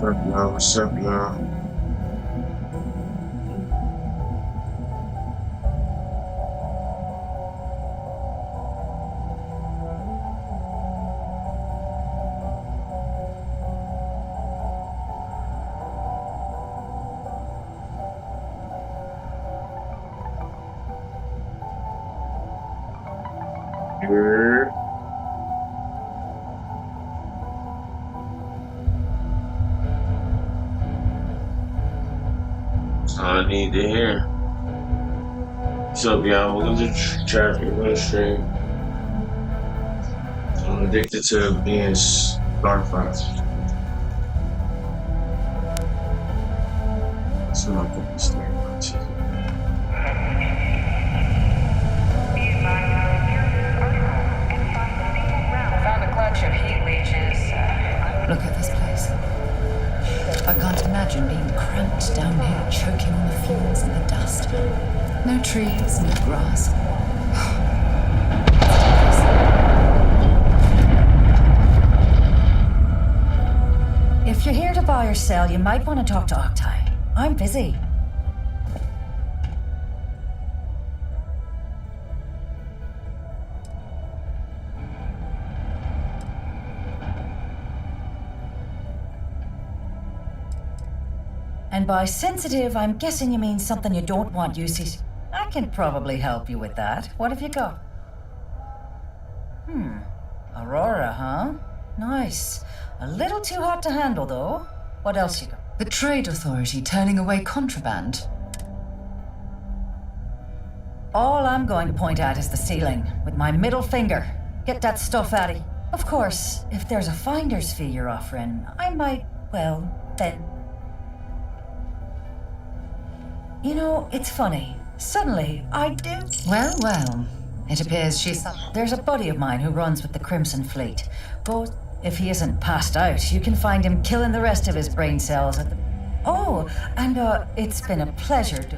What's up, y'all? What's up, y'all? Here. That's all I need to hear. What's up, y'all? Welcome to Traffic Stream. I'm addicted to being Star Fox. That's what I'm fucking staring at. Jesus. Found a clutch of heat leeches. Look at this place. I can't imagine being cramped down here, choking on the fumes and the dust. No trees, no grass. If you're here to buy or sell, you might want to talk to Octai. I'm busy. And by sensitive, I'm guessing you mean something you don't want uses. I can probably help you with that. What have you got? Aurora, huh? Nice. A little too hot to handle, though. What else you got? The Trade Authority turning away contraband. All I'm going to point at is the ceiling, with my middle finger. Get that stuff out of you. Of course, if there's a finder's fee you're offering, I might, well, then... You know, it's funny. Suddenly, I do... Well. It appears she's... There's a buddy of mine who runs with the Crimson Fleet. But if he isn't passed out, you can find him killing the rest of his brain cells at the... Oh, and it's been a pleasure to...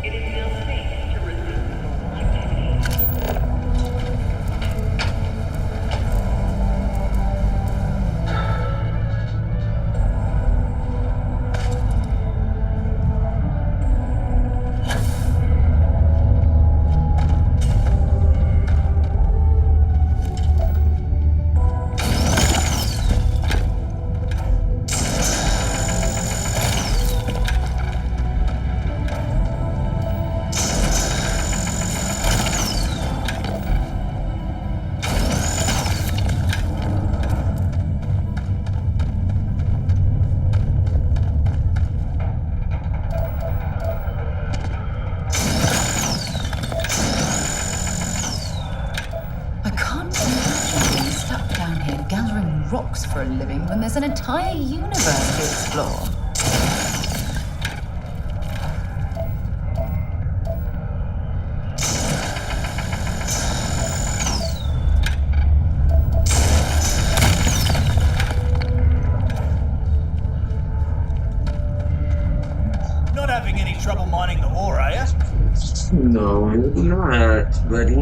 It is now safe to resume activity. I can't imagine being stuck down here gathering rocks for a living when there's an entire universe to explore. Not having any trouble mining the ore, are ya? No, not, buddy.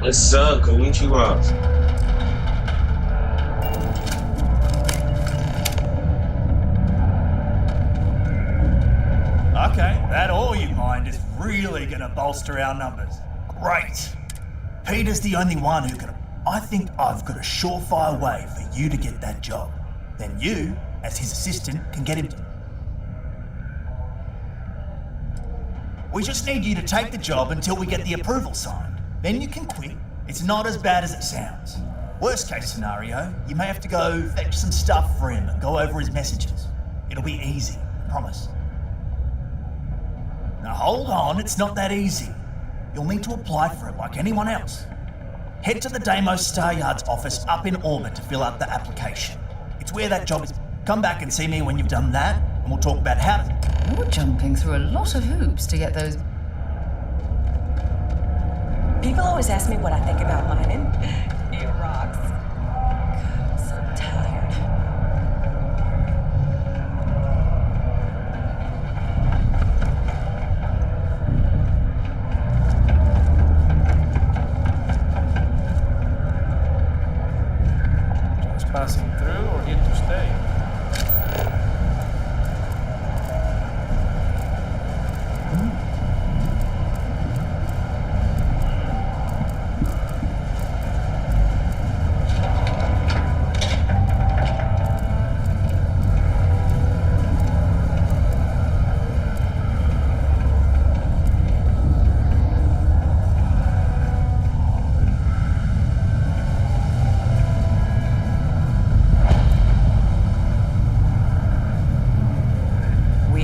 What's up, Konnichiwa? Okay, that ore you mined is really gonna bolster our numbers. Great. Peter's the only one who can... I think I've got a surefire way for you to get that job. Then you, as his assistant, can get him... We just need you to take the job until we get the approval signed. Then you can quit. It's not as bad as it sounds. Worst case scenario, you may have to go fetch some stuff for him and go over his messages. It'll be easy, I promise. Now hold on, it's not that easy. You'll need to apply for it like anyone else. Head to the Deimos Star Yard's office up in Orbit to fill out the application. It's where that job is. Come back and see me when you've done that, and we'll talk about how... You're jumping through a lot of hoops to get those... People always ask me what I think about mining. It rocks. God, I'm so tired.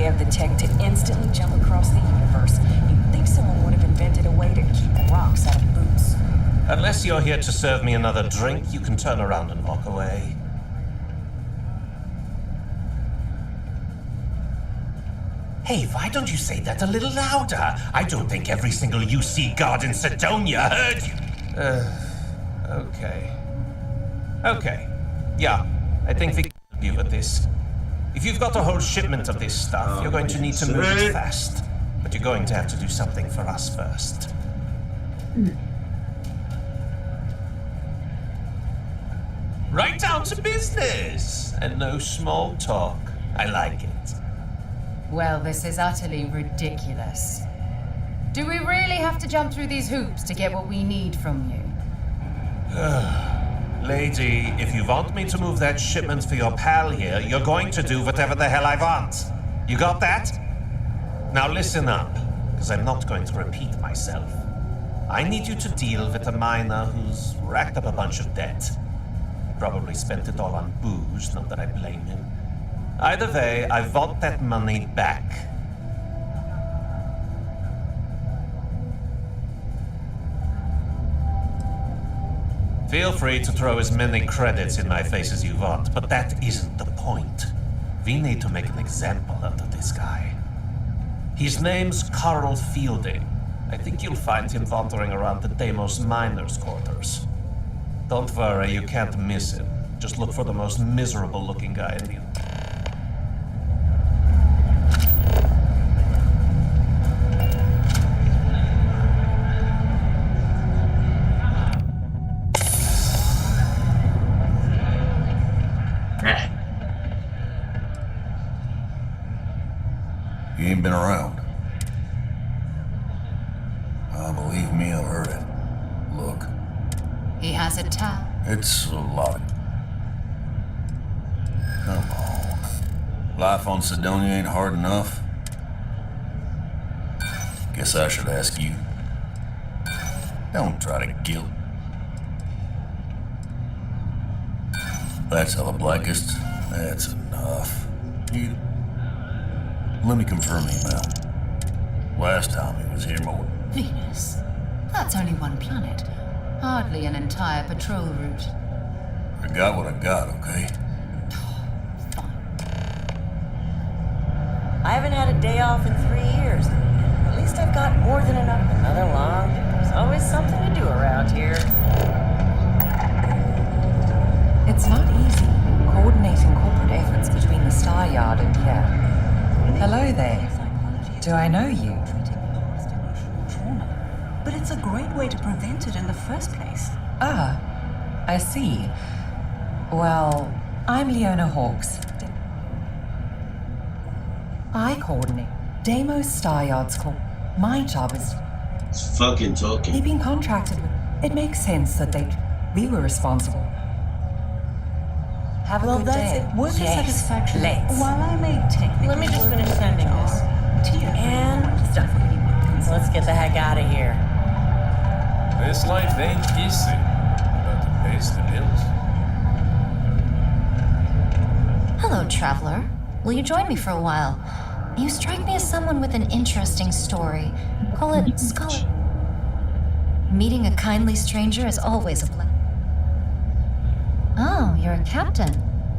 have the tech to instantly jump across the universe, you'd think someone would have invented a way to keep rocks out of boots. Unless you're here to serve me another drink, you can turn around and walk away. Hey, why don't you say that a little louder? I don't think every single UC guard in Sidonia heard you. Okay. Okay. Yeah, I think we can help you with this. If you've got a whole shipment of this stuff, you're going to need to move it fast. But you're going to have to do something for us first. Right down to business! And no small talk. I like it. Well, this is utterly ridiculous. Do we really have to jump through these hoops to get what we need from you? Lady, if you want me to move that shipment for your pal here, you're going to do whatever the hell I want. You got that? Now listen up, because I'm not going to repeat myself. I need you to deal with a miner who's racked up a bunch of debt. Probably spent it all on booze, not that I blame him. Either way, I want that money back. Feel free to throw as many credits in my face as you want, but that isn't the point. We need to make an example out of this guy. His name's Carl Fielding. I think you'll find him wandering around the Deimos miners' quarters. Don't worry, you can't miss him. Just look for the most miserable-looking guy in the... You ain't been around. Believe me, I've heard it. Look, He has a towel. it's a lot. Come on. Life on Sidonia ain't hard enough. Guess I should ask you. Don't try to guilt. That's how the blackest. That's enough. You. Let me confirm the amount. Last time he was here more. Venus. That's only one planet. Hardly an entire patrol route. I got what I got, okay? I haven't had a day off in 3 years. At least I've got more than enough. Another long. There's always something to do around here. It's not easy coordinating corporate efforts between the Star Yard and here. Hello there. Do I know you? But it's a great way to prevent it in the first place. Ah, I see. Well, I'm Leona Hawks. I coordinate Deimos Star Yard's call. My job is... It's fucking talking. They've been contracted with... It makes sense that we were responsible. Have a Well, good that's day. it. Work Yes, satisfaction. let's. While I may technically... Let me just finish sending this. And done. Let's get the heck out of here. This life ain't easy, but it pays the bills. Hello, traveler. Will you join me for a while? You strike me as someone with an interesting story. Call it scholar. Meeting a kindly stranger is always a blessing. Oh, you're a captain.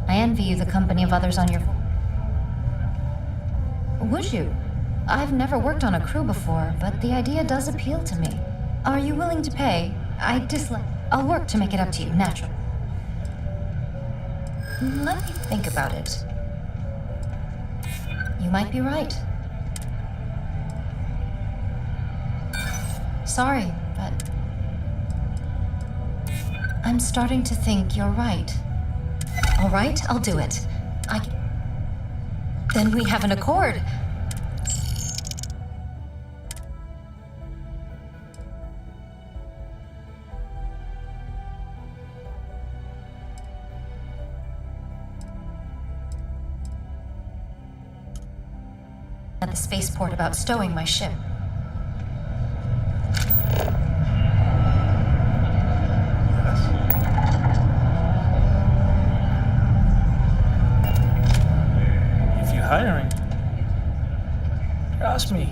I envy you the company of others on your... Would you? I've never worked on a crew before, but the idea does appeal to me. Are you willing to pay? I'll work to make it up to you, naturally. Let me think about it. You might be right. Sorry, but... I'm starting to think you're right. All right, I'll do it. Then we have an accord. At the spaceport about stowing my ship. If you're hiring, Ask me.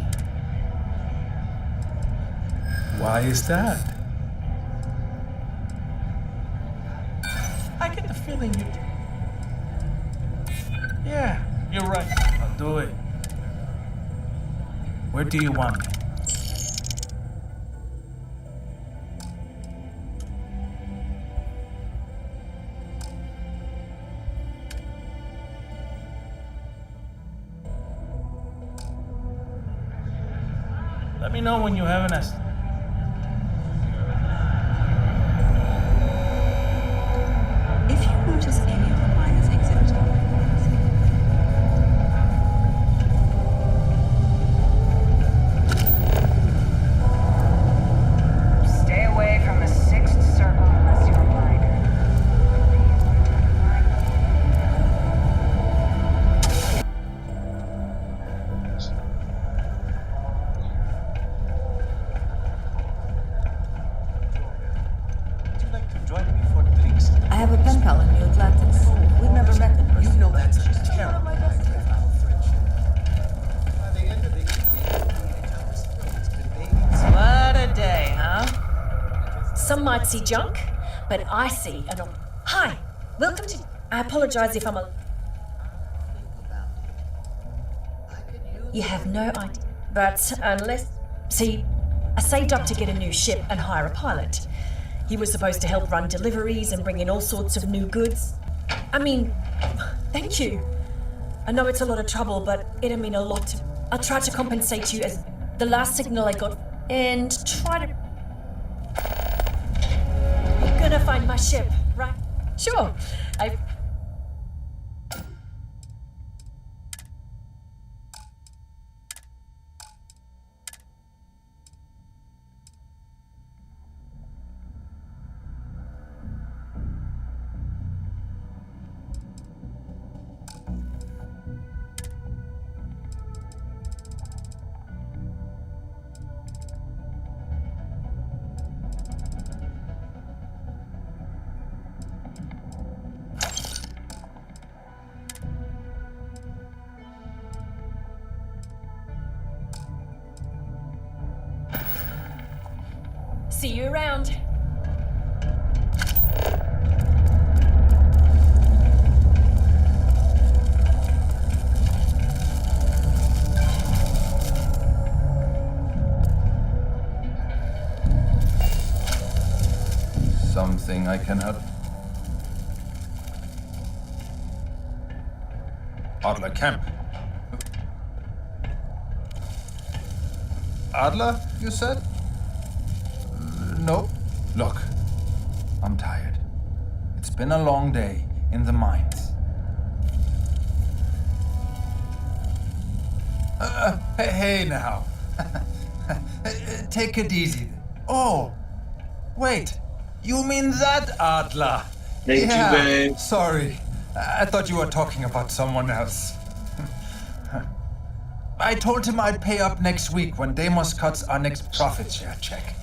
Why is that? I get the feeling you... Yeah, you're right. I'll do it. Where do you want me? Let me know when you have an estimate. If you notice any of the miners exhibiting Stay away from the sixth circle unless you're a miner. Would you like to join me for drinks? I have a pen pal in New Atlantis. We've never met in person. You know that's a terrible idea. What a day, huh? Some might see junk, but I see an... Hi, welcome to... I apologize if I'm a... You have no idea. But unless... See, I saved up to get a new ship and hire a pilot. He was supposed to help run deliveries and bring in all sorts of new goods. I mean, thank you. I know it's a lot of trouble, but it'll mean a lot to... I'll try to compensate you as the last signal I got and try to... You're gonna find my ship, right? Sure. See you around. Something I can help? Adler Camp. Adler, you said? No. Look, I'm tired. It's been a long day in the mines. Hey now. Take it easy. Oh, wait. You mean that Adler? Thank you, babe. Sorry. I thought you were talking about someone else. I told him I'd pay up next week when Deimos cuts our next profit share check.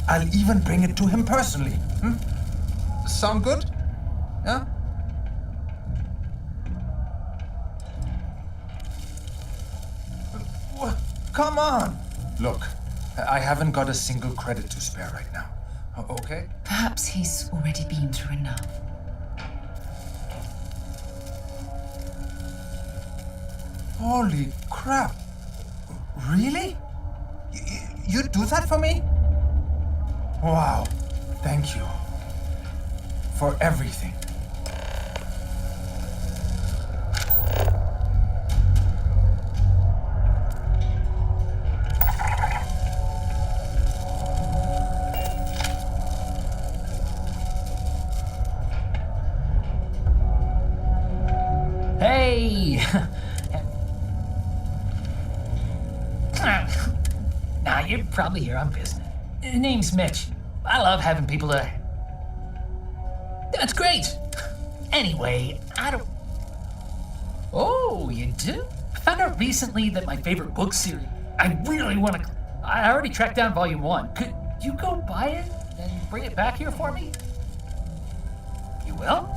I'll even bring it to him personally. Sound good? Yeah? Come on! Look, I haven't got a single credit to spare right now. Okay? Perhaps he's already been through enough. Holy crap. Really? You'd do that for me? Wow. Thank you. For everything. Hey! Nah, you're probably here on business. Name's Mitch. I love having people to... That's great! Anyway, I don't... Oh, you do? I found out recently that my favorite book series... I really want to... I already tracked down Volume 1. Could you go buy it and bring it back here for me? You will?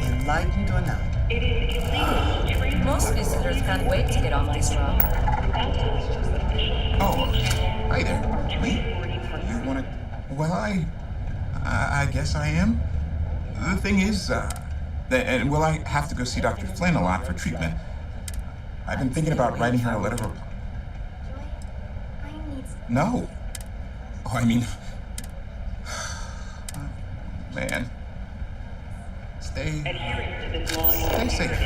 enlightened or not. It is illegal to trade. Most visitors can't wait to get off this rock. Oh, hi there. Lee? You wanna... Well, I guess I am. The thing is, well, I have to go see Dr. Flynn a lot for treatment. I've been thinking about writing her a letter of... No. Oh, I mean... Man. Stay safe.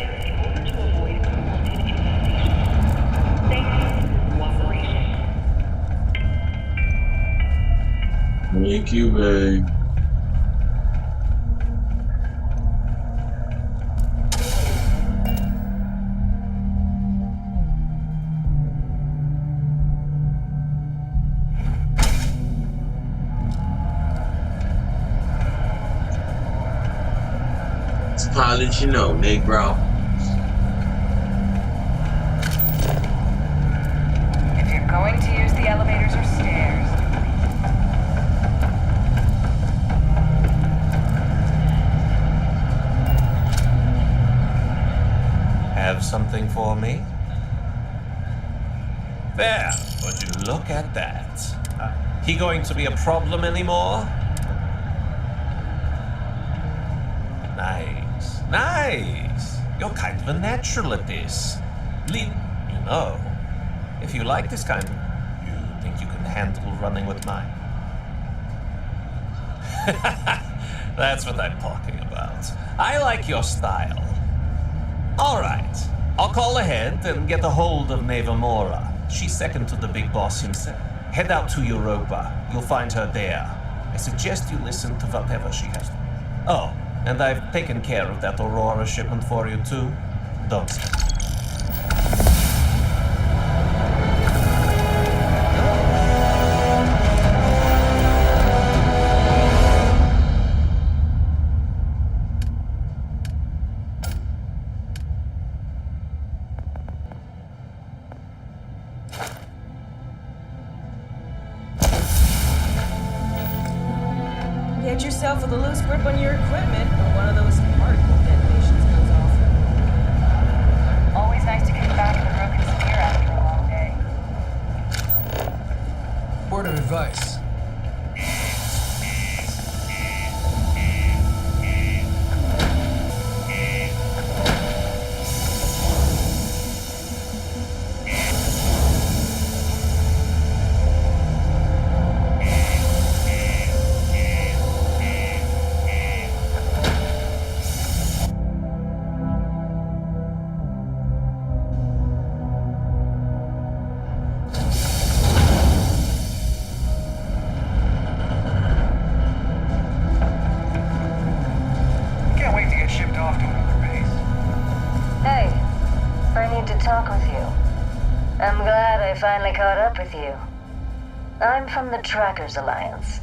Thank you, babe. It's pilot, you know, Negro. If you're going to use the elevators or stairs, Have something for me? There, would you look at that? He going to be a problem anymore? Nice, nice. You're kind of a natural at this. You know, if you like this kind of... You think you can handle running with mine? That's what I'm talking about. I like your style. All right, I'll call ahead and get a hold of Neva Mora. She's second to the big boss himself. Head out to Europa. You'll find her there. I suggest you listen to whatever she has to. Oh, and I've taken care of that Aurora shipment for you too. Don't stop. Get yourself with a loose grip on your equipment, or one of those particle detonations goes off. always nice to kick back in a broken spear after a long day. Word of advice. Finally caught up with you. I'm from the Trackers Alliance.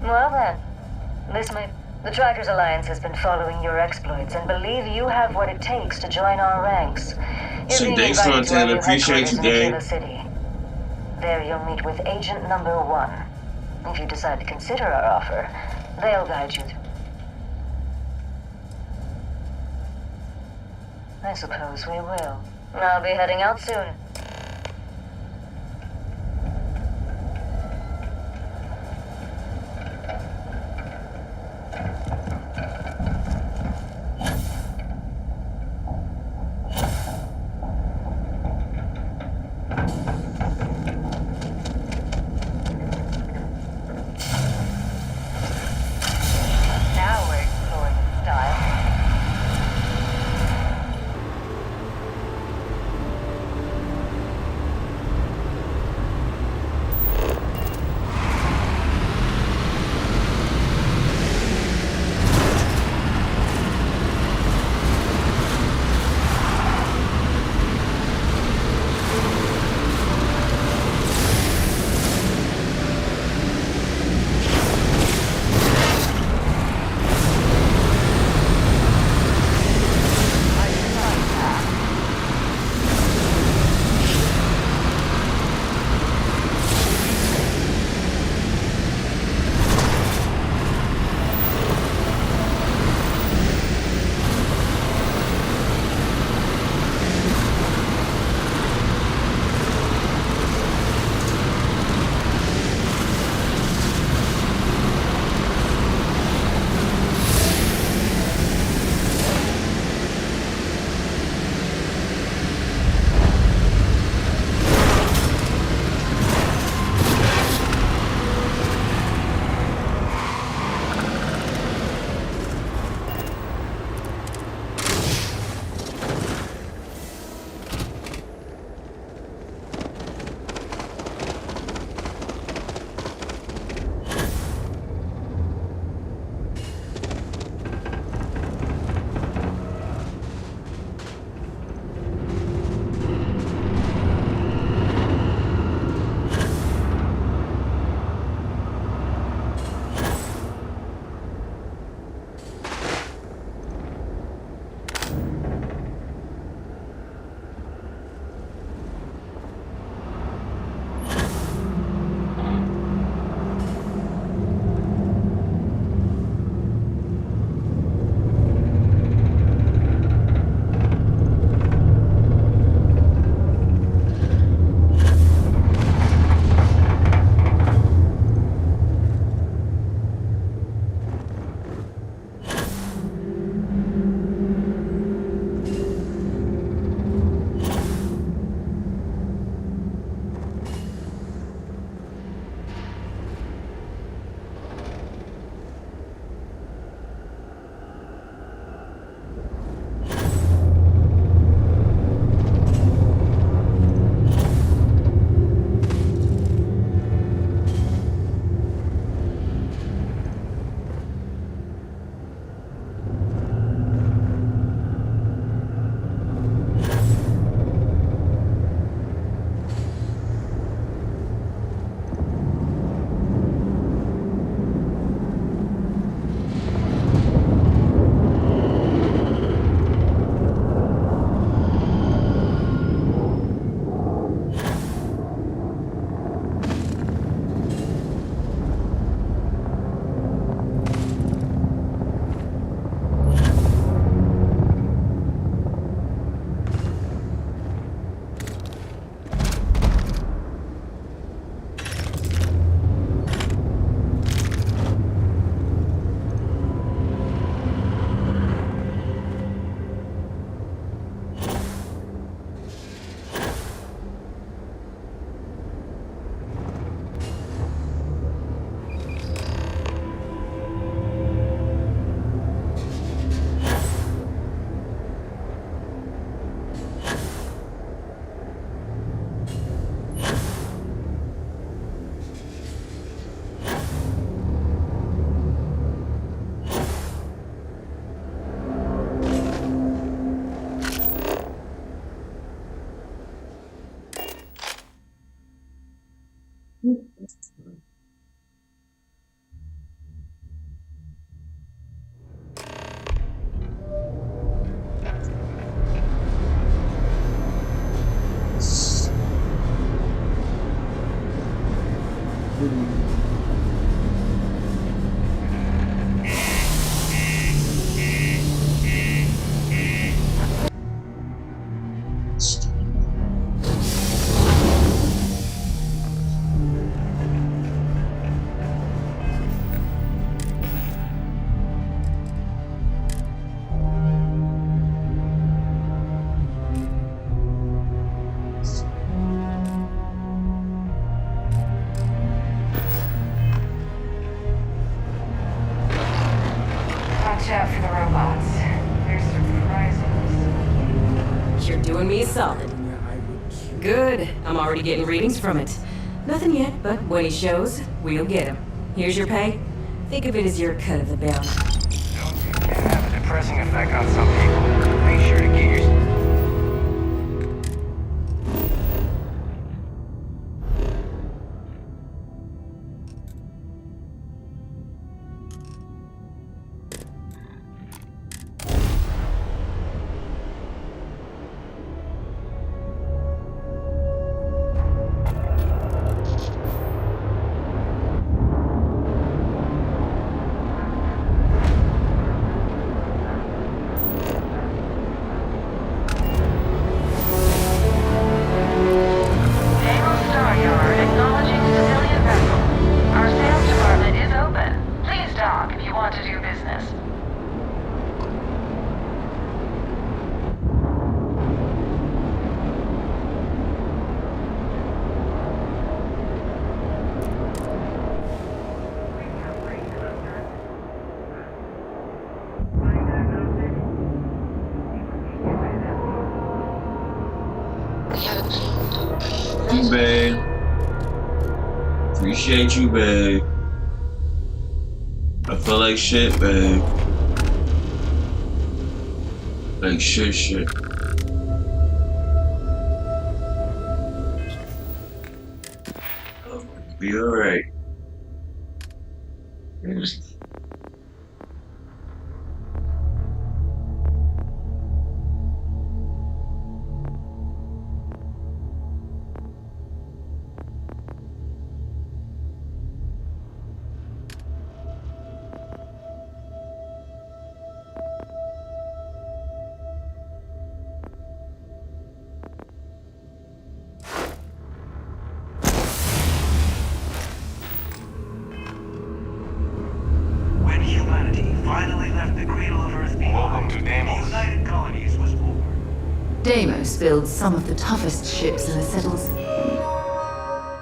Well then, the Trackers Alliance has been following your exploits and believe you have what it takes to join our ranks. You're So being thanks, invited to our Montana. new Appreciate you, headquarters in gang. Killer City. There you'll meet with Agent Number 1. If you decide to consider our offer, they'll guide you through. I suppose we will. I'll be heading out soon. Now we're exploring style. out for the robots. They're surprises. You're doing me a solid. Good. I'm already getting readings from it. Nothing yet, but when he shows, we'll get him. Here's your pay. Think of it as your cut of the bounty. It can have a depressing effect on some people. Make sure to get your... You, babe. Appreciate you, babe. I feel like shit, babe. Like shit. Be alright. Deimos builds some of the toughest ships in the Settles.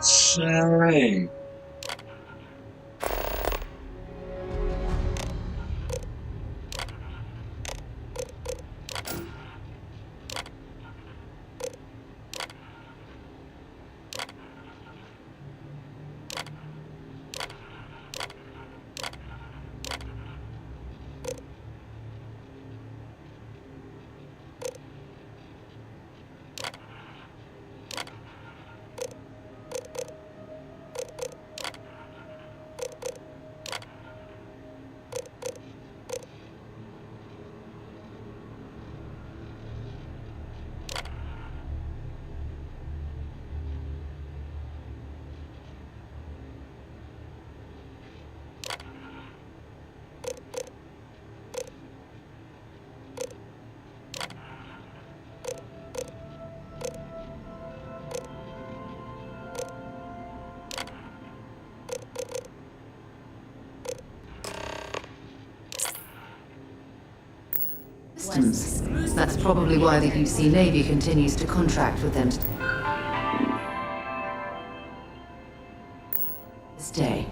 Sorry. That's probably why the UC Navy continues to contract with them to this day.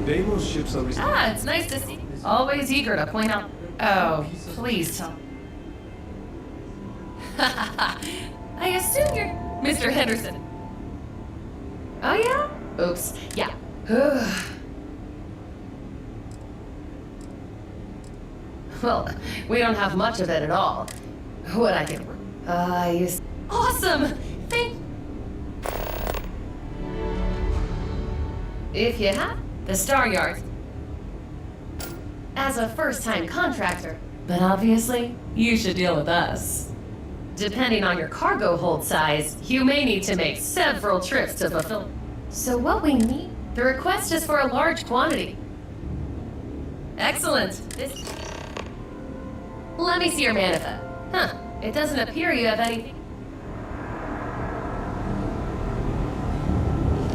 Deimos ships are... Ah, it's nice to see. Always eager to point out. Oh, please tell. I assume you're Mr. Henderson. Oh yeah? Oops. Yeah. Well, we don't have much of it at all. What I can... Awesome! Thank... If you have the Star Yard. As a first-time contractor. But obviously, you should deal with us. Depending on your cargo hold size, you may need to make several trips to fulfill. So what we need, the request is for a large quantity. Excellent. Let me see your manifest. Huh, it doesn't appear you have anything.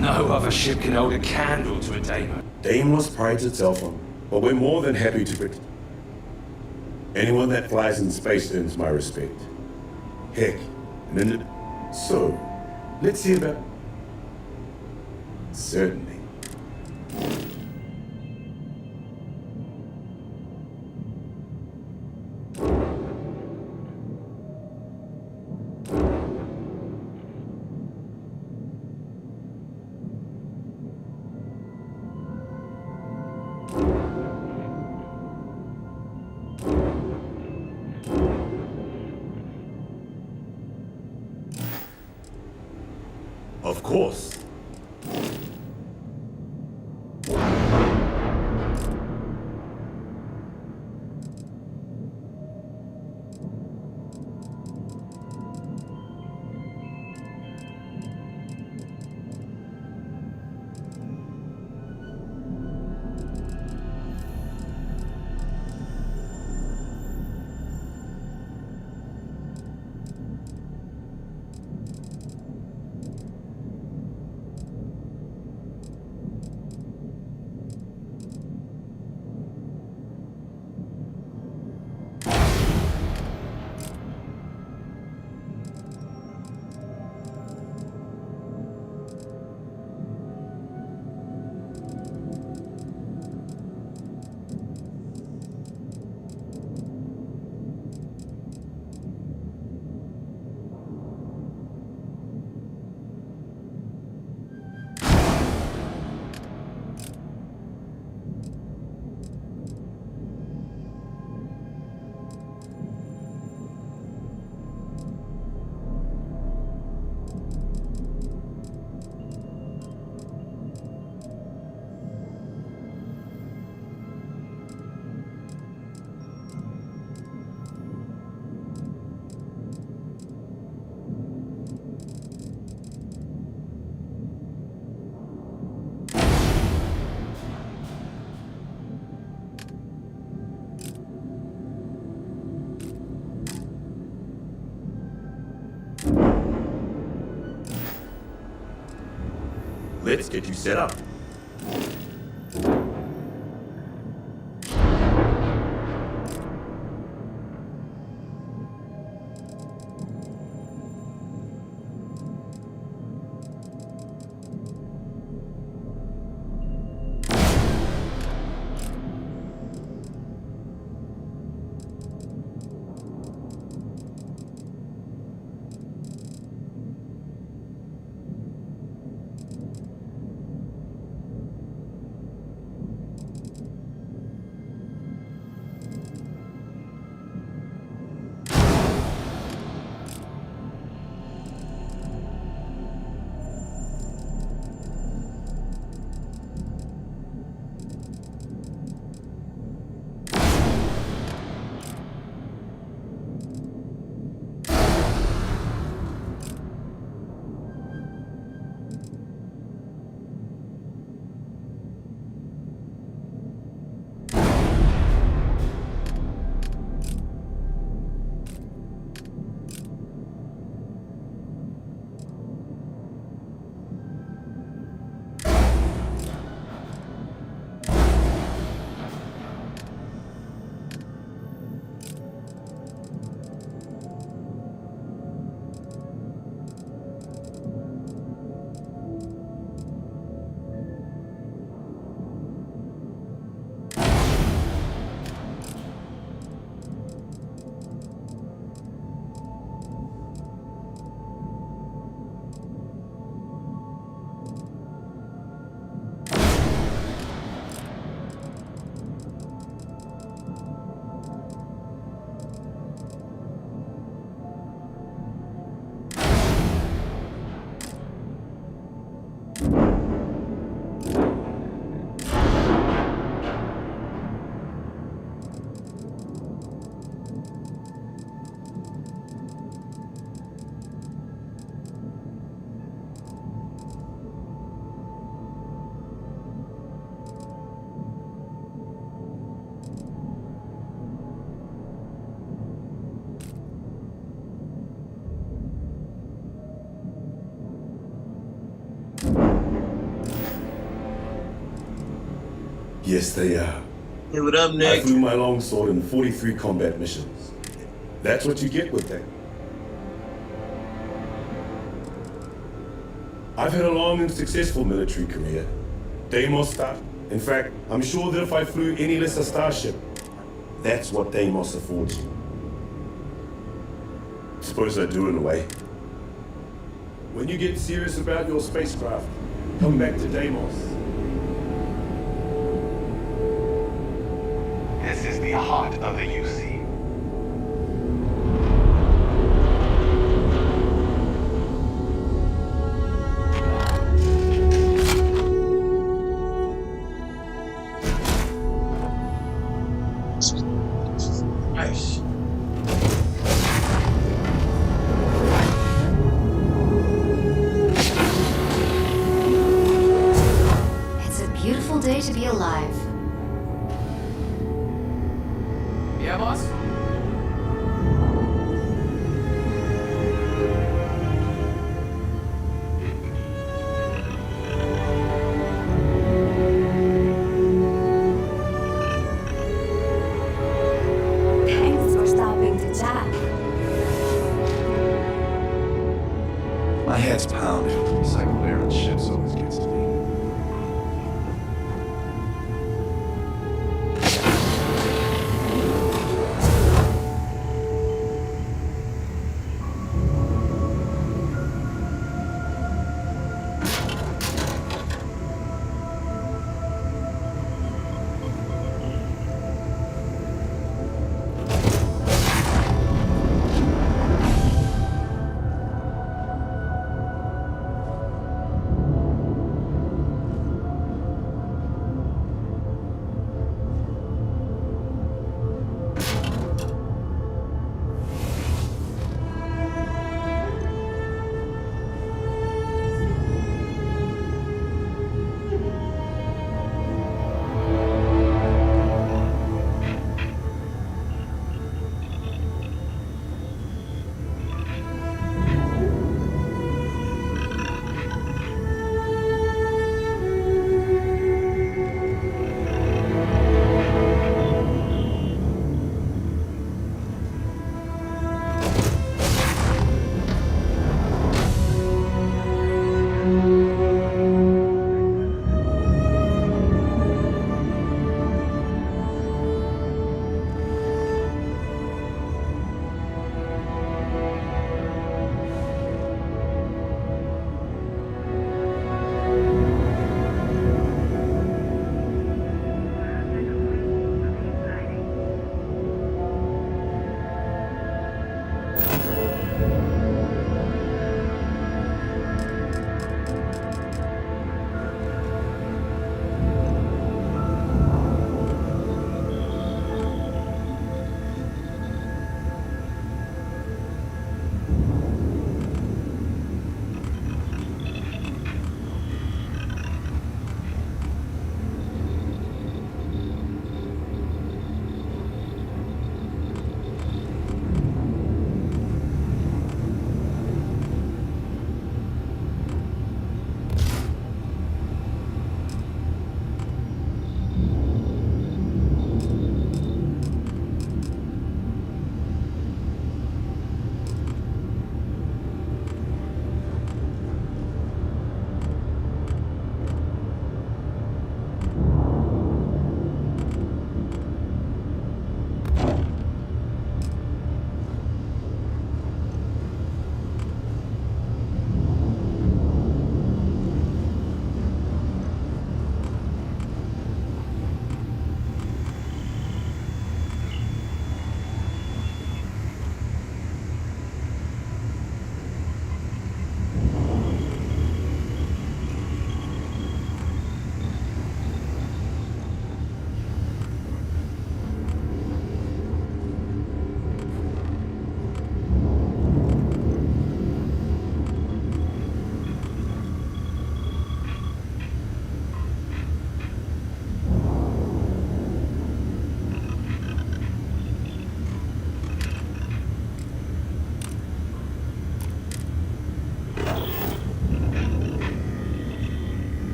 No other ship can hold a candle to a Deimos. Deimos prides itself on, but we're more than happy to protect. Anyone that flies in space earns my respect. Heck, And then, so, let's see about... Certainly. Of course. Let's get you set up. Yes, they are. Hey, what up, Nick? I flew my longsword in 43 combat missions. That's what you get with that. I've had a long and successful military career. Deimos Star. In fact, I'm sure that if I flew any lesser starship, that's what Deimos affords you. Suppose I do in a way. When you get serious about your spacecraft, come back to Deimos. This is the heart of the UC. Nice. It's a beautiful day to be alive. Yeah, boss? Thanks for stopping to chat. My head's pounding. Cycle air on ships always gets to me.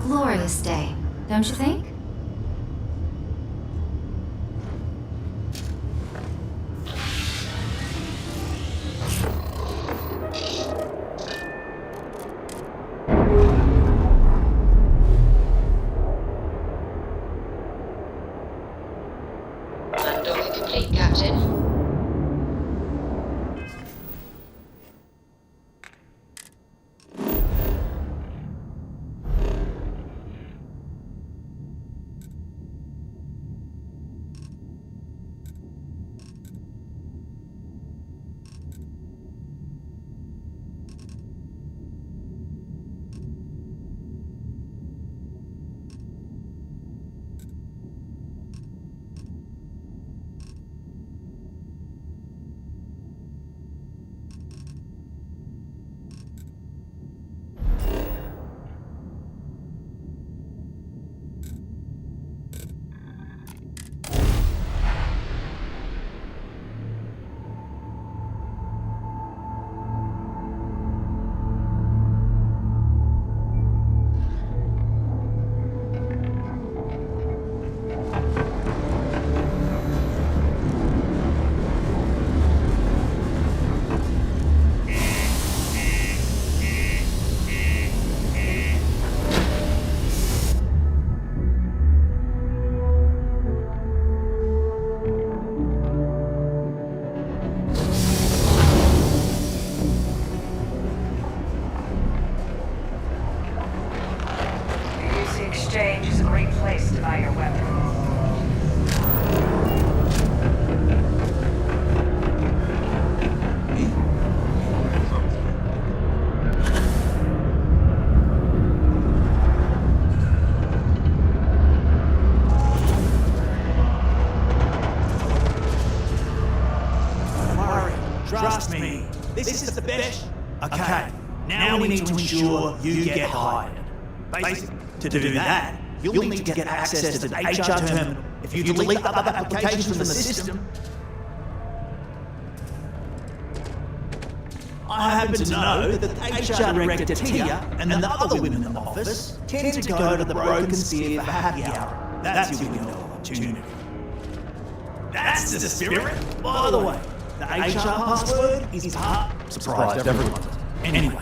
Glorious day, don't you think? Undock complete, Captain. Exchange is a great place to buy your weapons. Trust me, this is the best. Okay, now we need to ensure you get hired. Basically, to do that, you'll need to get access to the HR terminal. If you delete the other applications from the system, I happen to know that the HR director Tia and the other women in the office tend to go to the Broken Sphere for happy hour. That's your window of opportunity. That's the spirit. By the way, the HR password is part. Surprised everyone. Anyway.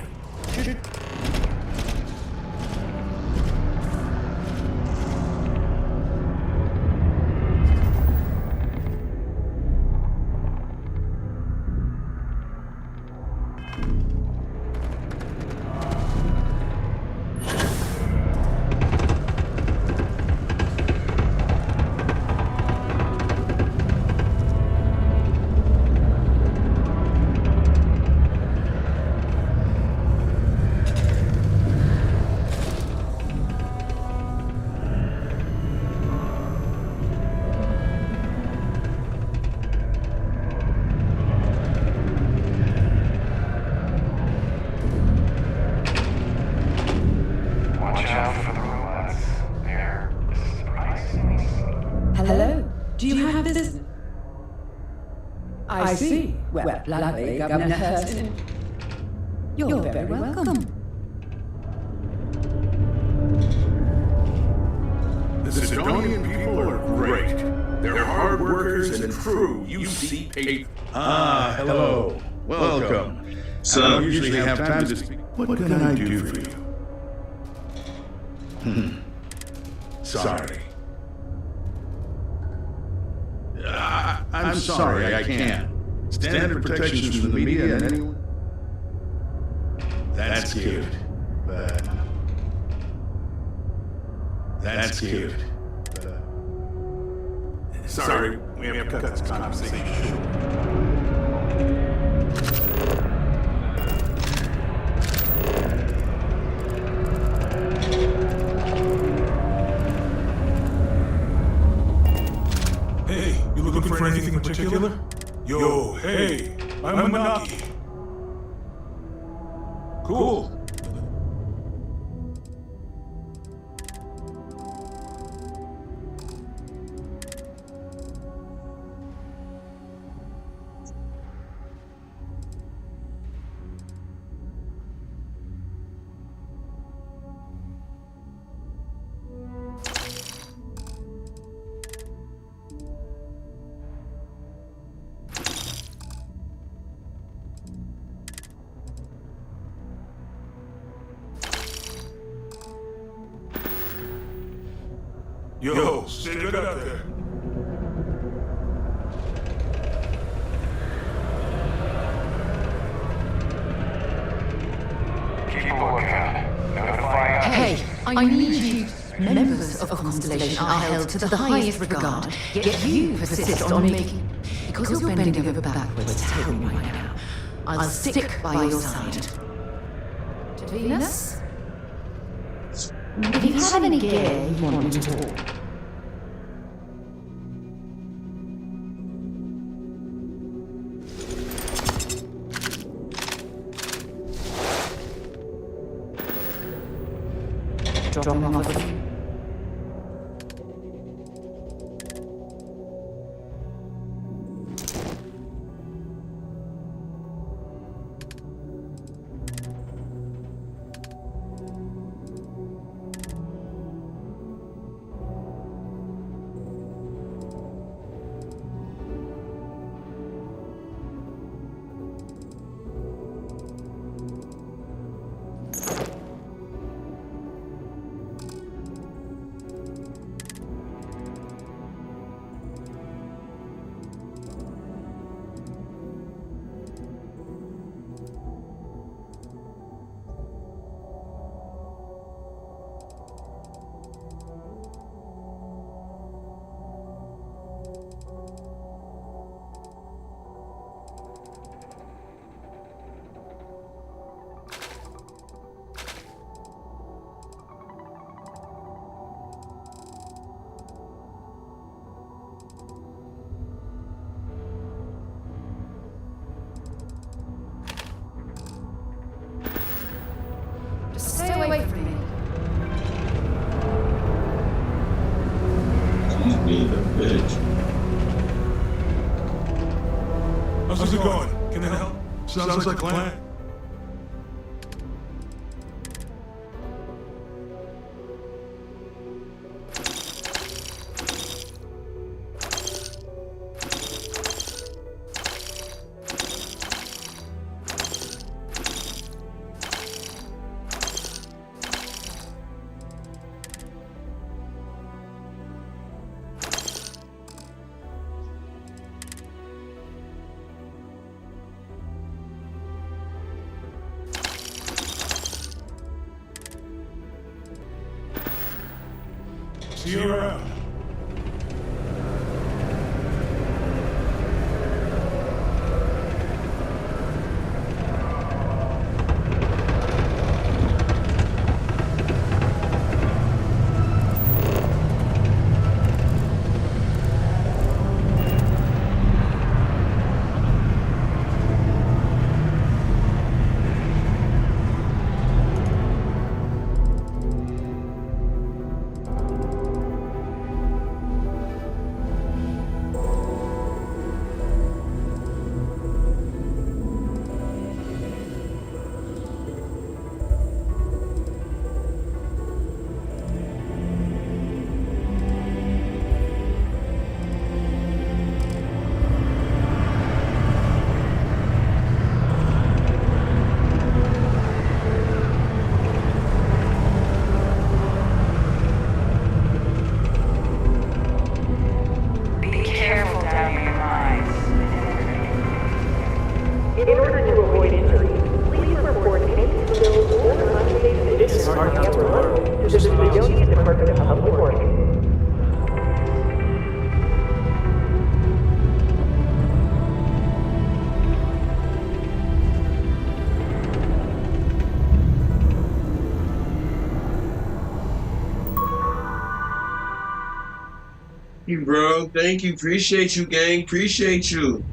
Hello? Do you have this? I see. Well, lovely, Governor Hurston. You're very welcome. The Sidonian people are great. They're hard workers and true UC patriots. Ah, hello. Welcome. I don't usually have time to speak. What can I do for you? Sorry. I'm sorry, I can't. Standard protections from the media and anyone. That's cute, but... That's cute. Sorry, we have to cut this conversation short. Hey, you looking for anything in particular? Yo, hey, I'm Manaki. Cool. Yo, stay good out there. Keep a lookout. Notify us. Hey, I need you. Members of Constellation are held to the highest regard, yet you persist on making... Because you're bending over backwards to help me right now, I'll stick by your side. Venus? If you have any gear you want to talk. Drop them off. Stay away from me. She's being a bitch. How's it going? Can I help? Sounds like a plan. See you around. avoid injury, please report any spills or contaminated discharge on the road to the Smithsonian Department of Public Works. You, bro. Thank you. Appreciate you, gang. Appreciate you.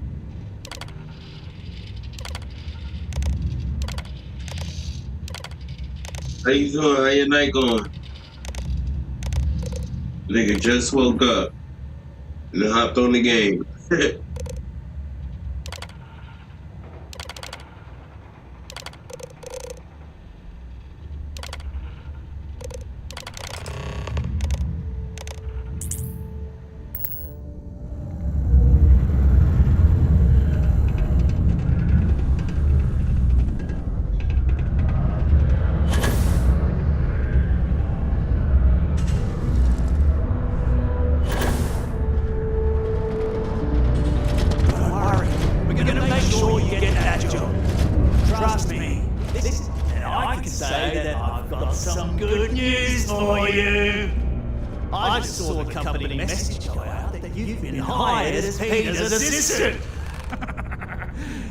How you doing? How your night going? Nigga just woke up and then hopped on the game.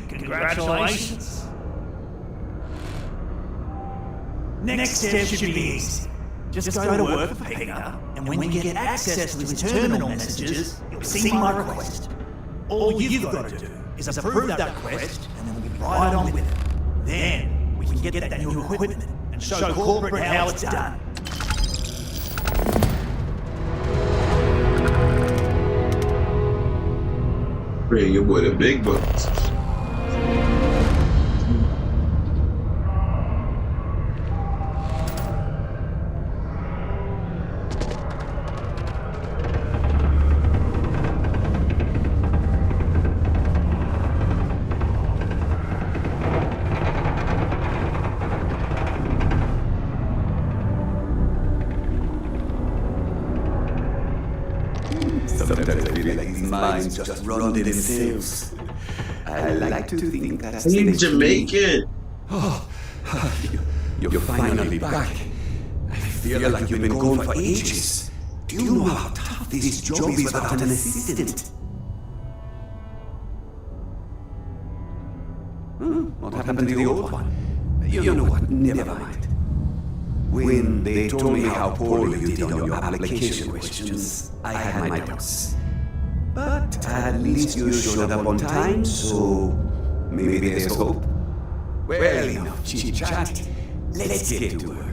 Congratulations. Next step should be easy. Just go to work for Peter, and when you get access to his terminal messages, you'll see my request. All you've got to do is approve that request, and then we'll be right on with it. Then we can get that new equipment and show corporate how it's done. Bring your boy the big bucks. Minds just run themselves. I like to think that's He's Jamaican. Oh, you're finally back. I feel like you've been gone for ages. Do you know how tough this job is without an assistant? What happened to the old one? You know what? Never mind. When they told me how poorly you did on your application questions, I had my doubts. But at least you showed up on time, so maybe there's hope. Well, enough chit-chat. Let's get to work.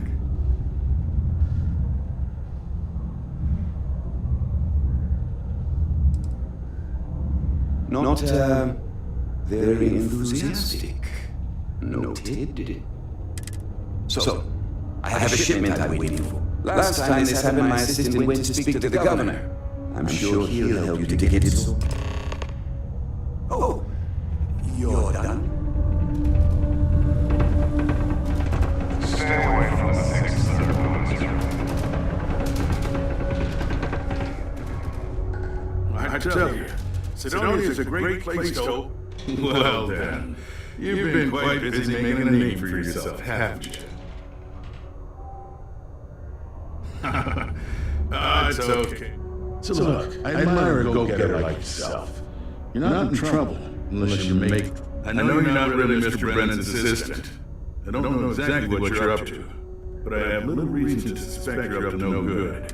Not very enthusiastic. Noted. So, I have a shipment I'm waiting for. Last time this happened, my assistant went to speak to the governor. I'm sure he'll help you to get it so. Oh, you're done? Stay away from the 6th Circle. I tell you, Sidonia's a great place to... Well then, you've been quite busy making a name for yourself, haven't you? It's okay. So look, I admire a go-getter like yourself. You're not in trouble unless you make... I know you're not really Mr. Brennan's assistant. I don't know exactly what you're up to, but I have little reason to suspect you're up to no good.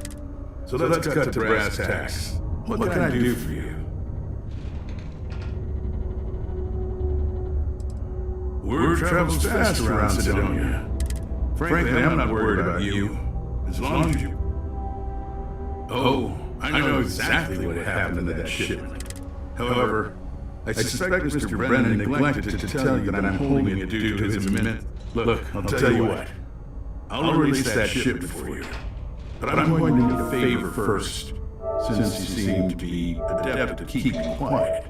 So let's cut to brass tacks. What can I do for you? Word travels fast around Sidonia. Frankly, I'm not worried about you, as long as you... Oh, I know exactly what happened to that shipment. However, I suspect Mr. Brennan neglected to tell you that I'm holding it due to his immense... Look, I'll tell you what. I'll release that shipment for you. But I'm going to need a favor first, since you seem to be adept at keeping quiet.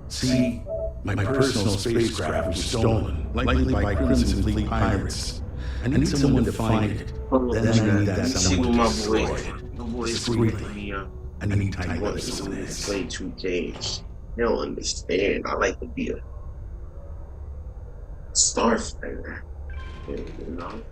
See, my personal spacecraft was stolen, likely by Crimson Fleet pirates. I need someone to find it. Then I need that someone to destroy it. Discreetly. I need tight lips on this. Play 2 games. They don't understand. I like to be a... Starfighter. You know?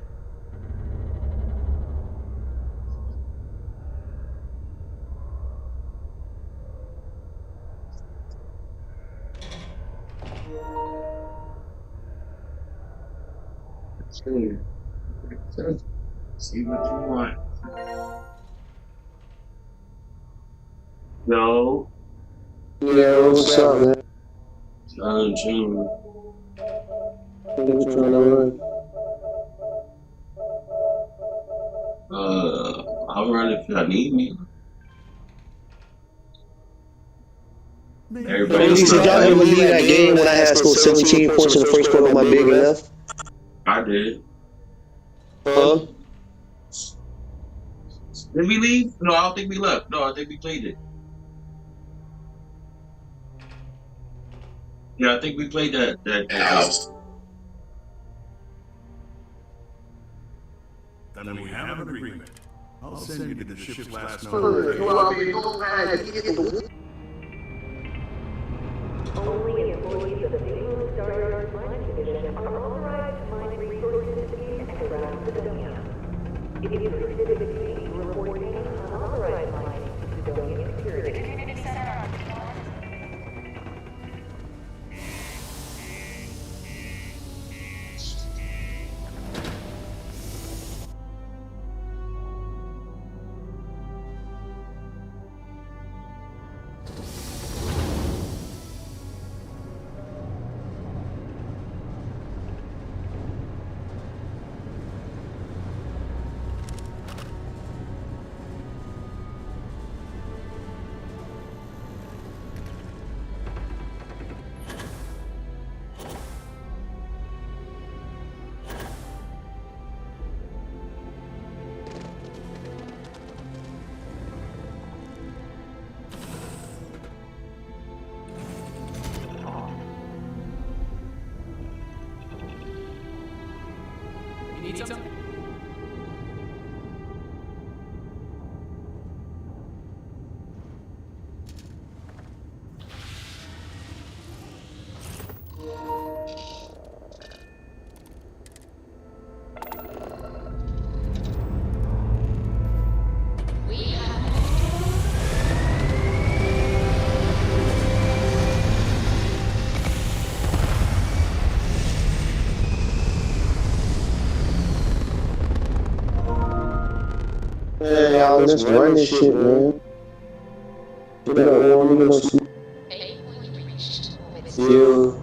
See what you want. No. Yeah, what's up, man? June. What you trying to run? I'll run if y'all need me. Everybody, Did y'all ever leave that game when I had scored 17 points in the first quarter on my big left? I did. Huh? Did we leave? No, I don't think we left. No, I think we played it. Yeah, I think we played that. Then we have an agreement. I'll send you to the ship's last number. Only employees of the New Star Mining Division are authorized to mine resources in and around Sidonia. It is prohibited to report any unauthorized mining to Sidonian security. Need something? Hey, y'all, let's run this shit, man. Get up, warm, you know, you.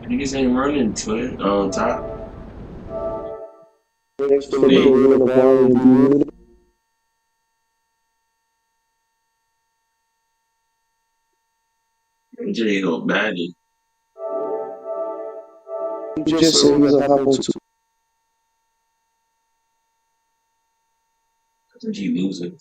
Niggas ain't running twin on top. Next to me, we're gonna borrow you. AJ ain't no baddie. You just said he was a hot one too. I think he losing.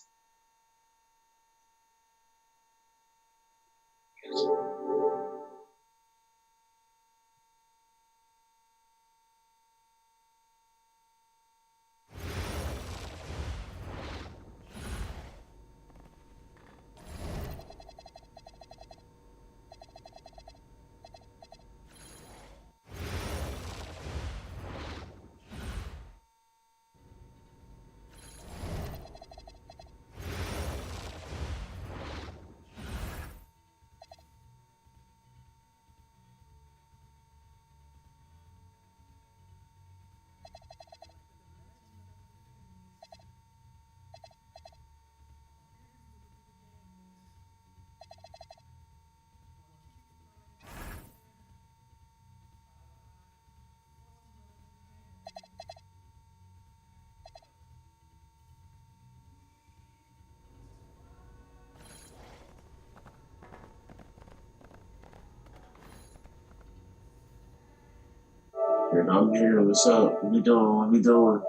I'm here. What's up? What we doing? What we doing?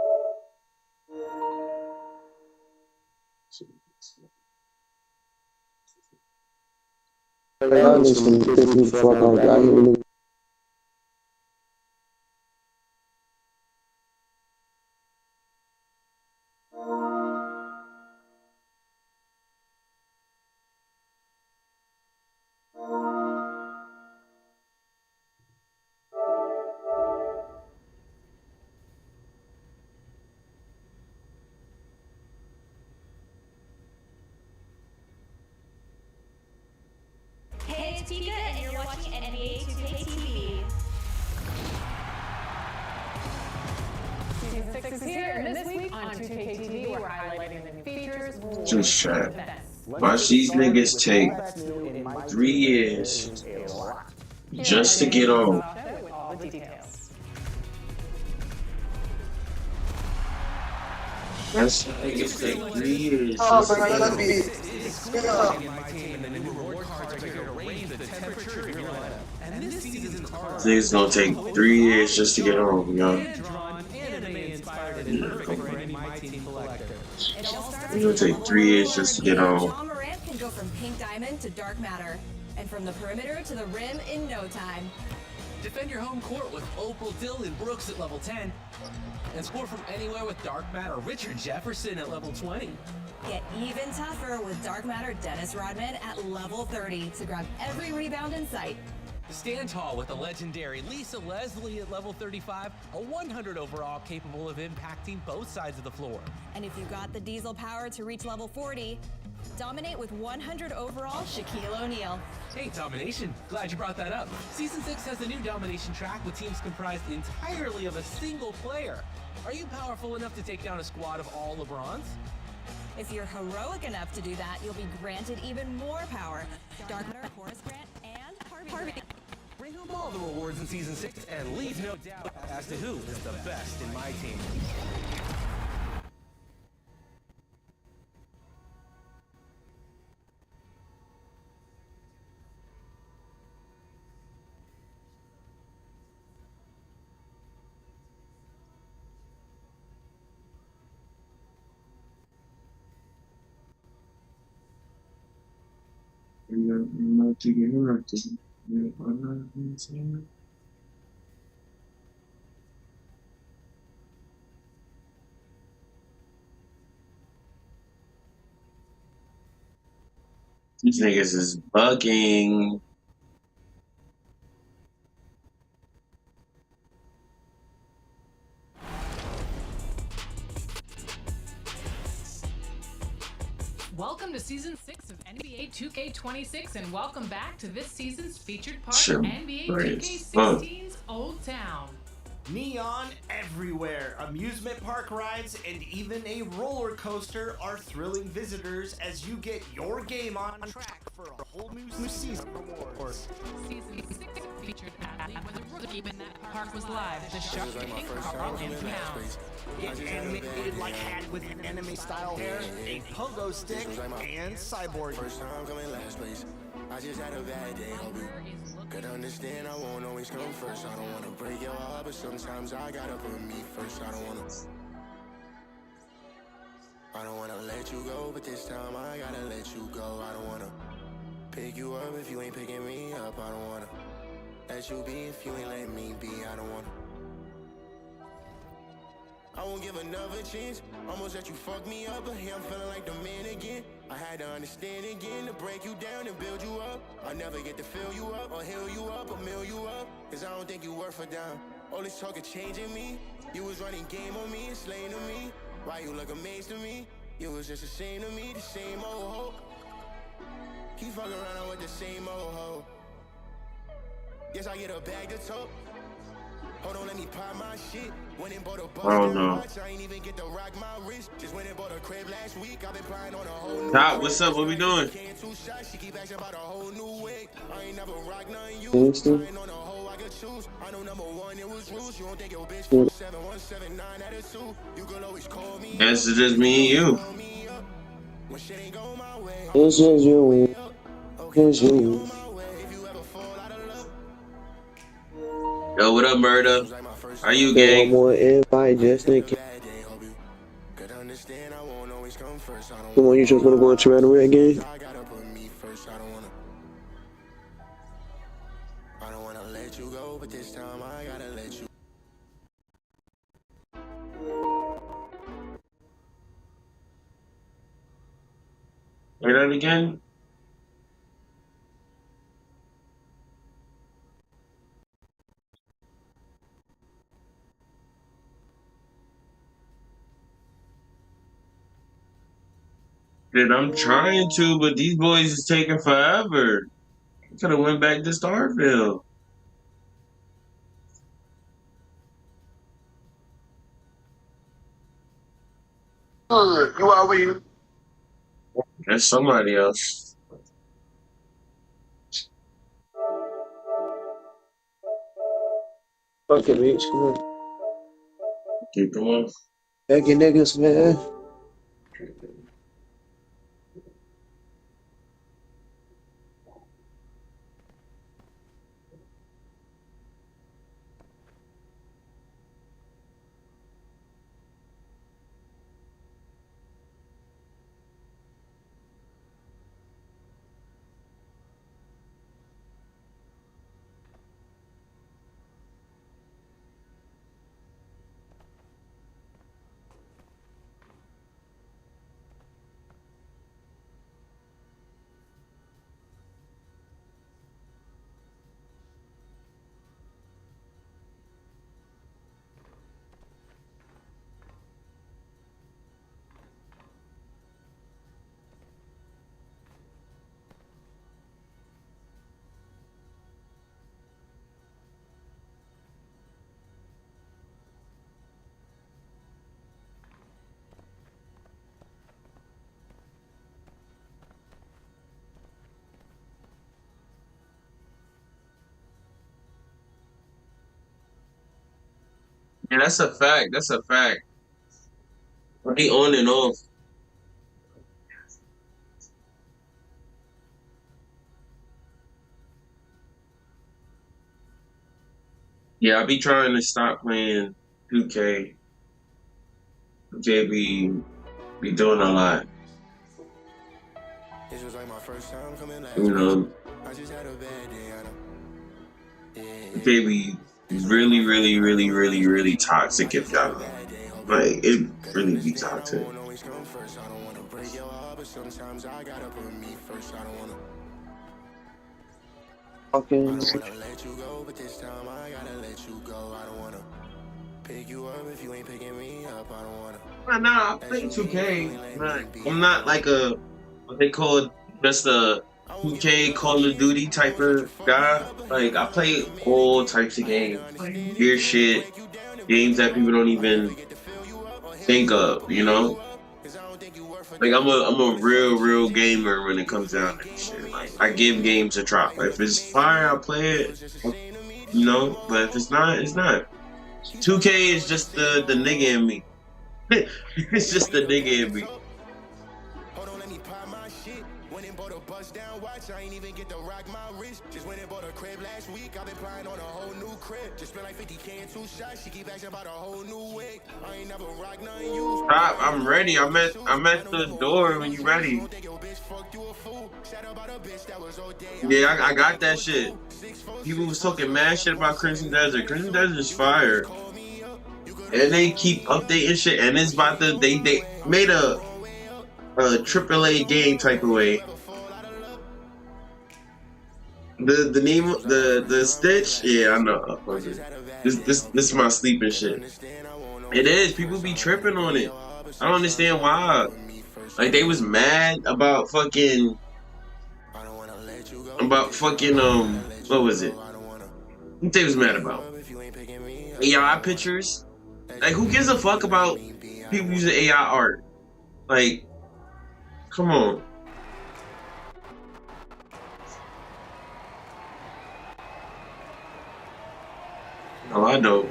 Y'all listen to 50 fuck out here. it's Tika, and you're watching NBA 2K TV. Season 6 is here, and this week on 2K TV, we're highlighting the new features. Just chat. Watch these niggas take 3 years just to get on. With all the details. That's niggas take 3 years. Oh, but I love you. Niggas gonna take 3 years just to get on, yo. It's gonna take 3 years just to get on. Ja Morant can go from pink diamond to dark matter, and from the perimeter to the rim in no time. Defend your home court with Opal Dylan Brooks at level 10. And score from anywhere with Dark Matter Richard Jefferson at level 20. Get even tougher with Dark Matter Dennis Rodman at level 30 to grab every rebound in sight. Stand tall with the legendary Lisa Leslie at level 35, a 100 overall capable of impacting both sides of the floor. And if you got the diesel power to reach level 40, dominate with 100 overall Shaquille O'Neal. Hey, Domination, glad you brought that up. Season 6 has a new Domination track with teams comprised entirely of a single player. Are you powerful enough to take down a squad of all LeBrons? If you're heroic enough to do that, you'll be granted even more power. Dark Matter, Horace Grant, and Harvey. Bring home all the rewards in Season 6 and leave no doubt as to who is the best in my team. These niggas is bugging. Welcome to Season 6 of NBA 2K26, and welcome back to this season's featured part, Sure. NBA Right. 2K16's Old Town. Neon everywhere. Amusement park rides and even a roller coaster are thrilling visitors as you get your game on track for a whole new season of rewards. Season 6 featured athlete was a rookie when that park was live. The Shark King Carl and Pounds. Get animated like hat with anime style hair, a pogo stick, and cyborg. First time coming last place. I just had a bad day, hope you could understand. I won't always come first. I don't wanna break your heart, but sometimes I gotta put me first. I don't wanna let you go, but this time I gotta let you go. I don't wanna pick you up if you ain't picking me up. I don't wanna let you be if you ain't let me be. I don't wanna. I won't give another chance. Almost let you fuck me up, but here I'm feeling like the man again. I had to understand again to break you down and build you up. I never get to fill you up or heal you up or mill you up, cause I don't think you worth a dime. All this talk of changing me. You was running game on me and slaying to me. Why you look amazed to me? You was just ashamed of me, the same old hoe. Keep fucking around with the same old hoe. Yes, I get a bag to tote. Hold on, let me pop my shit. Went and bought a bus. Oh no. I ain't even get to rock my wrist. Just went and bought a crib last week. I've been flying on a whole new Top, what's up? What we doing? She keep asking about a whole new wig. I ain't never rock nothing you. Kingston. On a hoe I could choose. I know number one, it was rules. You don't think your bitch 47179 at a 2. You can always call me. Guess it's just me and you. When shit ain't go my way. It's just you. It's you. Yo, what up, Murda? How you, One gang? more invite just in case. Come on, you just wanna go into Red Red game? I don't wanna let you go, but this time I gotta let you. Say that again? Dude, I'm trying to, but these boys is taking forever. Could have went back to Starfield. You already. That's somebody else. Fuck it, bitch. Come on. Keep going. Heck your niggas, man. Yeah, that's a fact. That's a fact. He on and off. Yeah, I be trying to stop playing 2K. 2K be doing a lot. You know, 2K be really toxic if y'all like it really be toxic. Okay. Nah, I play 2K. I'm not like a what they call just a 2K Call of Duty type of guy. Like I play all types of games, like weird shit, games that people don't even think of. You know, like I'm a real gamer when it comes down to this shit. Like I give games a try. If it's fire, I play it. You know, but if it's not, it's not. 2K is just the nigga in me. It's just the nigga in me. I ain't even get to rock my wrist. Just went and bought a crib last week. I've been flying on a whole new crib. Just spent like 50K in 2 shots. She keep asking about a whole new wig. I ain't never rock nothing used. Stop, I'm ready. I'm at the door when you ready. Yeah, I got that shit. People was talking mad shit about Crimson Desert. Crimson Desert is fire. And they keep updating shit, and it's about to they made a AAA game type of way. The name the Stitch, yeah, I know. This is my sleeping shit. It is. People be tripping on it. I don't understand why. Like they was mad about fucking what was it? What they was mad about? AI pictures. Like who gives a fuck about people using AI art? Like, come on. Oh, I know.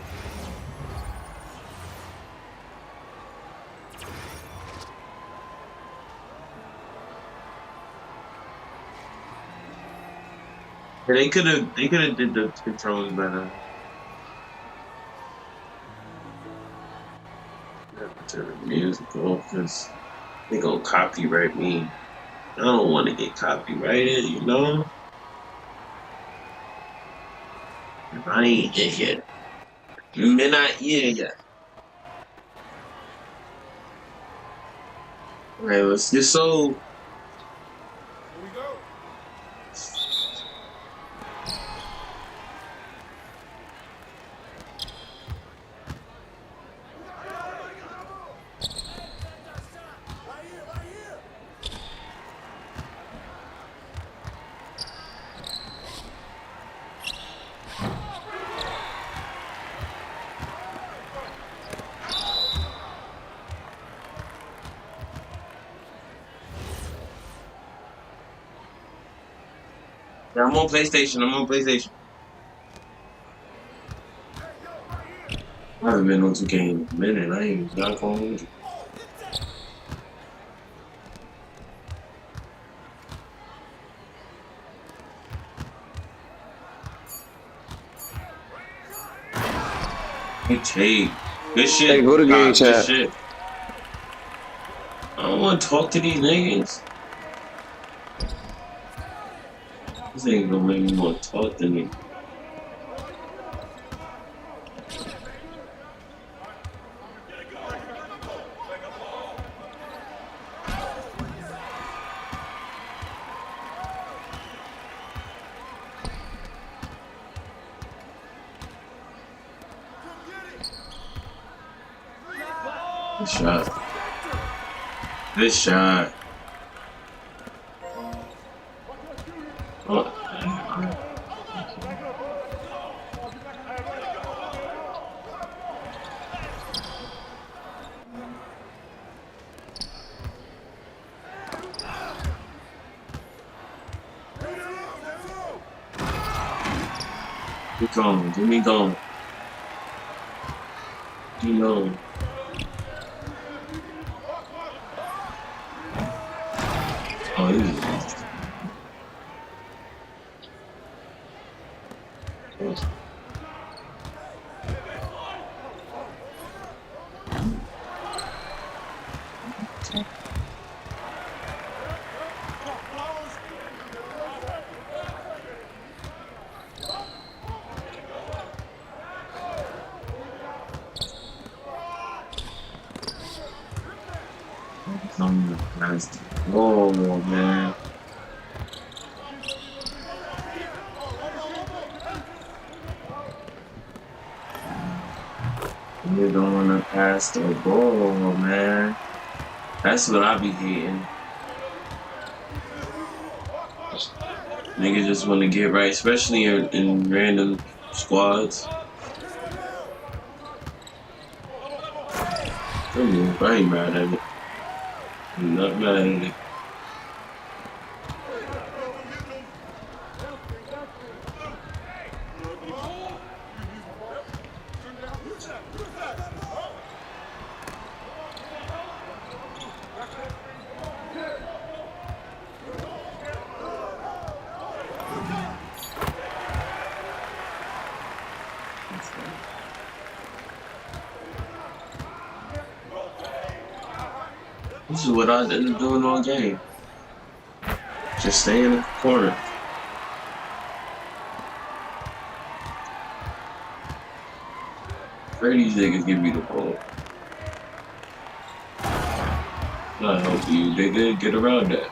They could have did the controls better. To the music off because they gonna copyright me. I don't want to get copyrighted, you know. If I ain't in here. You're not here yet. Alright, let's get so. Yeah, I'm on PlayStation. I haven't been on 2K in a minute. I ain't not going to. Hey, good shit. Hey, go to game Good chat. shit. I don't want to talk to these niggas. This ain't gonna make me want to talk to me. Good shot. Good shot. Oh. Get going. Get me going. You know. Oh, he was. Oh man. You don't wanna pass the ball, man. That's what I be hating. Niggas just wanna get right, especially in random squads. I ain't mad at it. I'm not mad at it. This is what I ended up doing all game. Just stay in the corner. Pray these niggas give me the ball. I'll help you, nigga. Get around that.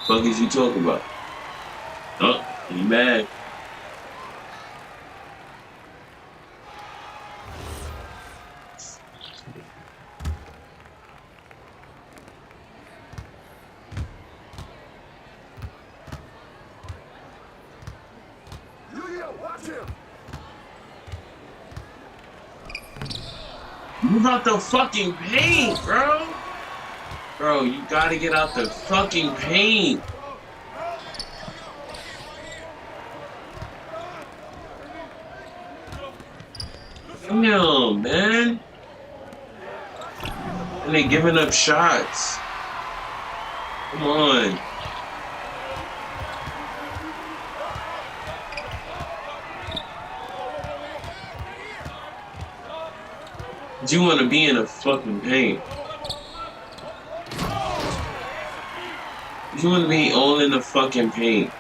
Fuck is you talking about? Oh, you mad? Move out the fucking paint, bro! Bro, you gotta get out the fucking paint! Damn, man! And they giving up shots. Come on. You want to be in a fucking paint. You want to be all in the fucking paint.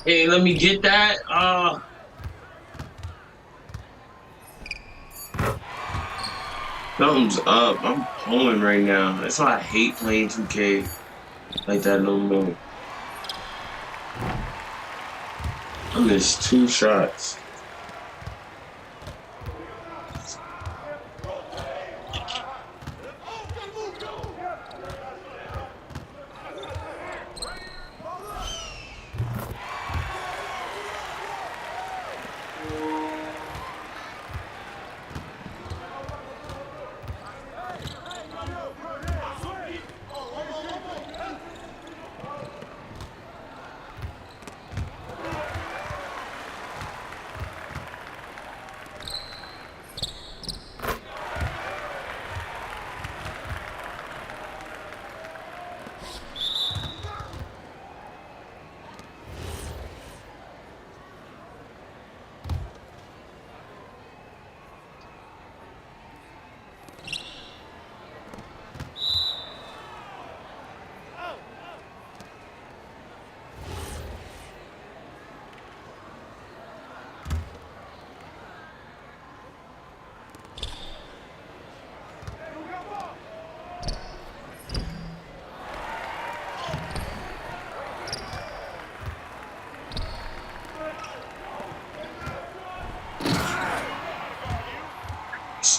Hey, let me get that. Thumbs up. I'm pulling right now. That's why I hate playing 2K like that no more. I missed 2 shots.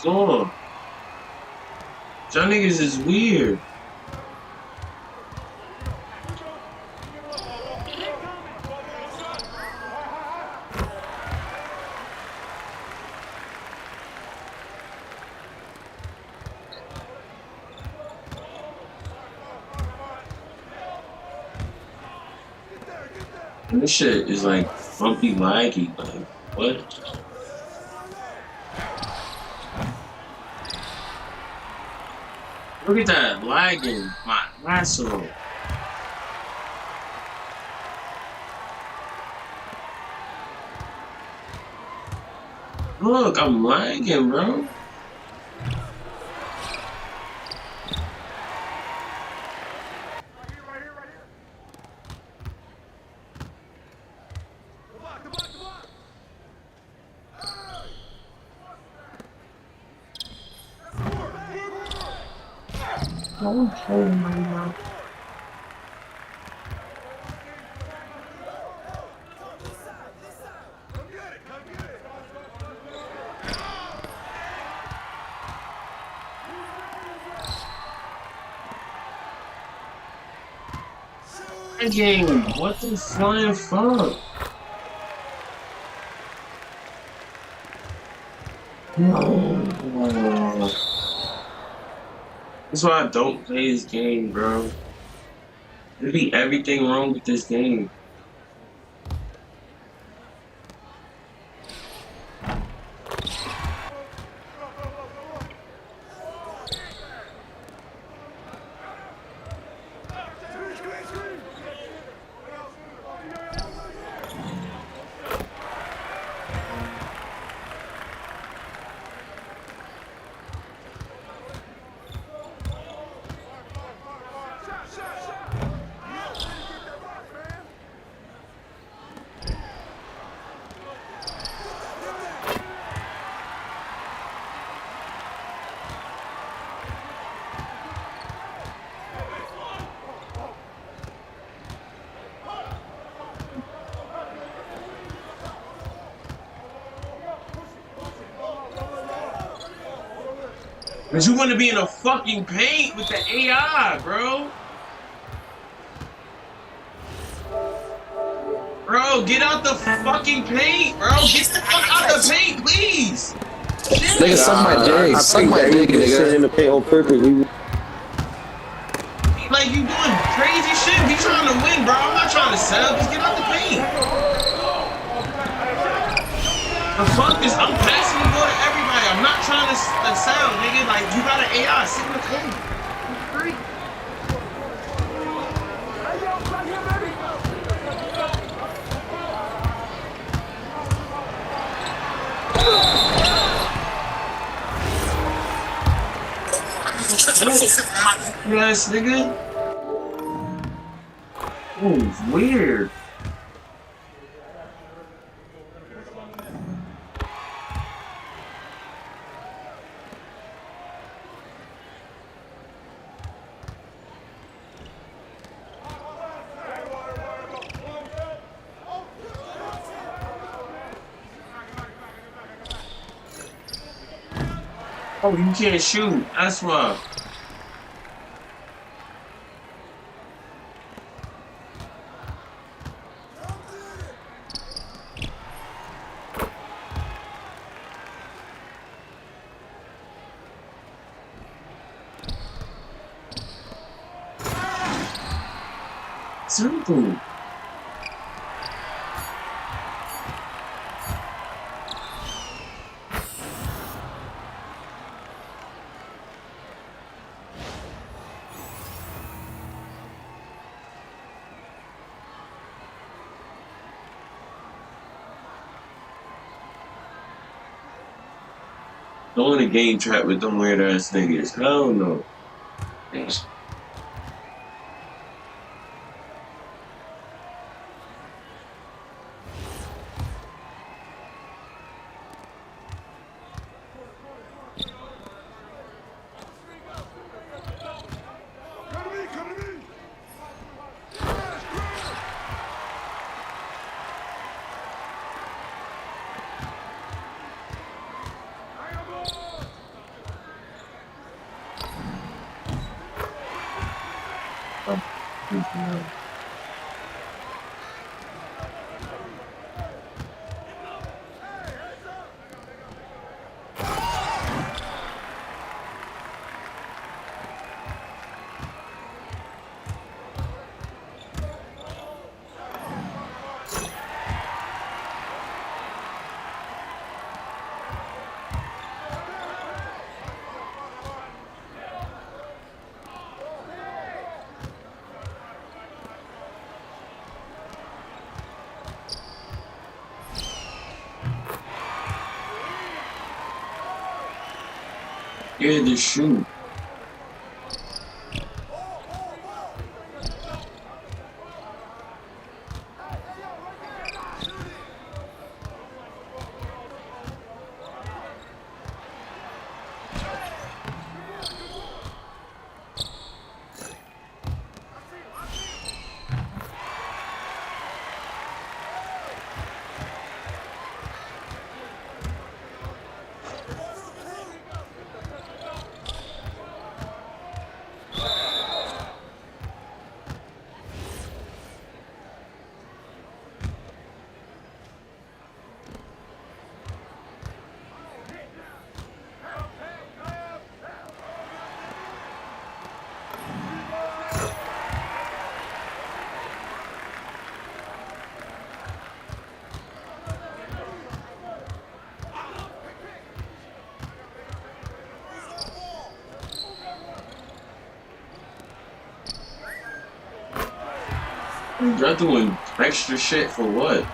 score. Y'all niggas is weird. This shit is like bumpy laggy. Like, what? Look at that lagging, my lasso. Look, I'm lagging, bro. Oh my God. Game, what the flying fuck? No. That's why I don't play this game, bro. There'd be everything wrong with this game. Cause you want to be in a fucking paint with the AI, bro. Bro, get out the fucking paint, bro. Get the fuck out the paint, please. Nigga, suck my dick. Suck my dick, nigga. In the paint on purpose. Like, you doing crazy shit. We trying to win, bro. I'm not trying to sell. Just get out the paint. The fuck is, I'm passing the ball to everybody. I'm not trying to sell, nigga. Like, you got an AI, sit in the paint. Free. Yes, nigga. Oh, it's weird. Oh, you can't shoot. That's why. Simple. Don't in a game trap with them weird ass niggas. Hell no. Thanks. Yeah, the shoe. Y'all doing extra shit for what?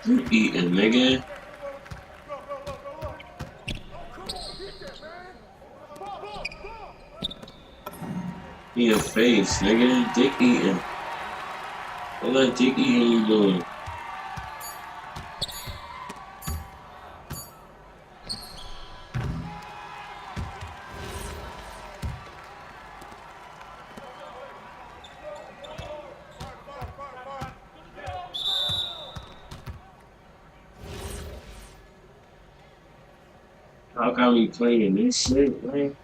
You eating, nigga. In your face, nigga. Dick eating. All that dick eating you doing. How got me playing this shit, man?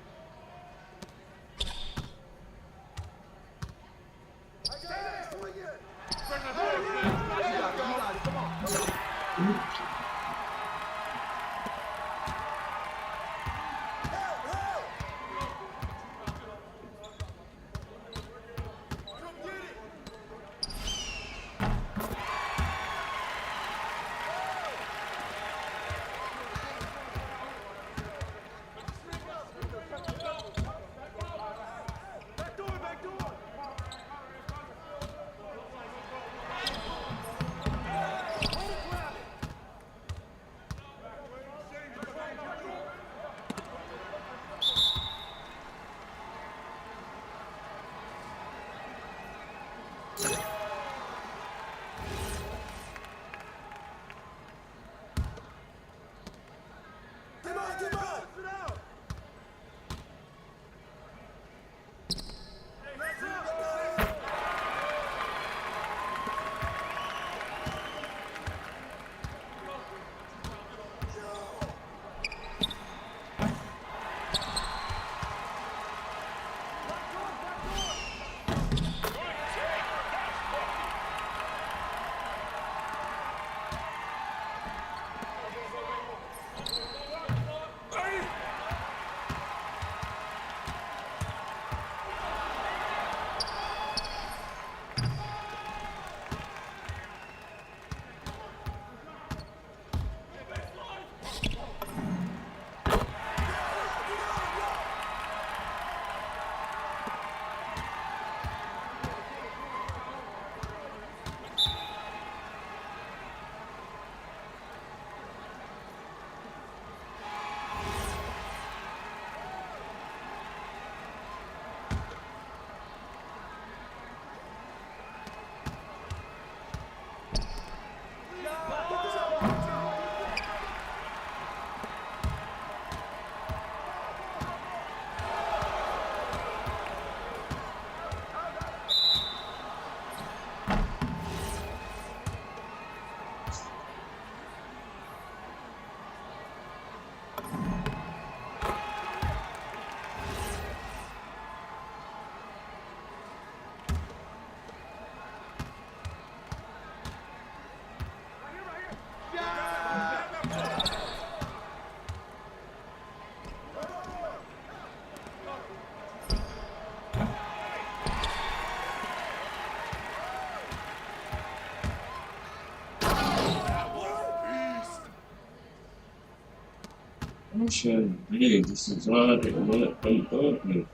Oh shit, hey, this is hard. I'm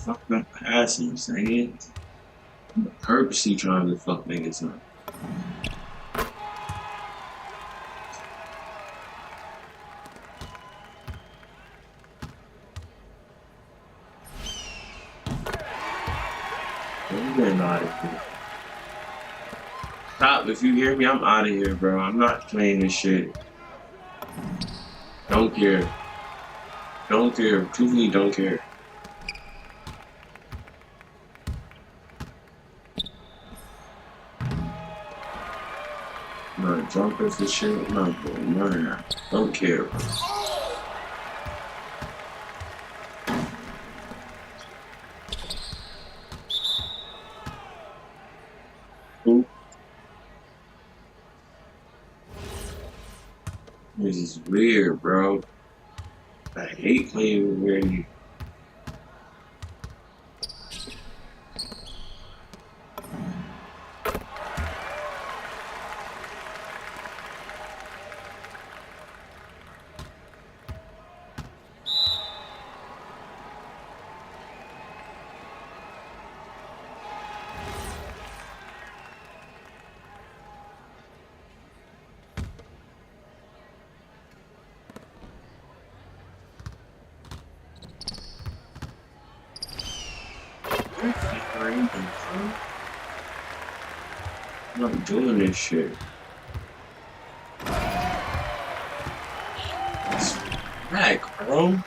fuck that passing, you saying? I'm purposely trying to fuck niggas up. I'm getting out of here. Stop, if you hear me, I'm out of here, bro. I'm not playing this shit. Don't care. Don't care. Truthfully, don't care. I'm not jumping for shit. I'm not doing none of that. Don't care, bro. This is weird, bro. I hate playing with weird people. I'm not doing this shit. Smack, bro.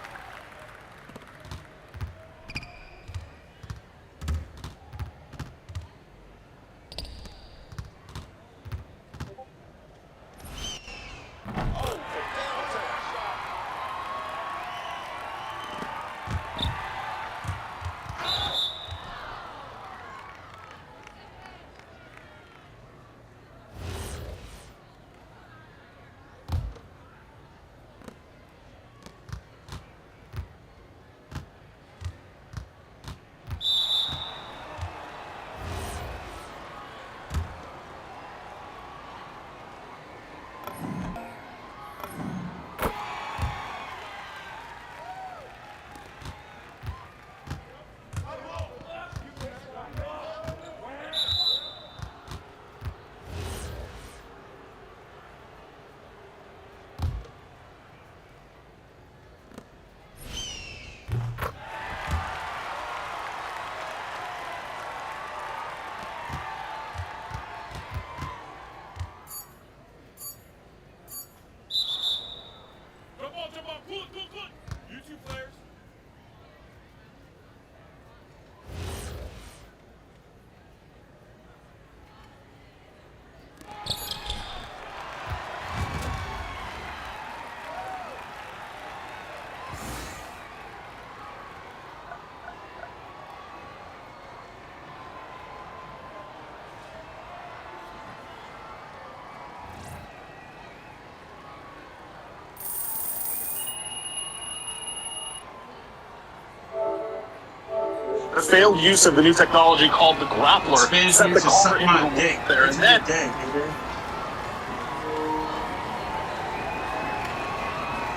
The failed use of the new technology called the grappler set the culprit into the dick. there, and then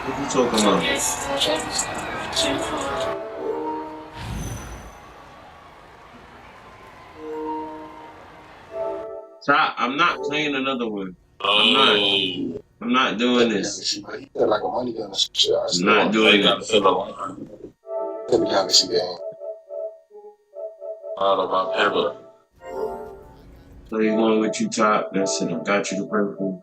What you talking about? Stop! I'm not playing another one. I'm not doing this. Like a money gun and shit. I'm not doing this. In the Galaxy game. About ever. So you going with you top? That's it. I got you the purple.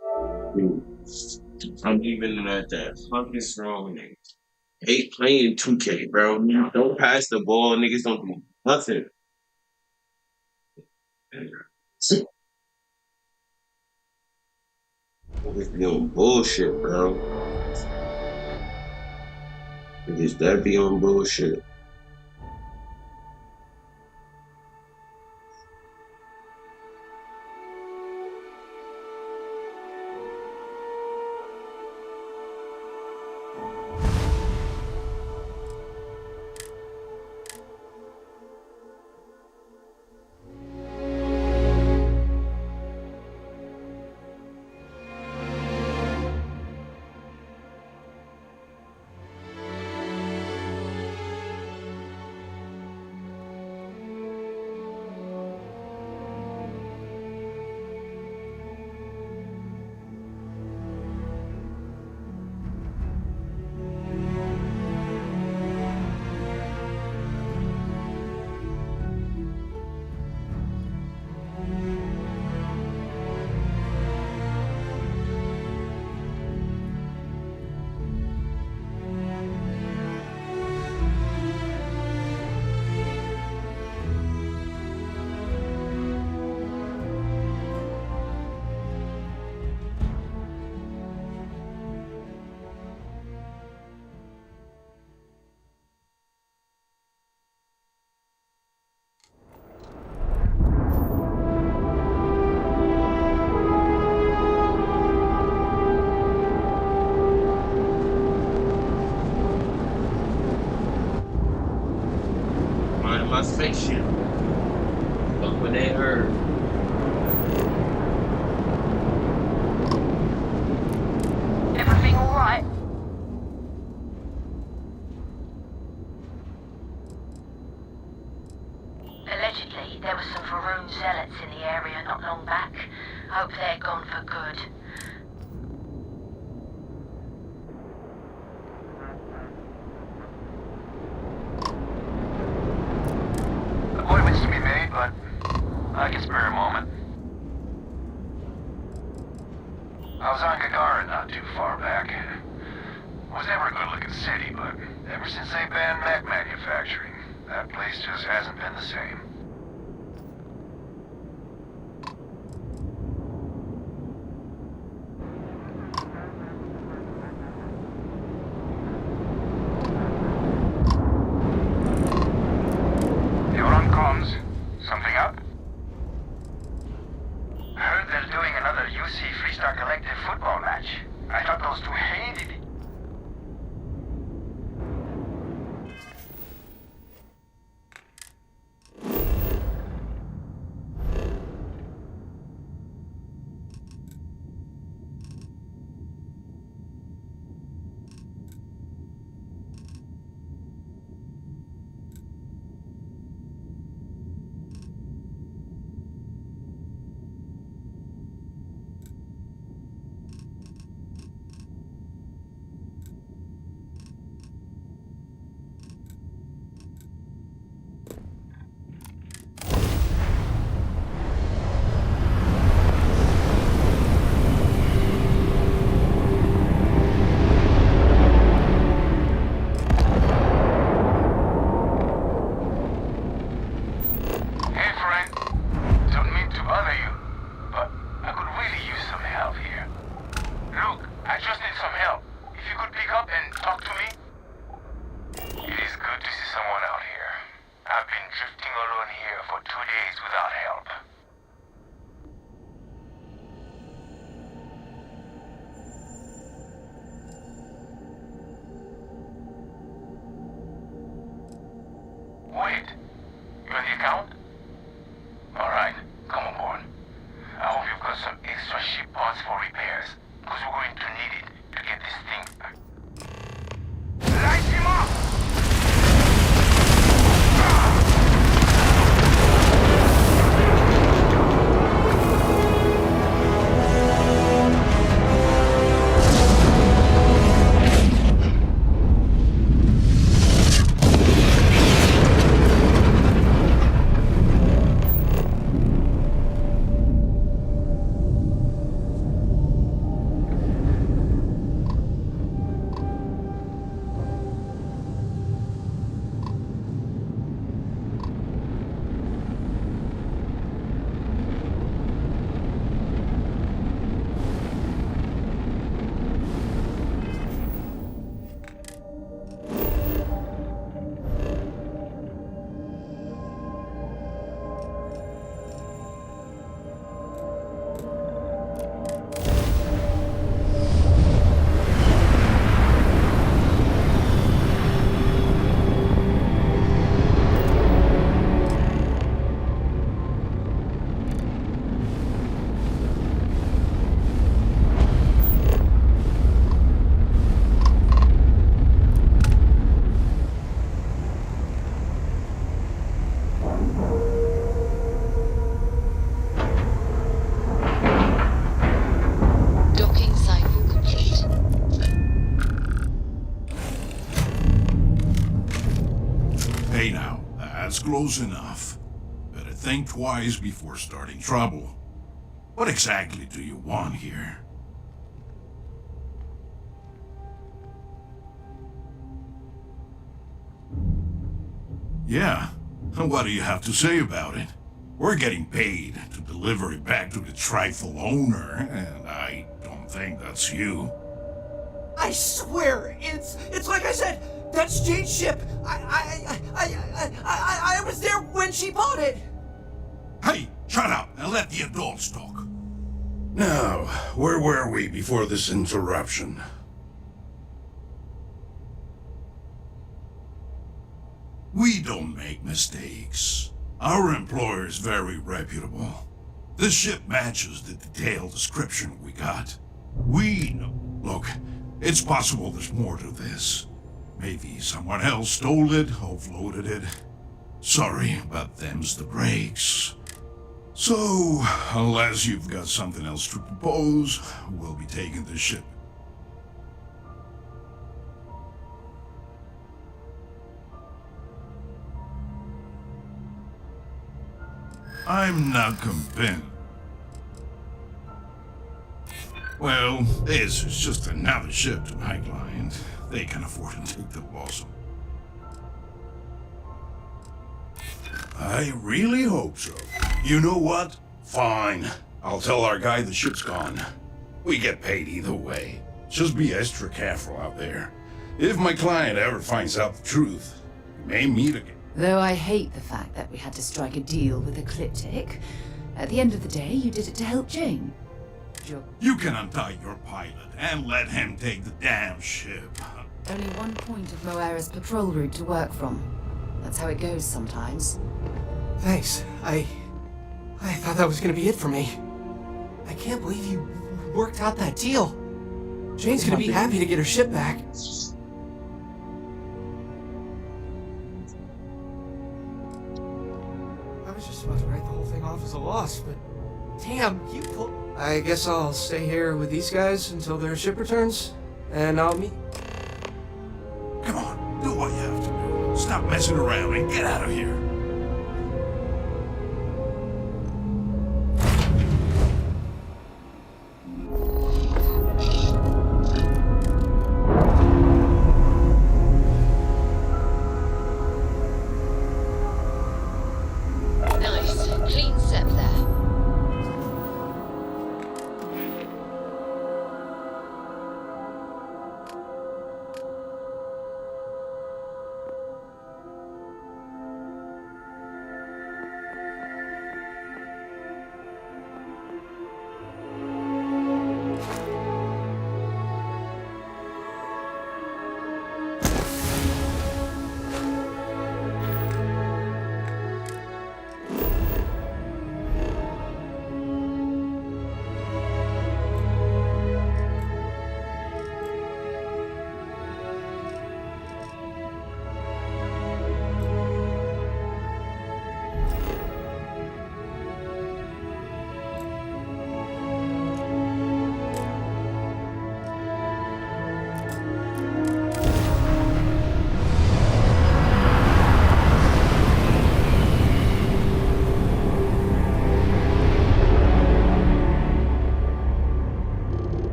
I'm leaving it at that. Fuck is wrong with niggas? Hate playing 2K, bro. Don't pass the ball. Niggas don't do nothing. Niggas be on bullshit, bro. Niggas that be on bullshit. My spaceship. Look what they heard. Everything alright? Allegedly, there were some Varun zealots in the area not long back. Hope they're gone for good. appointments to be made, but I was on Gagarin not too far back. Was never a good-looking city, but ever since they banned mech manufacturing, that place just hasn't been the same. You're on comms. Something up? Heard they're doing another UC Freestar Collective football match. I thought those two hated it. Wait, you're in the account? Alright, come on board. I hope you've got some extra ship parts for repairs, because we're going to need it to get this thing back. Light him up! Hey now, that's close enough. Better think twice before starting trouble. What exactly do you want here? Yeah, and what do you have to say about it? We're getting paid to deliver it back to the trifle owner, and I don't think that's you. I swear, it's like I said, that's Jade's ship. I was there when she bought it. Hey, shut up and let the adults talk. Now, where were we before this interruption? We don't make mistakes. Our employer is very reputable. This ship matches the detailed description we got. We know. Look, it's possible there's more to this. Maybe someone else stole it, offloaded it. Sorry, but them's the breaks. So, unless you've got something else to propose, we'll be taking this ship. I'm not convinced. Well, this is just another ship to my client. They can afford to take the loss. I really hope so. You know what? Fine. I'll tell our guy the ship's gone. We get paid either way. Just be extra careful out there. If my client ever finds out the truth, we may meet again. Though I hate the fact that we had to strike a deal with Ecliptic, at the end of the day, you did it to help Jane. You can untie your pilot and let him take the damn ship. Only one point of Moira's patrol route to work from. That's how it goes sometimes. Thanks. I thought that was gonna be it for me. I can't believe you worked out that deal. Jane's gonna be happy to get her ship back. I was just about to write the whole thing off as a loss, but damn, you pulled... I guess I'll stay here with these guys until their ship returns, and I'll meet... Come on, do what you have to do. Stop messing around and get out of here. Nice. Clean set there.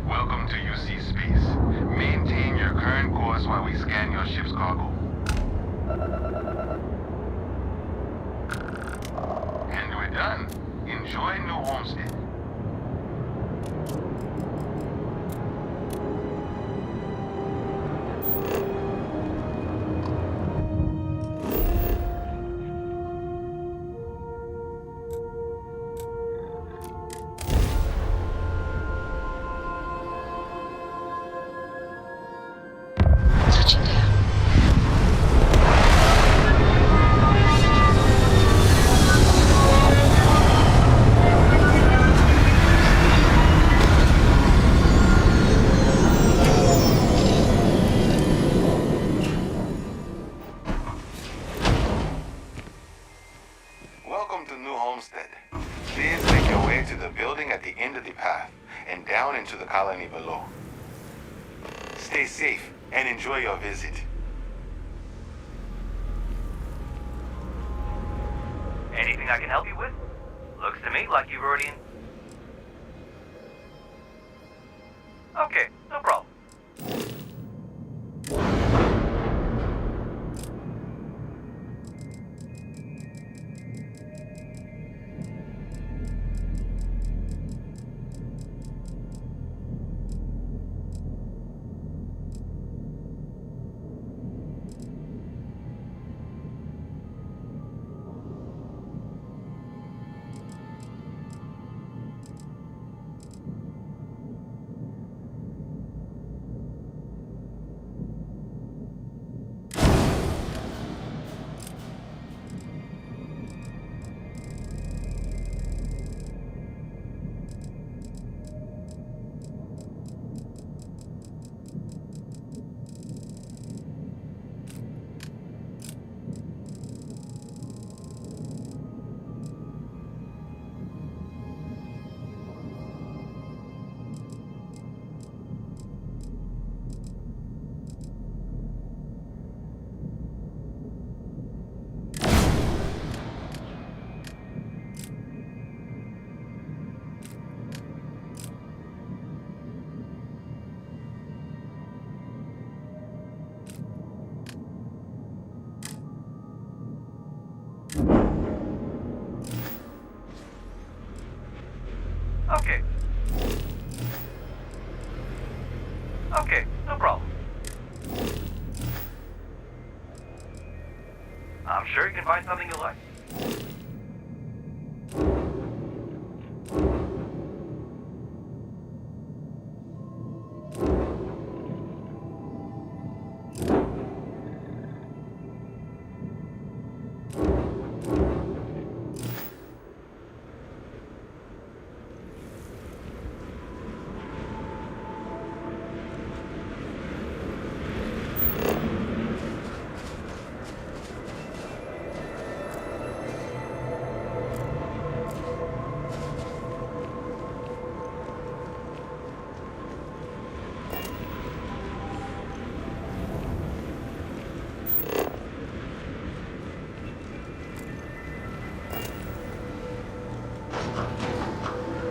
Welcome to UC Space. Maintain your current course while we scan your ship's cargo. And we're done. Enjoy New Homestead. Touching down. Welcome to New Homestead. Please make your way to the building at the end of the path and down into the colony below. Stay safe and enjoy your visit. Anything I can help you with? Looks to me like you've already... Okay, no problem. Okay. Okay, no problem. I'm sure you can find something you like.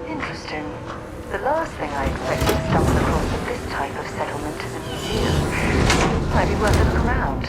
Interesting. The last thing I expected to stumble across this type of settlement is a museum. Might be worth a look around.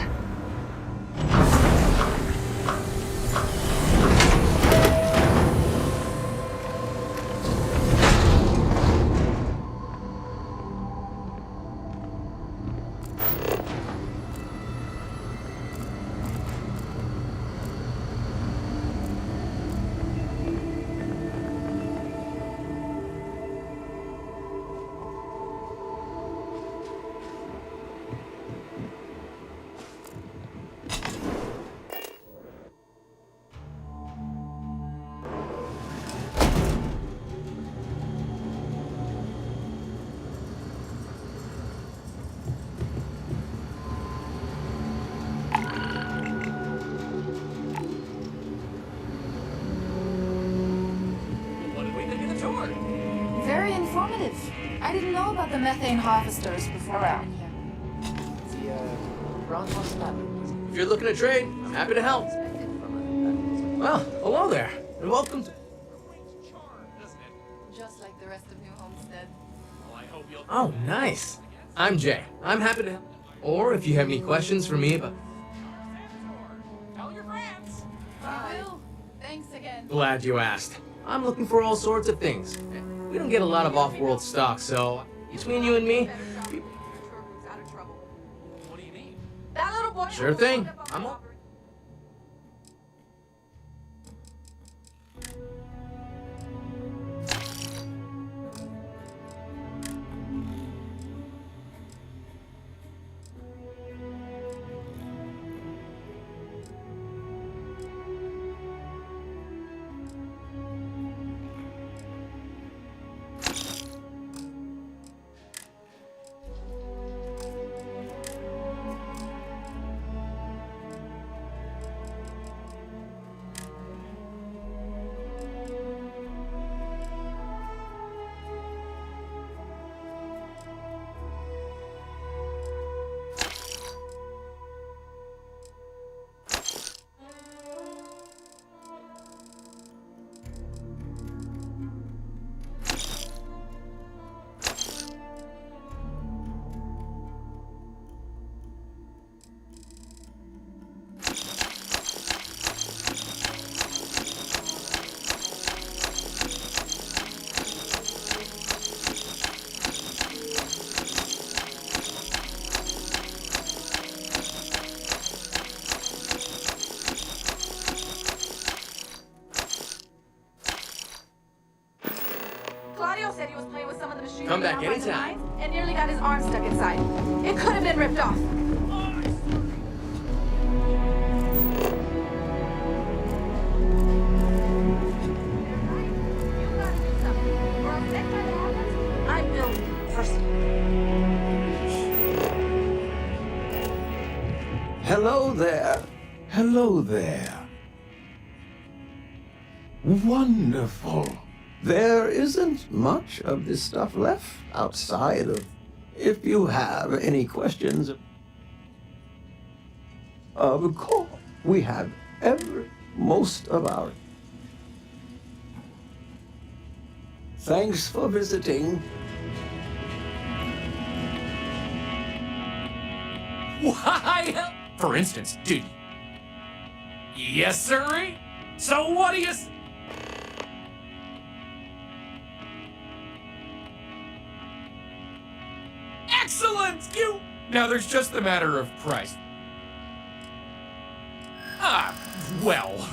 Very informative. I didn't know about the methane harvesters before out here. If you're looking to trade, I'm happy to help. Well, hello there, and welcome to... Just like the rest of New Homestead. Oh, nice. I'm Jay. I'm happy to help. Or if you have any questions for me about... Tell your friends. I will. Thanks again. Glad you asked. I'm looking for all sorts of things. We don't get a lot of off-world stock, so between you and me... That little boy. Sure thing. I'm all... Claudio said he was playing with some of the machinery. Come back out by the anytime. mines and nearly got his arm stuck inside. It could have been ripped off. I'm built for Hello there. Hello there. Wonderful. There isn't much of this stuff left outside of... If you have any questions... Of course, we have most of our... Thanks for visiting. Why? For instance, dude. Yes, sirree? So what do you... Excellent! Now there's just the matter of price. Ah, well.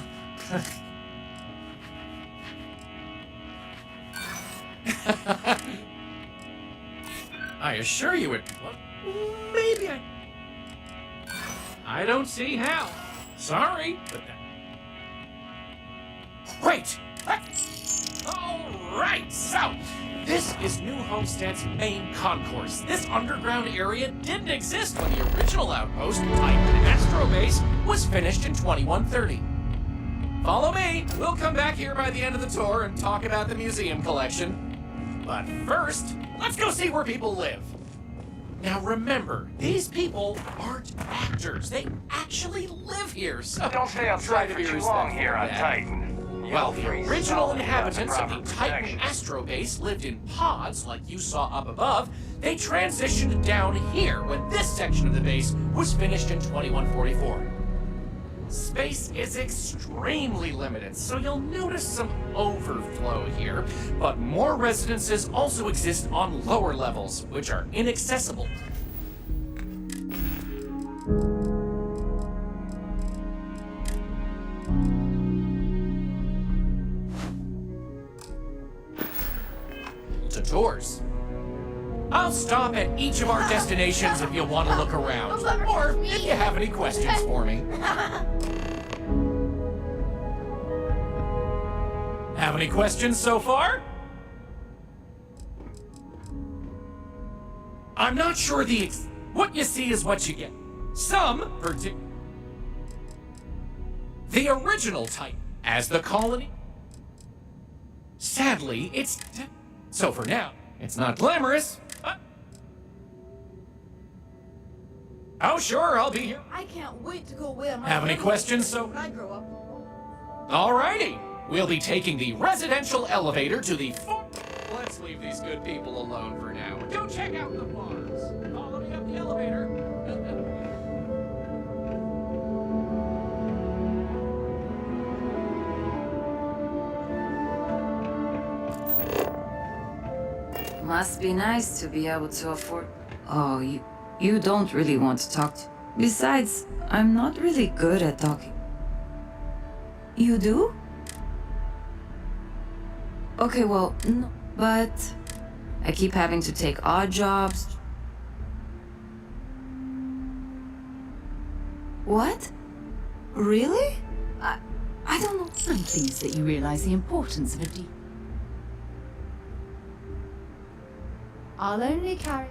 I assure you it... Maybe I don't see how. Sorry, but that... Great! Alright, so... This is New Homestead's main concourse. This underground area didn't exist when the original outpost, Titan Astrobase, was finished in 2130. Follow me! We'll come back here by the end of the tour and talk about the museum collection. But first, let's go see where people live. Now remember, these people aren't actors. They actually live here, so Don't stay outside for too long here on Titan. Well, the original inhabitants of the Titan Astrobase lived in pods like you saw up above. They transitioned down here when this section of the base was finished in 2144. Space is extremely limited, so you'll notice some overflow here, but more residences also exist on lower levels, which are inaccessible. To tours. I'll stop at each of our destinations if you want to look around, or if you have any questions for me. Have any questions so far? I'm not sure what you see is what you get. The original Titan, as the colony. Sadly, it's... So for now, it's not glamorous. Oh, sure, I'll be here. I can't wait to go where my Have any questions, when I grow up. Alrighty. We'll be taking the residential elevator to the... Let's leave these good people alone for now. Go check out the farms. Follow me up the elevator. Must be nice to be able to afford... Oh, you don't really want to talk to... Besides, I'm not really good at talking. You do? Okay, well, no, but... I keep having to take odd jobs. What? Really? I don't know. I'm pleased that you realize the importance of a deep... I'll only carry...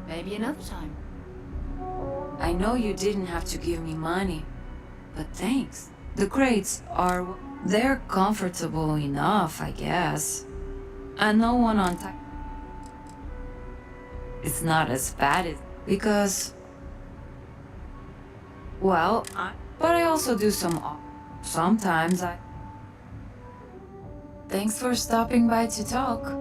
Maybe another time. I know you didn't have to give me money, but thanks. The crates are... They're comfortable enough, I guess. And no one on time. It's not as bad as... Because... Well, but I also do sometimes I... Thanks for stopping by to talk.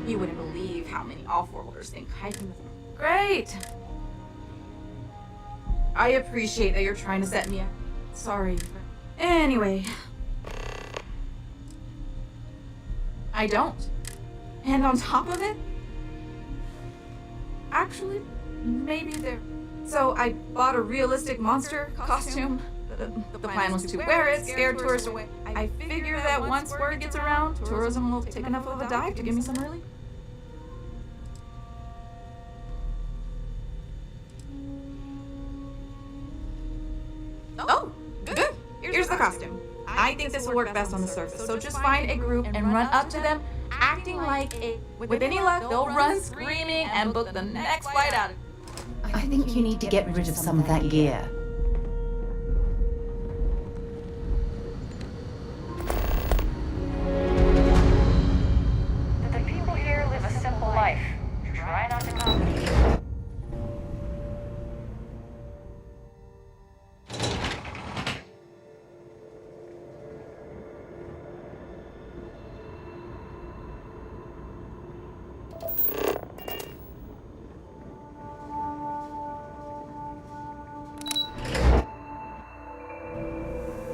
You wouldn't believe how many off-worlders think hiking is Great! I appreciate that you're trying to set me up. Sorry. Anyway. I don't. And on top of it, actually, maybe there. So I bought a realistic monster costume. The plan was to wear it, scare tourists away. I figure that once word gets around, tourism will take enough of a dive to give me some relief. Oh, good. Here's the costume. I think this will work best on the surface, so just find a group and run up to them, acting like a... With any luck, they'll run screaming and book the next flight out of... I think you need to get rid of some of that gear. The people here live a simple life. Try not to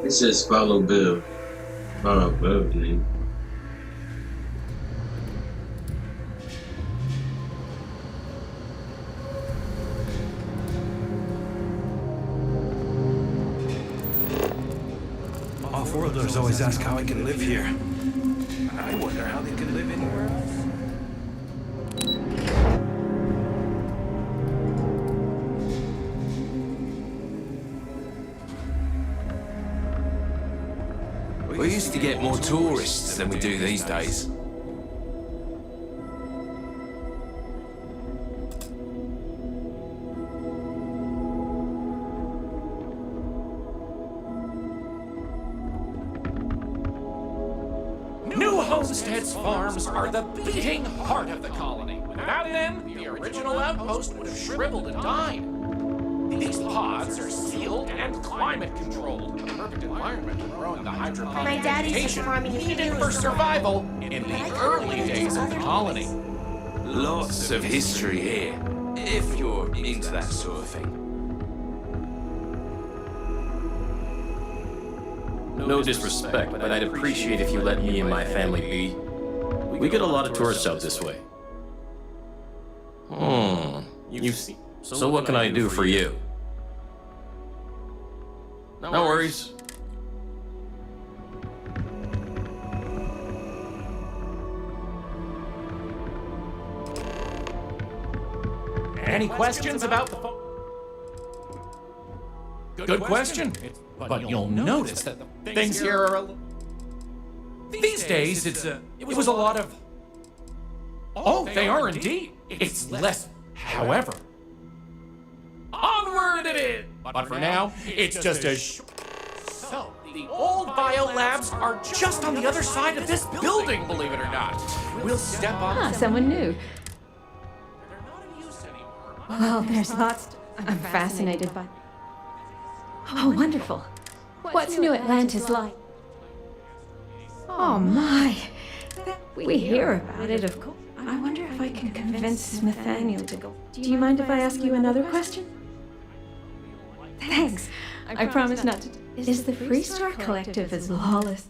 It says follow Bill. Follow Bill, dude. Off-worlders always ask how I can live here. I wonder how they can live anywhere else. We used to get more tourists than we do these days. New Homestead's farms are the beating heart of the colony. Without them, the original outpost would have shriveled and died. These pods are sealed and climate controlled, a perfect environment for growing the hydroponic My daddy's vegetation farming needed for survival in the early days of the colony. Lots of history here, if you're into that sort of thing. No disrespect, but I'd appreciate if you let me and my family be. We get a lot of tourists out this way. You see. So what can I do for you? No worries. Any questions about the phone? Good question. But you'll notice that the things here are a these days, it was a lot of... Oh, they are indeed. It's less, however. Onward it is! But for now, it's just a So, the old biolabs are just on the other side of this building, believe it or not. We'll step on... Ah, someone new. Well, there's lots. I'm fascinated by. Oh, wonderful. What's New Atlantis like? Oh my. We hear about it, of course. I wonder if I can convince Nathaniel to go. Do you mind if I ask you another question? Thanks. I promise not to. Is the Freestar Collective as lawless?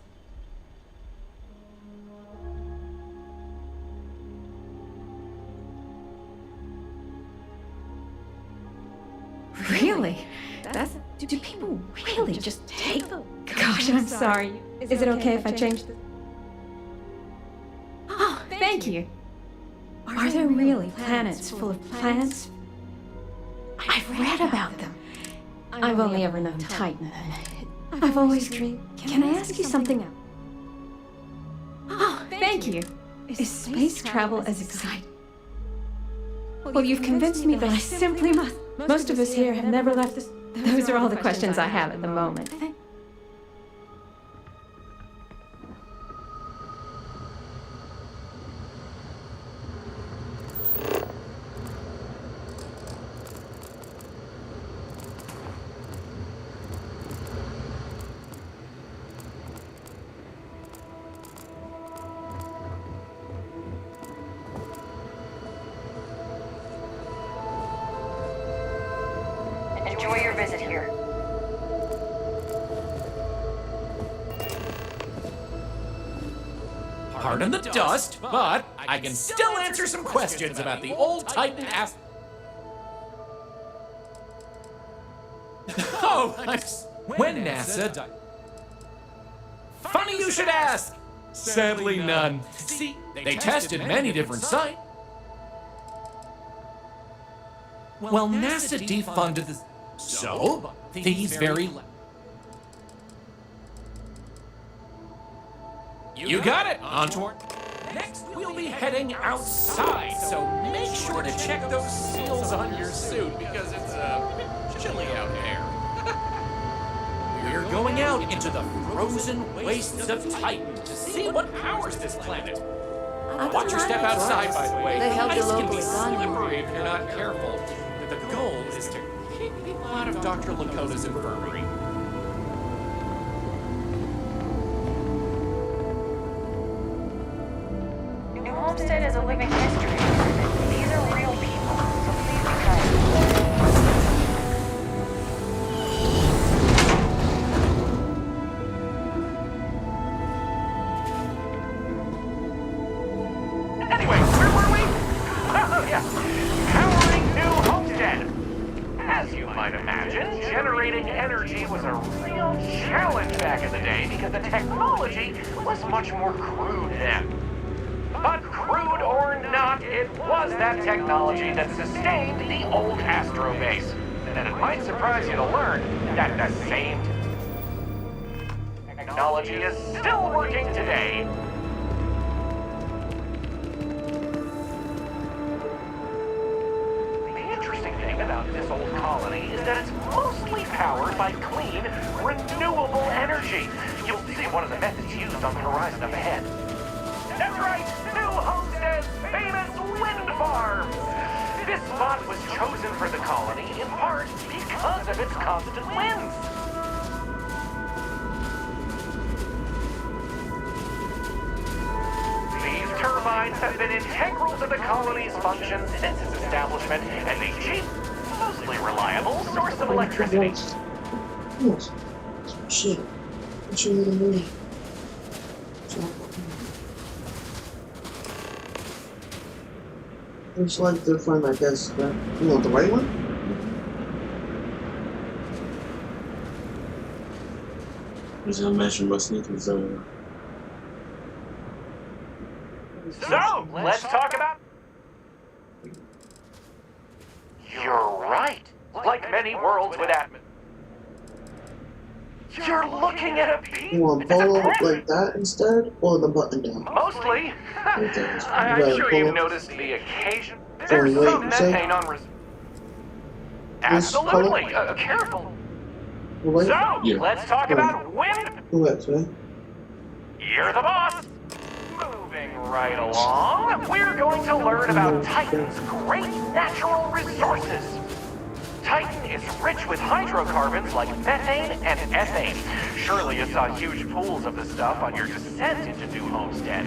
Really? Do people really just take the... Gosh, I'm sorry. Is it okay if I change the... Oh, thank you. Are there really planets full of plants? I've read about them. I've only ever known Titan. I've always dreamed... Can I ask you something else? Oh, thank you. Is space travel as exciting? Well, you've convinced me that I simply must. Most of us here have never left this. Those are all the questions I have at the moment. Enjoy your visit here. Pardon the dust, but I can still answer some questions about the old Titan ass... Oh, when NASA died... Funny you should ask! Sadly, none. See, they tested many different sites. Well, NASA defunded the... So, these very... You got it! On toward... Next, we'll be heading outside, so make sure to check those seals on your suit, because it's, chilly out there. We're going out into the frozen wastes of Titan to see what powers this planet. Watch your step outside, by the way. They held the Ice can local be gun. slippery if you're not careful. But the goal is to keep people out of Dr. Lakota's infirmary. New Homestead is a living history. These are real people, so please be kind. Anyway, where were we? Oh, yeah. Powering New Homestead. As you might imagine, generating energy was a real challenge back in the day because the technology was much more crude then. But crude or not, it was that technology that sustained the old Astro base. And it might surprise you to learn that the same technology is still working today. The interesting thing about this old colony is that it's mostly powered by clean, renewable energy. You'll see one of the methods used on the horizon up ahead. That's right, New Homestead's famous wind farm. This spot was chosen for the colony in part because of its constant winds. These turbines have been integral to the colony's functions since its establishment, and the cheap, mostly reliable source of electricity. Shit. What you really mean? It's like to find, I guess, you want the right one? He's gonna mention my sneakers. So, let's talk about... You're right. Like many worlds with atmosphere. You're looking at a peak. You want polo like that instead, or the button down? Mostly. I'm sure you've noticed the occasion. Oh, There's wait, some methane on Absolutely. Careful. Wait. So, let's talk about wind. What, sir? You're the boss. Moving right along, we're going to learn about Titan's great natural resources. Titan is rich with hydrocarbons like methane and ethane. Surely you saw huge pools of the stuff on your descent into New Homestead.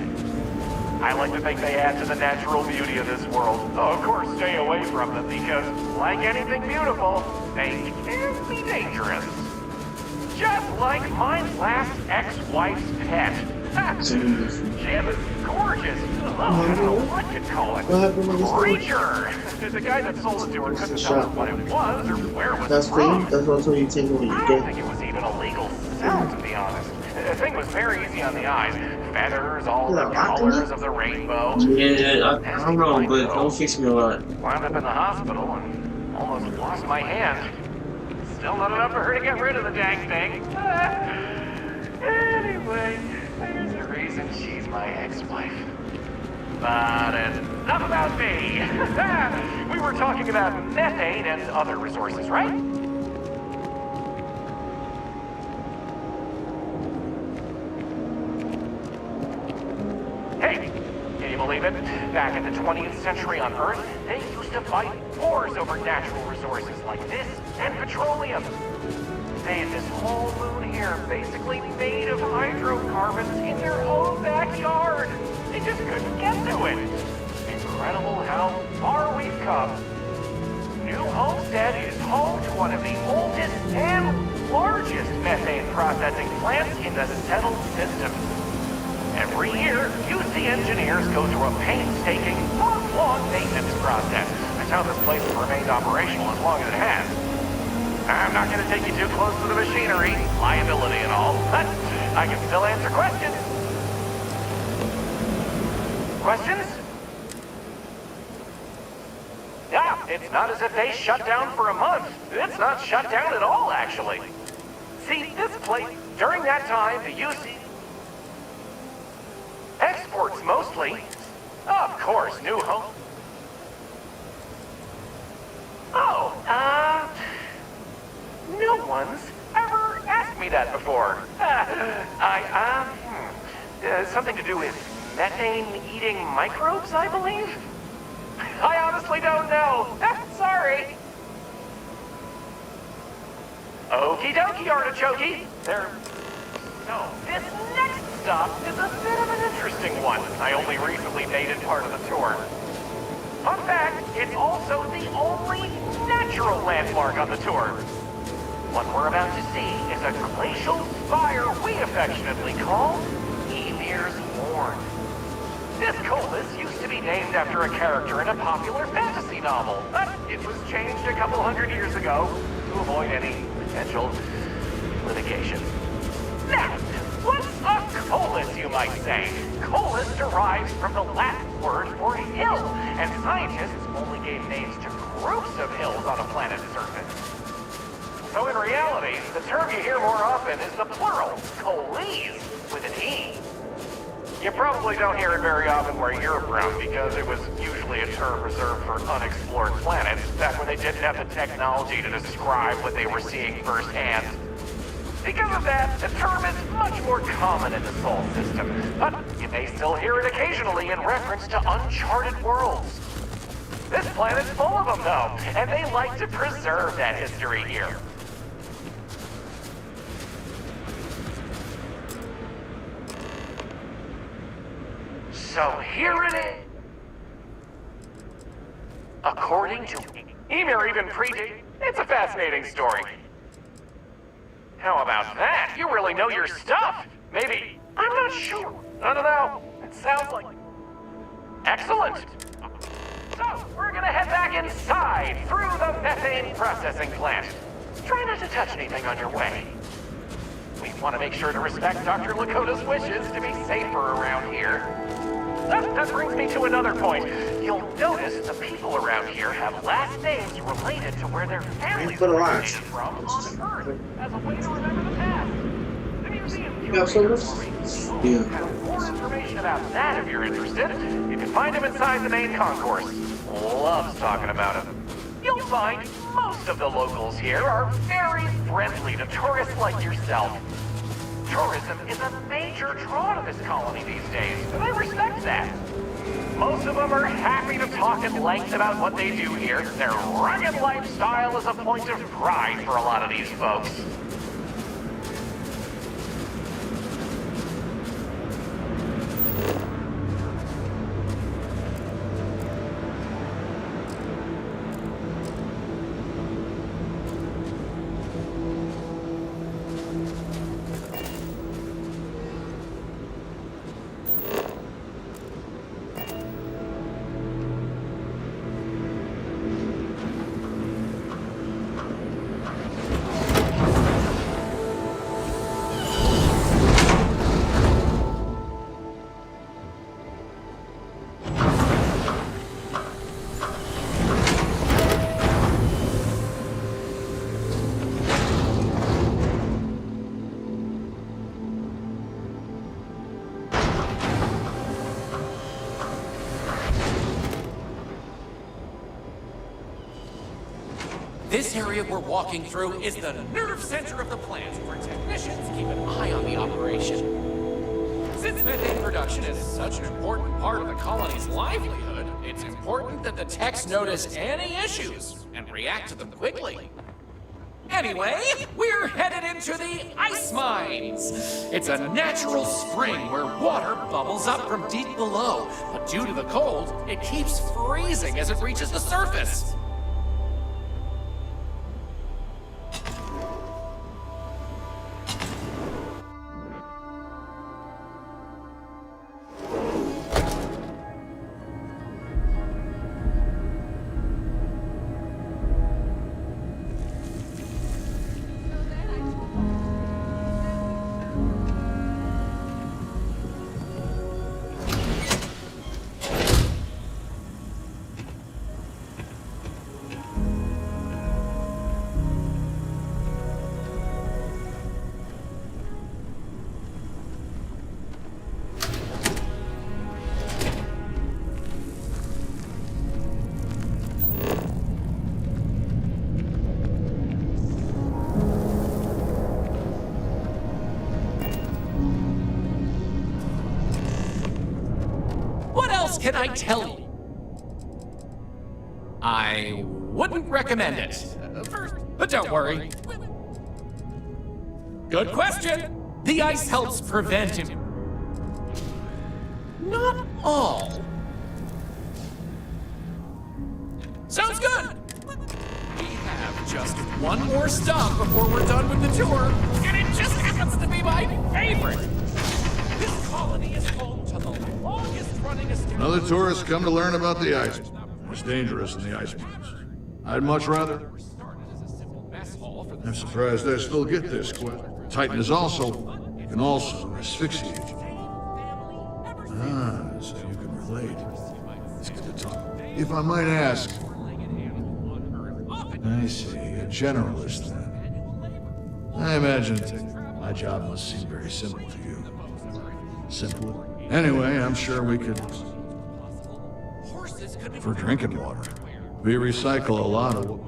I like to think they add to the natural beauty of this world. Though of course stay away from them because, like anything beautiful, they can be dangerous. Just like my last ex-wife's pet. She was gorgeous. I don't know what you'd call it. Creature. The guy that sold it to her couldn't tell us what it was or where it was That's from. free? That's also you take when you I get. don't think it was even a legal sell, to be honest. The thing was very easy on the eyes. Feathers, all the colors of the rainbow. Yeah, I don't know, but don't fix me a lot. Wound up in the hospital and almost lost my hand. Still not enough for her to get rid of the dang thing. Anyway, there's the reason she's my ex-wife. But enough about me. We were talking about methane and other resources, right? Hey, can you believe it? Back in the 20th century on Earth, they used to fight wars over natural resources like this and petroleum. They had this whole moon here basically made of hydrocarbons in their own backyard. They just couldn't get to it. Incredible how far we've come. New Homestead is home to one of the oldest and largest methane processing plants in the settled system. Every year, UC engineers go through a painstaking, month-long maintenance process. That's how this place has remained operational as long as it has. I'm not going to take you too close to the machinery, liability and all, but I can still answer questions. Questions? Yeah, it's not as if they shut down for a month. It's not shut down at all, actually. See, this place, during that time, the UC exports mostly. Of course, New Home. Oh, no one's ever asked me that before. Something to do with methane-eating microbes, I believe? I honestly don't know. Sorry. Okie dokie, artichoke. No, this next stop is a bit of an interesting one. I only recently made it part of the tour. Fun fact, it's also the only natural landmark on the tour. What we're about to see is a glacial spire we affectionately call Ymir's Horn. This colus used to be named after a character in a popular fantasy novel, but it was changed a couple hundred years ago to avoid any potential litigation. Now, what's a colus, you might say? Colus derives from the Latin word for hill, and scientists only gave names to groups of hills on a planet's surface. So in reality, the term you hear more often is the plural, coles, with an E. You probably don't hear it very often where you're from, because it was usually a term reserved for unexplored planets, back when they didn't have the technology to describe what they were seeing firsthand. Because of that, the term is much more common in the Sol system, but you may still hear it occasionally in reference to uncharted worlds. This planet's full of them, though, and they like to preserve that history here. So here it is. According to Ymir even predated. It's a fascinating story. How about that? You really know your stuff. Maybe. I'm not sure. I don't know. It sounds like. Excellent. So, we're gonna head back inside through the methane processing plant. Try not to touch anything on your way. We want to make sure to respect Dr. Lakota's wishes to be safer around here. That brings me to another point. You'll notice the people around here have last names related to where their families originated from on Earth, as a way to remember the past. The museum has more information about that if you're interested. You can find them inside the main concourse. Loves talking about them. You'll find most of the locals here are very friendly to tourists like yourself. Tourism is a major draw to this colony these days, and I respect that. Most of them are happy to talk at length about what they do here. Their rugged lifestyle is a point of pride for a lot of these folks. This area we're walking through is the nerve center of the plant, where technicians keep an eye on the operation. Since methane production is such an important part of the colony's livelihood, it's important that the techs notice any issues and react to them quickly. Anyway, we're headed into the ice mines. It's a natural spring where water bubbles up from deep below, but due to the cold, it keeps freezing as it reaches the surface. Can I tell you? I wouldn't recommend it. First, but don't worry. Good question. The ice helps prevent not all. Sounds good! We have just one more stop before we're done with the tour, and it just happens to be my favorite! This colony is home to the longest-running estate... Another tourist come to learn about the ice. It's dangerous in the ice mines. I'd much rather... I'm surprised I still get this quick. Titan is also... can also asphyxiate you. Ah, so you can relate. It's good to talk. If I might ask... I see, a generalist then. I imagine my job must seem very simple to you. Simple? Anyway, I'm sure we could... For drinking water. We recycle a lot of...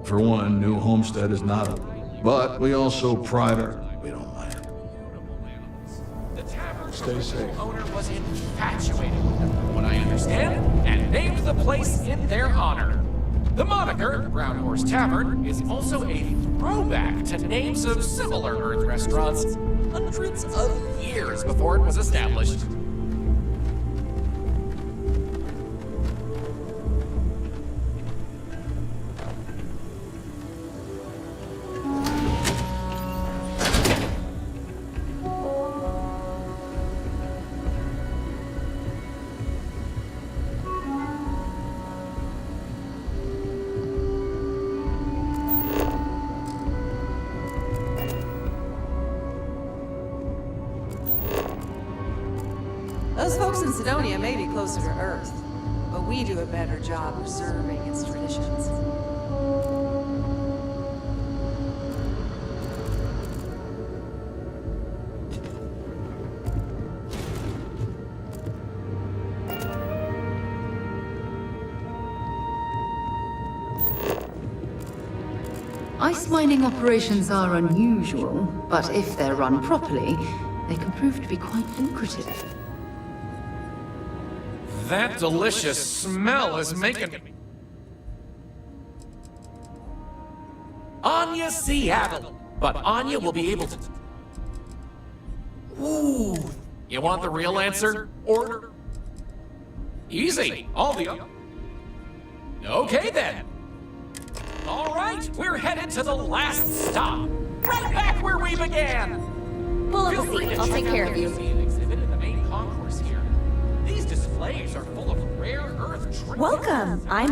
For one, New Homestead is not a... But we also pride our... We don't mind. Stay safe. Owner was infatuated with them, from what I understand, and named the place in their honor. The moniker, Brown Horse Tavern, is also a throwback to names of similar Earth restaurants hundreds of years before it was established. Those folks in Sidonia may be closer to Earth, but we do a better job preserving its traditions. Ice mining operations are unusual, but if they're run properly, they can prove to be quite lucrative. That delicious smell is making me... Anya Seattle! But Anya will be able to... Ooh! You want the real answer? Order? Easy! All the... Okay then! Alright, we're headed to the last stop! Right back where we began! Pull up a seat, I'll take care of you. Exhibit in the main concourse here. These displays are full of rare earth treasures. Welcome, I'm...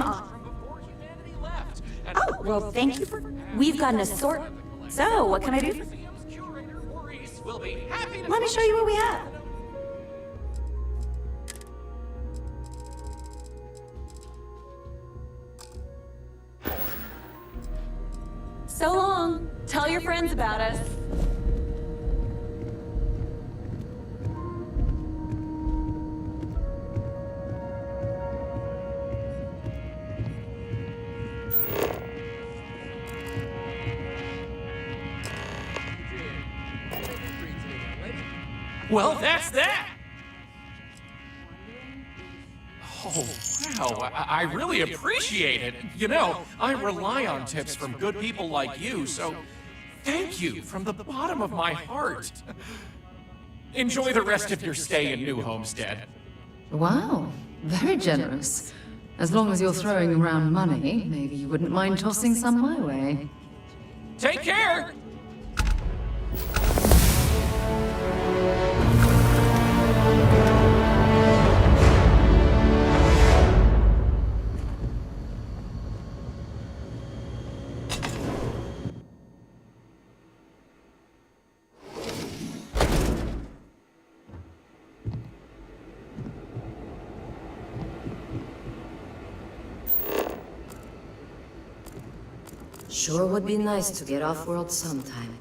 Oh, well, thank you for... We've got an assortment. So, what can I do? Let me show you what we have. So long. Tell your friends about us. Well, that's that! Oh, wow, I really appreciate it. You know, I rely on tips from good people like you, so thank you from the bottom of my heart. Enjoy the rest of your stay in New Homestead. Wow, very generous. As long as you're throwing around money, maybe you wouldn't mind tossing some my way. Take care! Sure would be nice to get off-world sometime.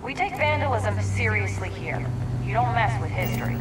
We take vandalism seriously here. You don't mess with history.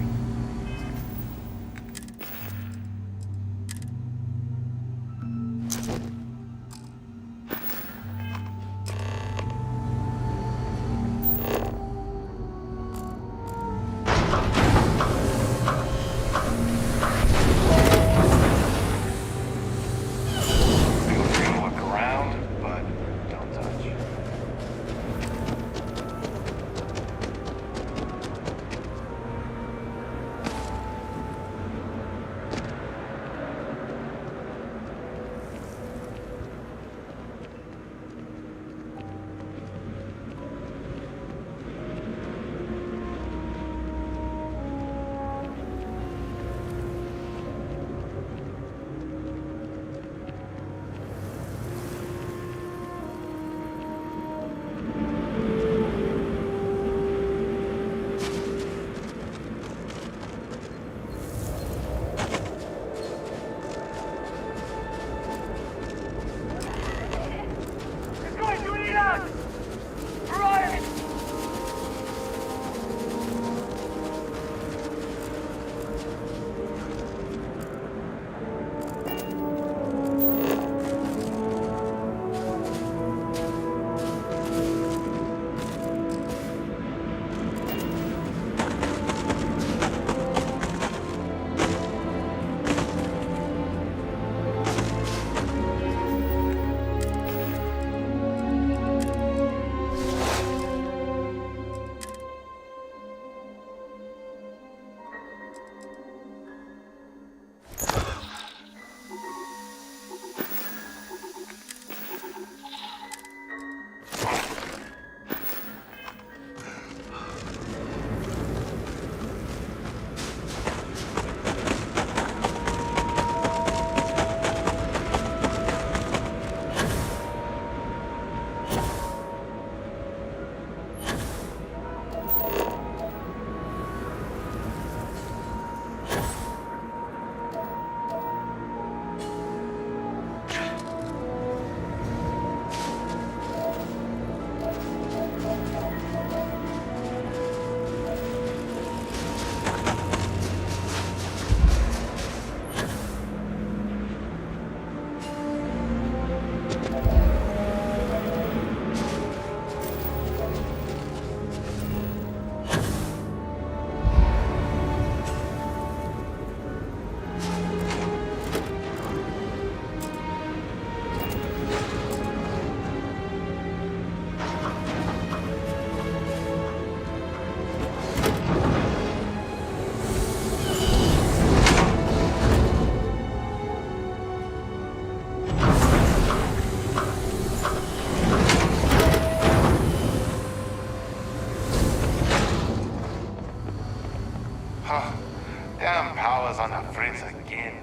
Damn Paula's on the fritz again.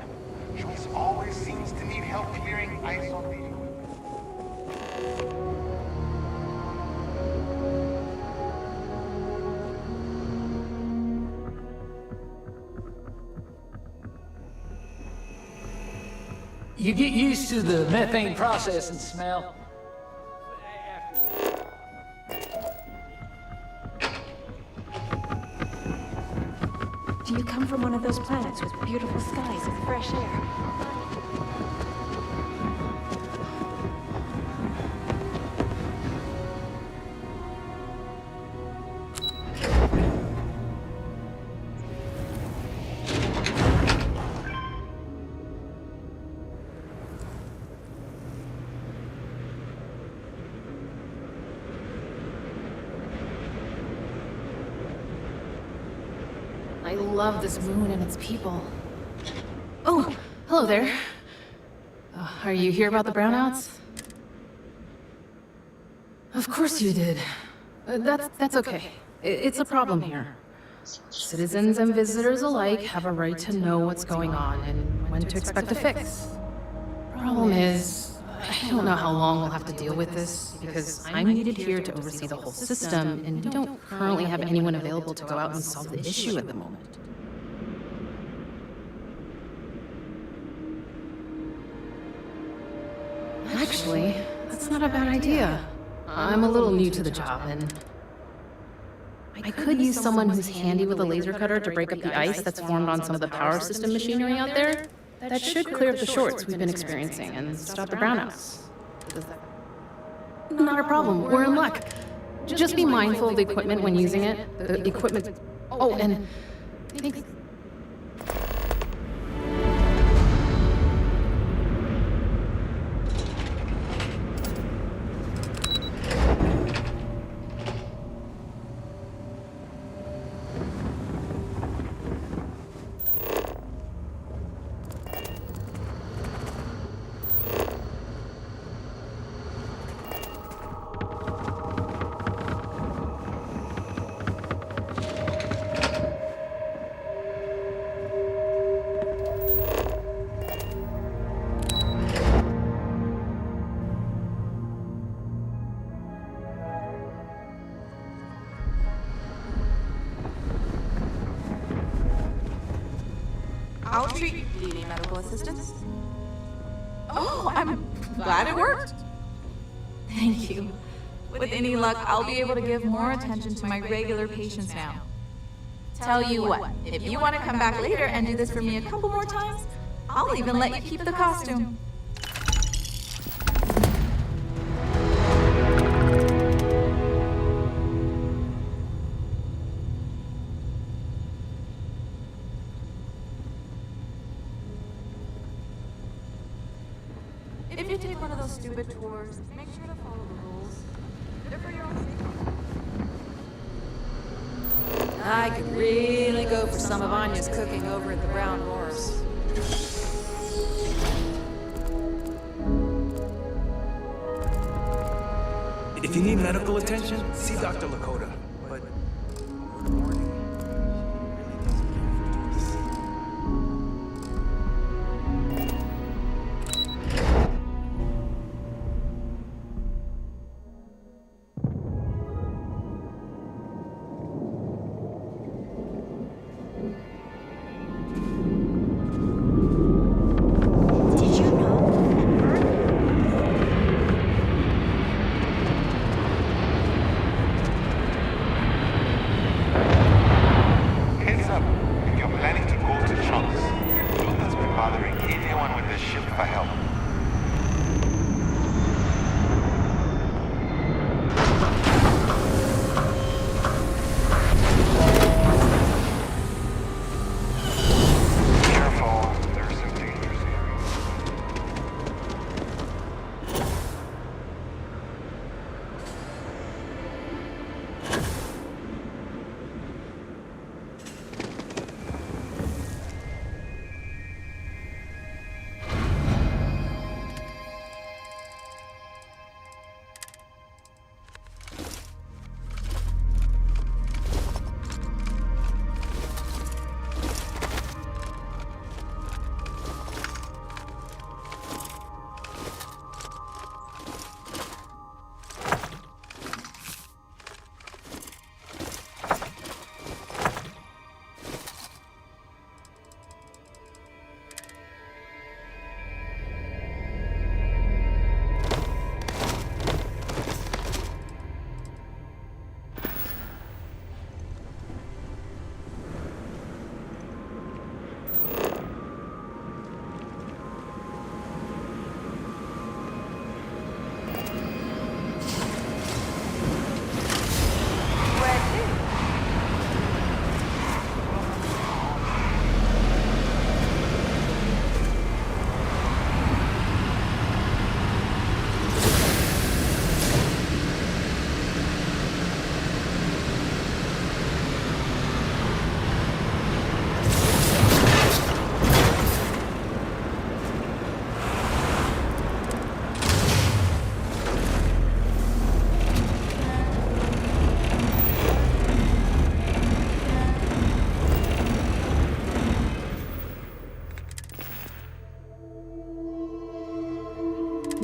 Joyce always seems to need help clearing ice on the... You get used to the methane processing smell. Do you come from one of those planets with beautiful skies and fresh air? I love this moon and its people. Oh, hello there. Are you here about the brownouts? Of course you did. That's okay. It's a problem here. Citizens and visitors alike have a right to know what's going on and when to expect a fix. Problem is, I don't know how long we'll have to deal with this, because I'm needed here to oversee the whole system, and we don't currently have anyone available to go out and solve the issue at the moment. Actually, that's not a bad idea. I'm a little new to the job, and I could use someone who's handy with a laser cutter to break up the ice that's formed on some of the power system machinery out there. That should clear up the shorts we've been experiencing and stop the brownouts. Not a problem. We're in luck. Just be mindful of the equipment when using it. The equipment... Oh, and... Thanks. I'll treat you. Do you need medical assistance? Oh, I'm glad it worked. Thank you. With any luck, I'll be able to give more attention to my regular patients now. Tell you what, if you want to come back later and do this for me a couple more times, I'll even let you keep the costume. If you take one of those stupid tours, make sure to follow the rules. They're for your own safety. I could really go for some of Anya's cooking over at the Brown Horse. If you need medical attention, see Dr. Lakota. But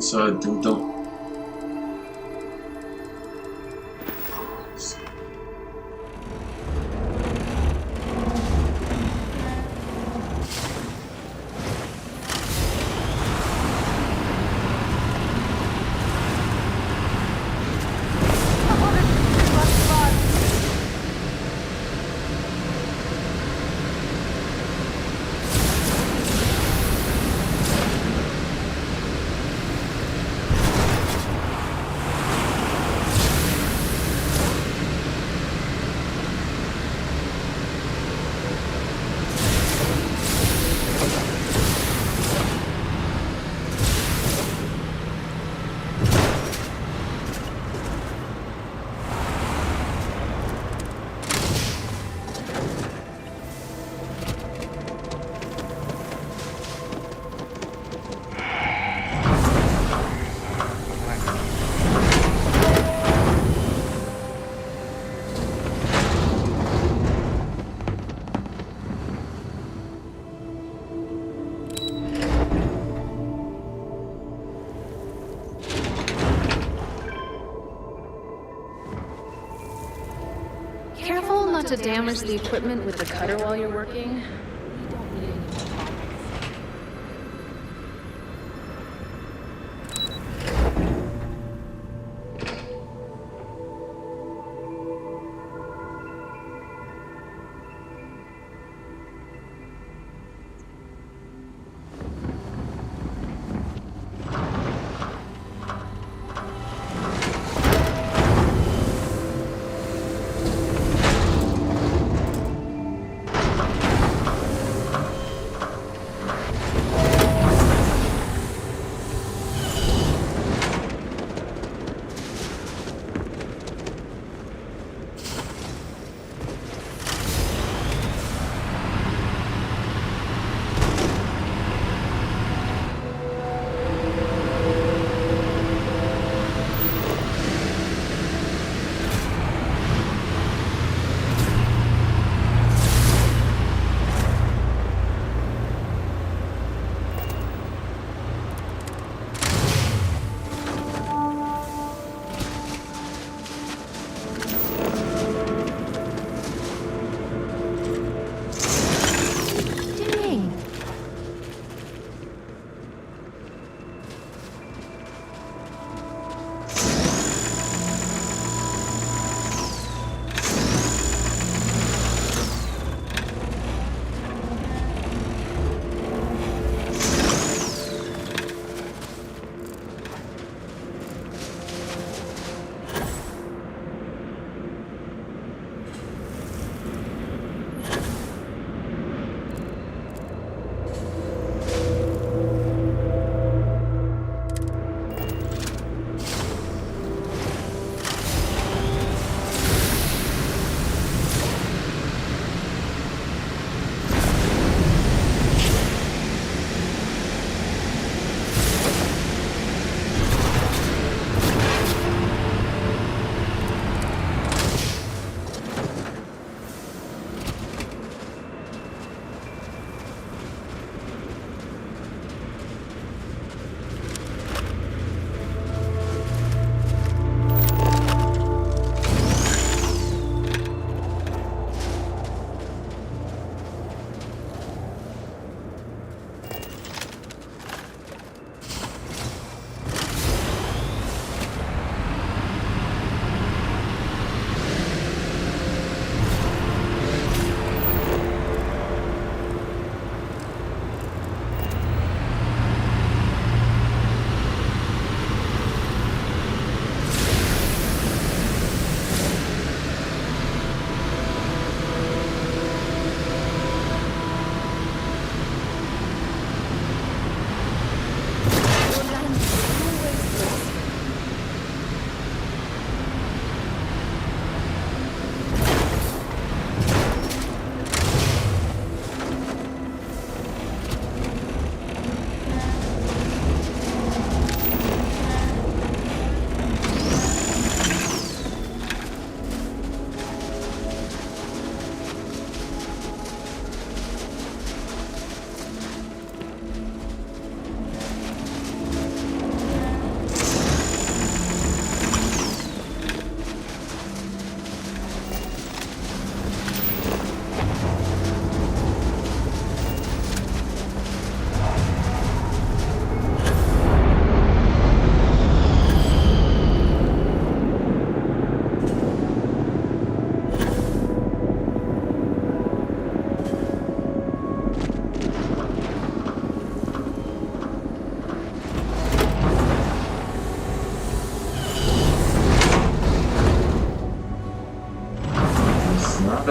So don't. Careful not to damage the equipment with the cutter while you're working.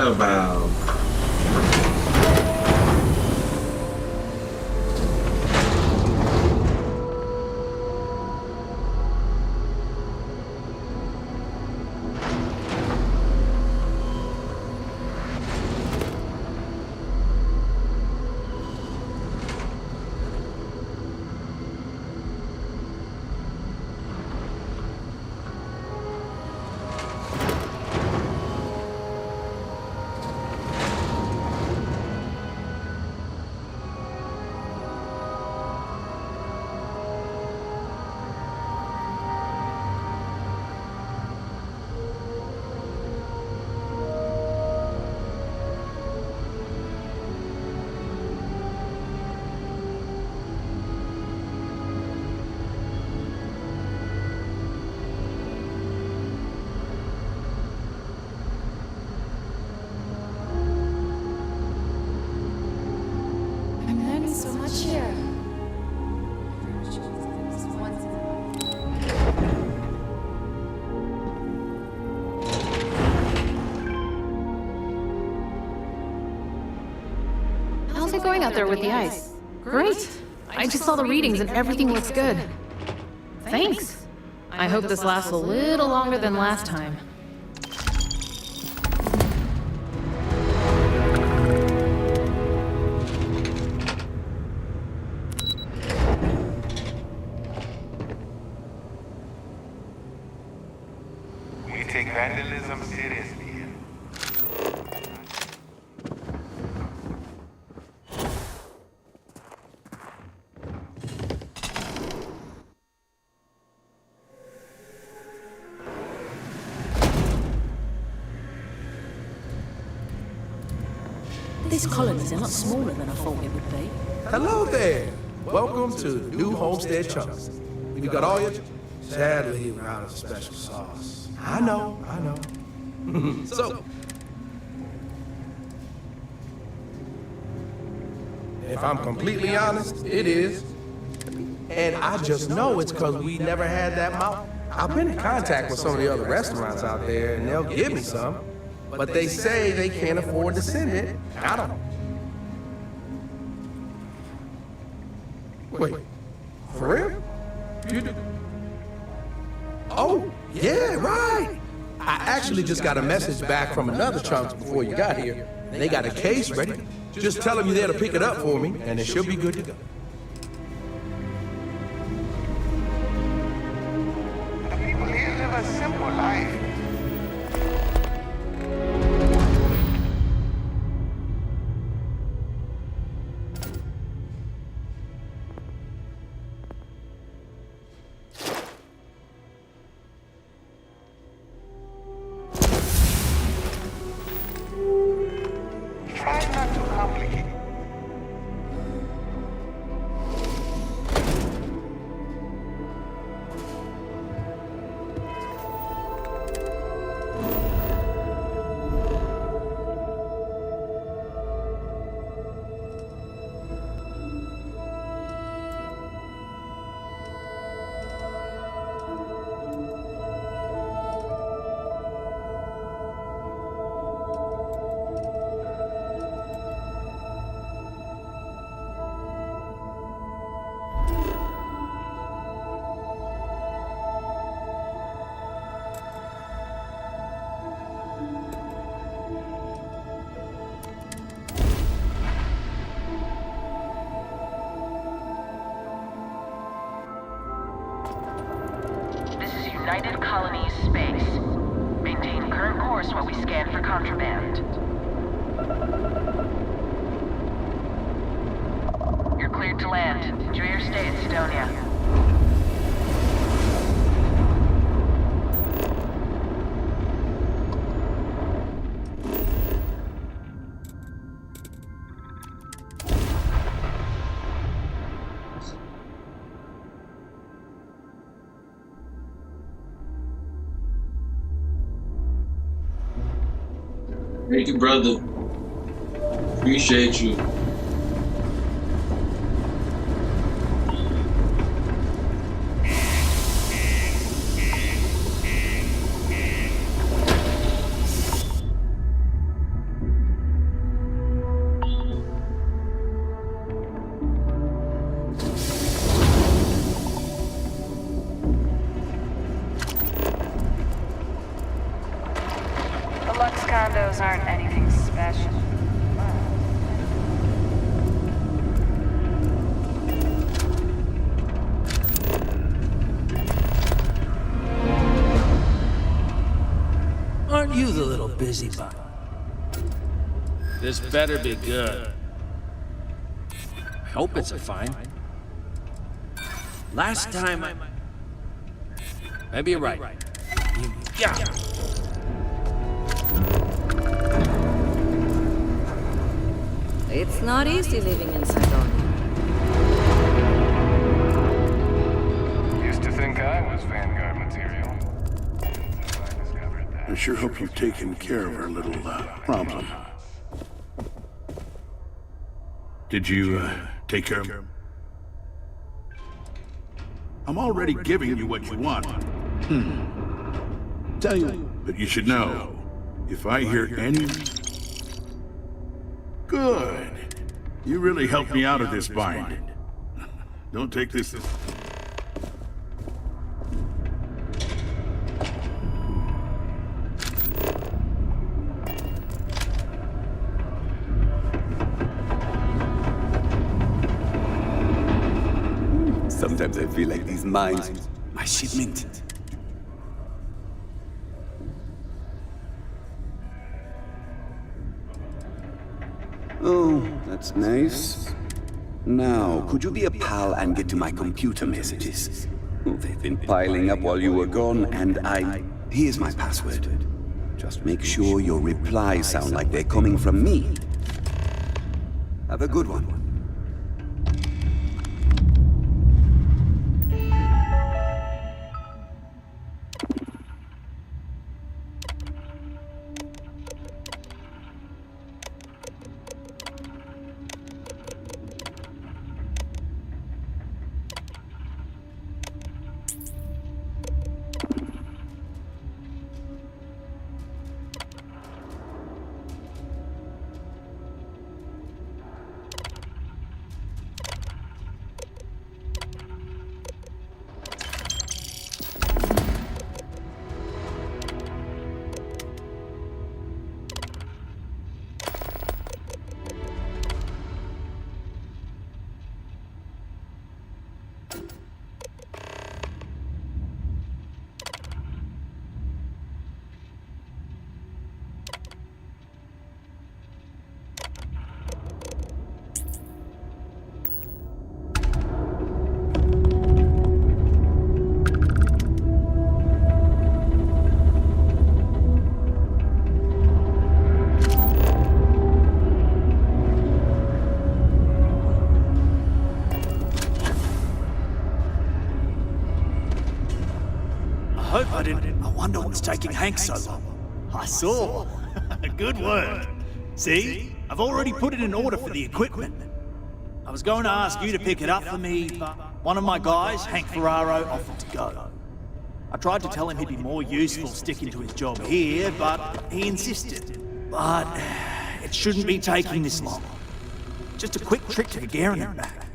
about? I'm learning so much here. How's it going out there with the ice? Great. I just saw the readings and everything looks good. Thanks. I hope this lasts a little longer than last time. We take vandalism seriously. These colonies are not smaller than I thought it would be. Hello there. Welcome to New Homestead Chunks. You got all your... Sadly, we're out of special sauce. I know. So, if I'm completely honest, it is. And I just know it's because we never had that mouth. I've been in contact with some of the other restaurants out there, and they'll give me some. But they say they can't afford to send it. I don't know. Wait, for real? You do? Oh, yeah, right. I actually just got a message back from another Chunks before you got here. They got a case ready. Just tell them you're there to pick it up for me, and it should be good to go. The people here live a simple life. Try not to complicate. This is United Colonies Space. Maintain current course while we scan for contraband. You're cleared to land. Enjoy your stay at Sidonia. Thank you, brother. Appreciate you. These aren't anything special. Aren't you the little busybody? This better be good. I hope it's a find. Last time I... Maybe you're right. You got it. It's not easy living in Cydonia. Used to think I was Vanguard material. I sure hope you've taken care of our little problem. Did you take care of him? I'm already giving you what you want. Tell you, but you should know, if I hear any... Good. You really helped me out of this bind. Don't take this... Sometimes I feel like these mines... My shipment. Oh, that's nice. Now, could you be a pal and get to my computer messages? Oh, they've been piling up while you were gone, and Here's my password. Just make sure your replies sound like they're coming from me. Have a good one. I wonder what's taking Hank so long. I saw. Good work. See? I've already put it in order for the equipment. I was going to ask you to pick it up for me, but one of my guys, Hank Ferraro, offered to go. I tried to tell him he'd be more useful sticking to his job here, but he insisted. But it shouldn't be taking this long. Just a quick trip to Gagarin and back.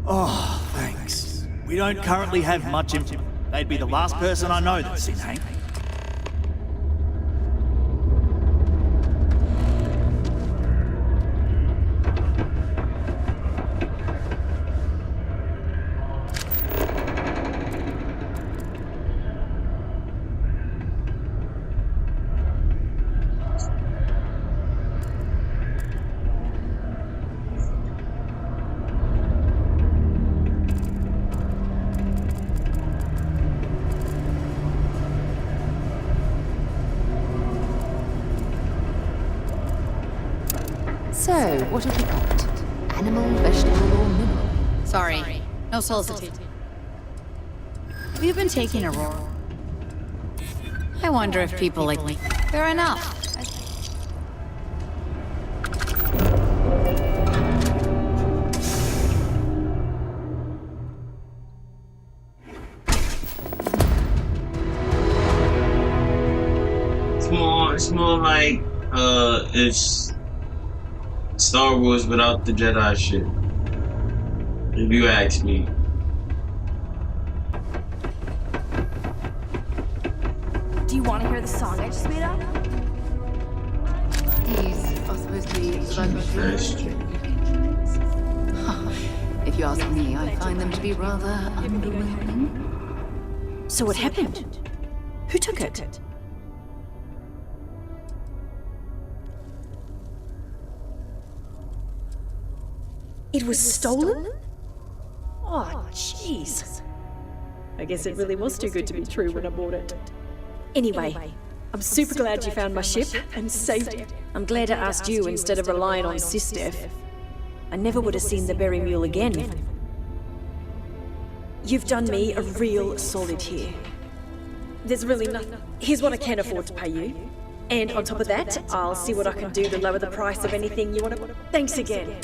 Oh, thanks. We don't currently have much info. They'd be the last person I know that's seen Hank. So, what have you got? Animal, vegetable, or mineral? Sorry, no solicitude. Have you been taking Aurora? I wonder if people like me. Fair enough. It's more like it's Star Wars without the Jedi shit. If you ask me. Do you want to hear the song I just made up? These are supposed to be luxury. If you ask me, I find them to be rather underwhelming. So what happened? Who took it? It was stolen? Oh, jeez. I guess it really was too good to be true when I bought it. Anyway, I'm super glad you found my ship and saved it. I'm glad I asked you instead of relying on Sistef. I never would have seen the Berry Mule again. You've done me a real solid here. There's really nothing. Here's what I can afford to pay you. And on top of that, I'll see what I can do to lower the price of anything you want to... Thanks again.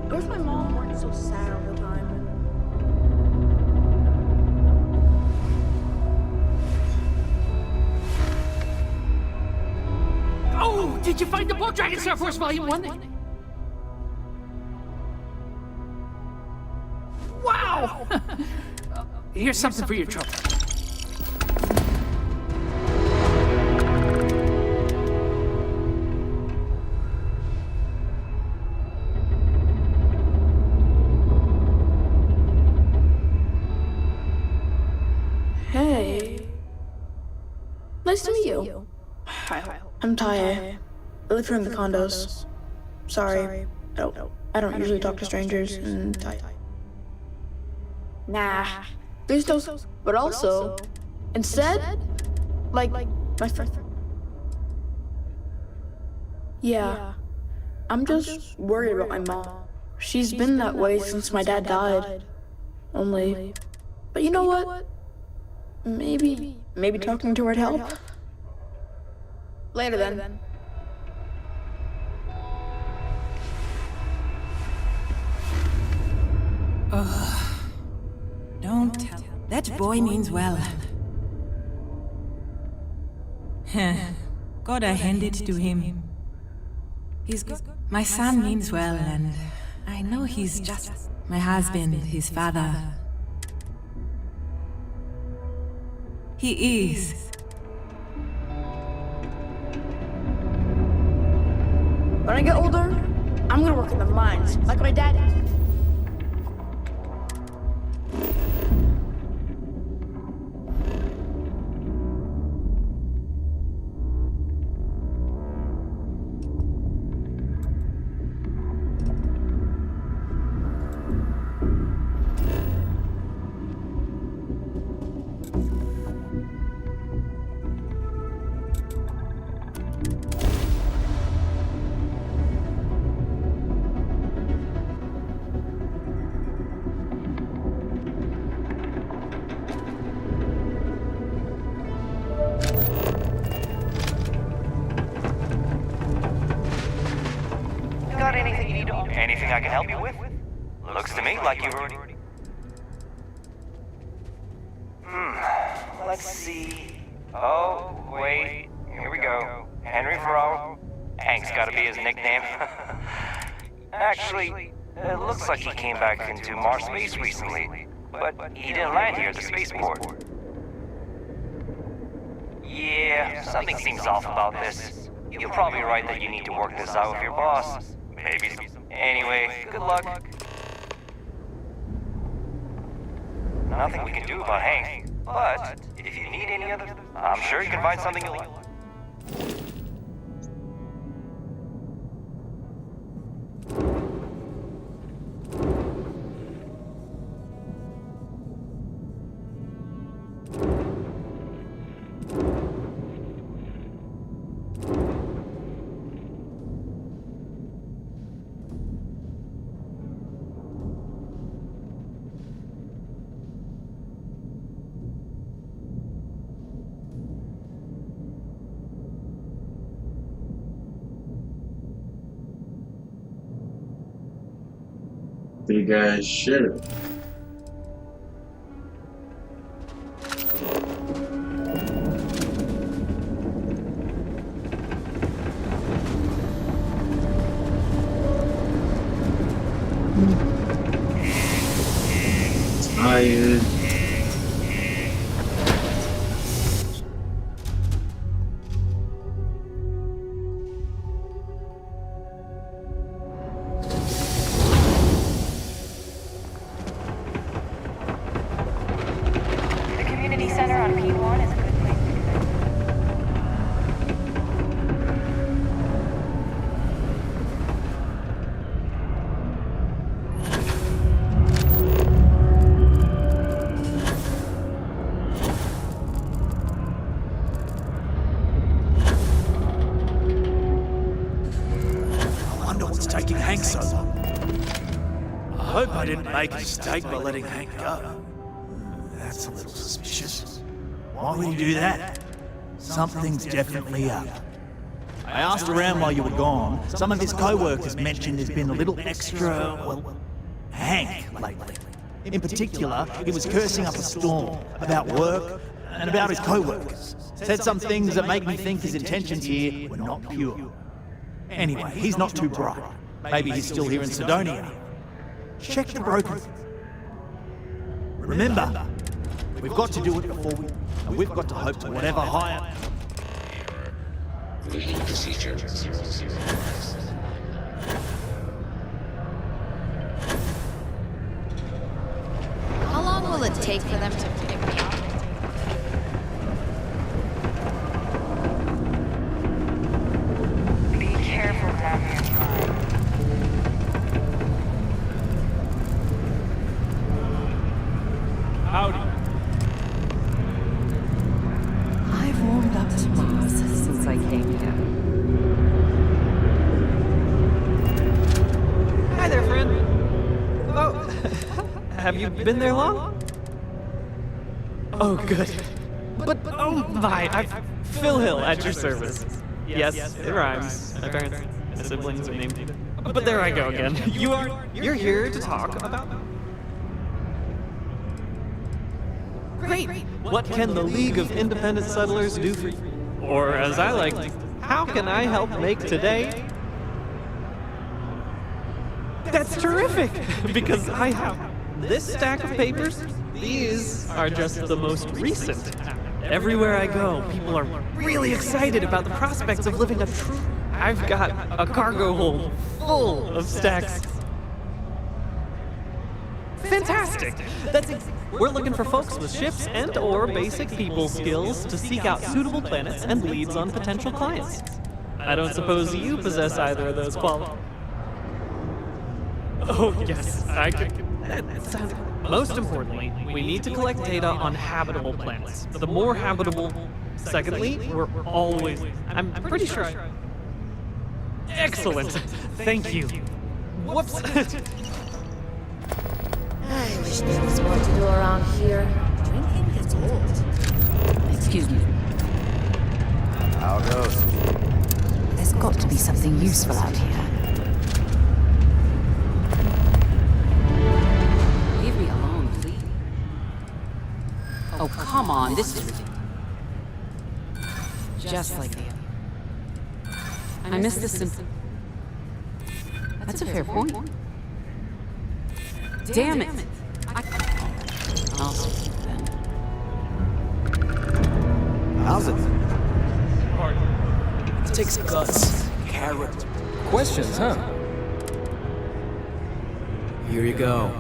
Where's my mom weren't so sad all the time? Oh, did you find the book, Dragon Star Force Volume 1? Wow! Here's something for your trouble. Hey. Nice to meet you. Hi, I'm Taya. I live here in the condos. Sorry, I don't usually talk to strangers and Taya. Nah. There's those, but also, instead, like my friend. Yeah, I'm just worried about my mom. She's been that way since my dad died. But you know what? Maybe talking to her would help. Later then. Oh, don't tell. That boy means well. Gotta hand it to him. He's good. My son means well, and I know he's just my husband, his father. He is. When I get older, I'm gonna work in the mines, like my dad did. Got anything you need? Anything I can help you with? Looks to me like you've already... Let's see... Oh, wait. Here we go. Henry Farrell. Hank's gotta be his nickname. Actually, it looks like he came back into Mars space recently, but he didn't land here at the spaceport. Yeah, something seems off about this. You're probably right that you need to work this out with your boss. Maybe some... Anyway, good luck. Nothing we can do about Hank, but if you need any other... I'm sure you can find something you'll like. big ass ship. Tired. The community center on P1 is a good place to connect. I wonder what's taking Hank so long. I hope I didn't make a mistake by letting Hank go. That's a little suspicious. Why would you do that? Something's definitely up. I asked around while you were gone. Some of his co-workers mentioned there's been a little extra, well, Hank lately. In particular, he was cursing up a storm about work and about his co-workers. Said some things that make me think his intentions here were not pure. Anyway, he's not too bright. Maybe he's still here in Sidonia. Check the broker. Remember, we've got to do it before we... and we've got to hope to whatever higher... Leading procedure 006. How long will it take for them to pick me up? Be careful down here. Howdy. I've warmed up to Mars since I came here. Hi there, friend. Oh, have you been there long? Oh, good. But, oh my, Phil Hill at your service. Yes, it rhymes. My parents and siblings are named. But there I go again. You're here to talk about... Great! What can the League of Independent Settlers do for you? Or as I like, how can I help make today? That's terrific! Because I have this stack of papers. These are just the most recent. Everywhere I go, people are really excited about the prospects of living a true... I've got a cargo hold full of stacks. Fantastic! We're looking for folks with ships and or basic people skills to seek out suitable planets and leads on potential clients. I don't suppose you possess either of those qualities. Oh, yes, I could... Most importantly, we need to collect data on habitable planets. The more habitable... Secondly, we're always... I'm pretty sure I... Excellent! Thank you. Whoops! I wish there was more to do around here. Drinking gets old. Excuse me. How goes? There's got to be something useful out here. Leave me alone, please. Oh, come on, this is ridiculous. Just like you. I miss the simple. That's a fair point. Damn it! I'll see you then. How's it? It takes guts, character. Questions, huh? Here you go.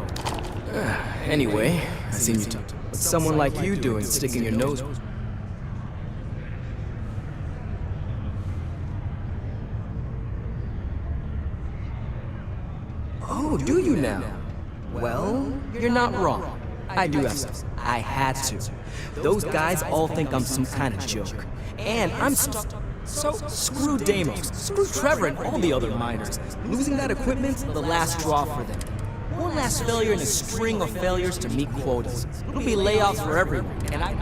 Anyway, I seen you talk. What's someone like you doing sticking your nose? Oh, do you now? Well, you're not wrong. I do have some. I had to. Those guys all think I'm some kind of joke. And I'm stuck. So, screw Deimos, screw Trevor and all the other miners. Losing that equipment's the last straw for them. One last failure in a string of failures to meet quotas. It'll be layoffs for everyone, and I...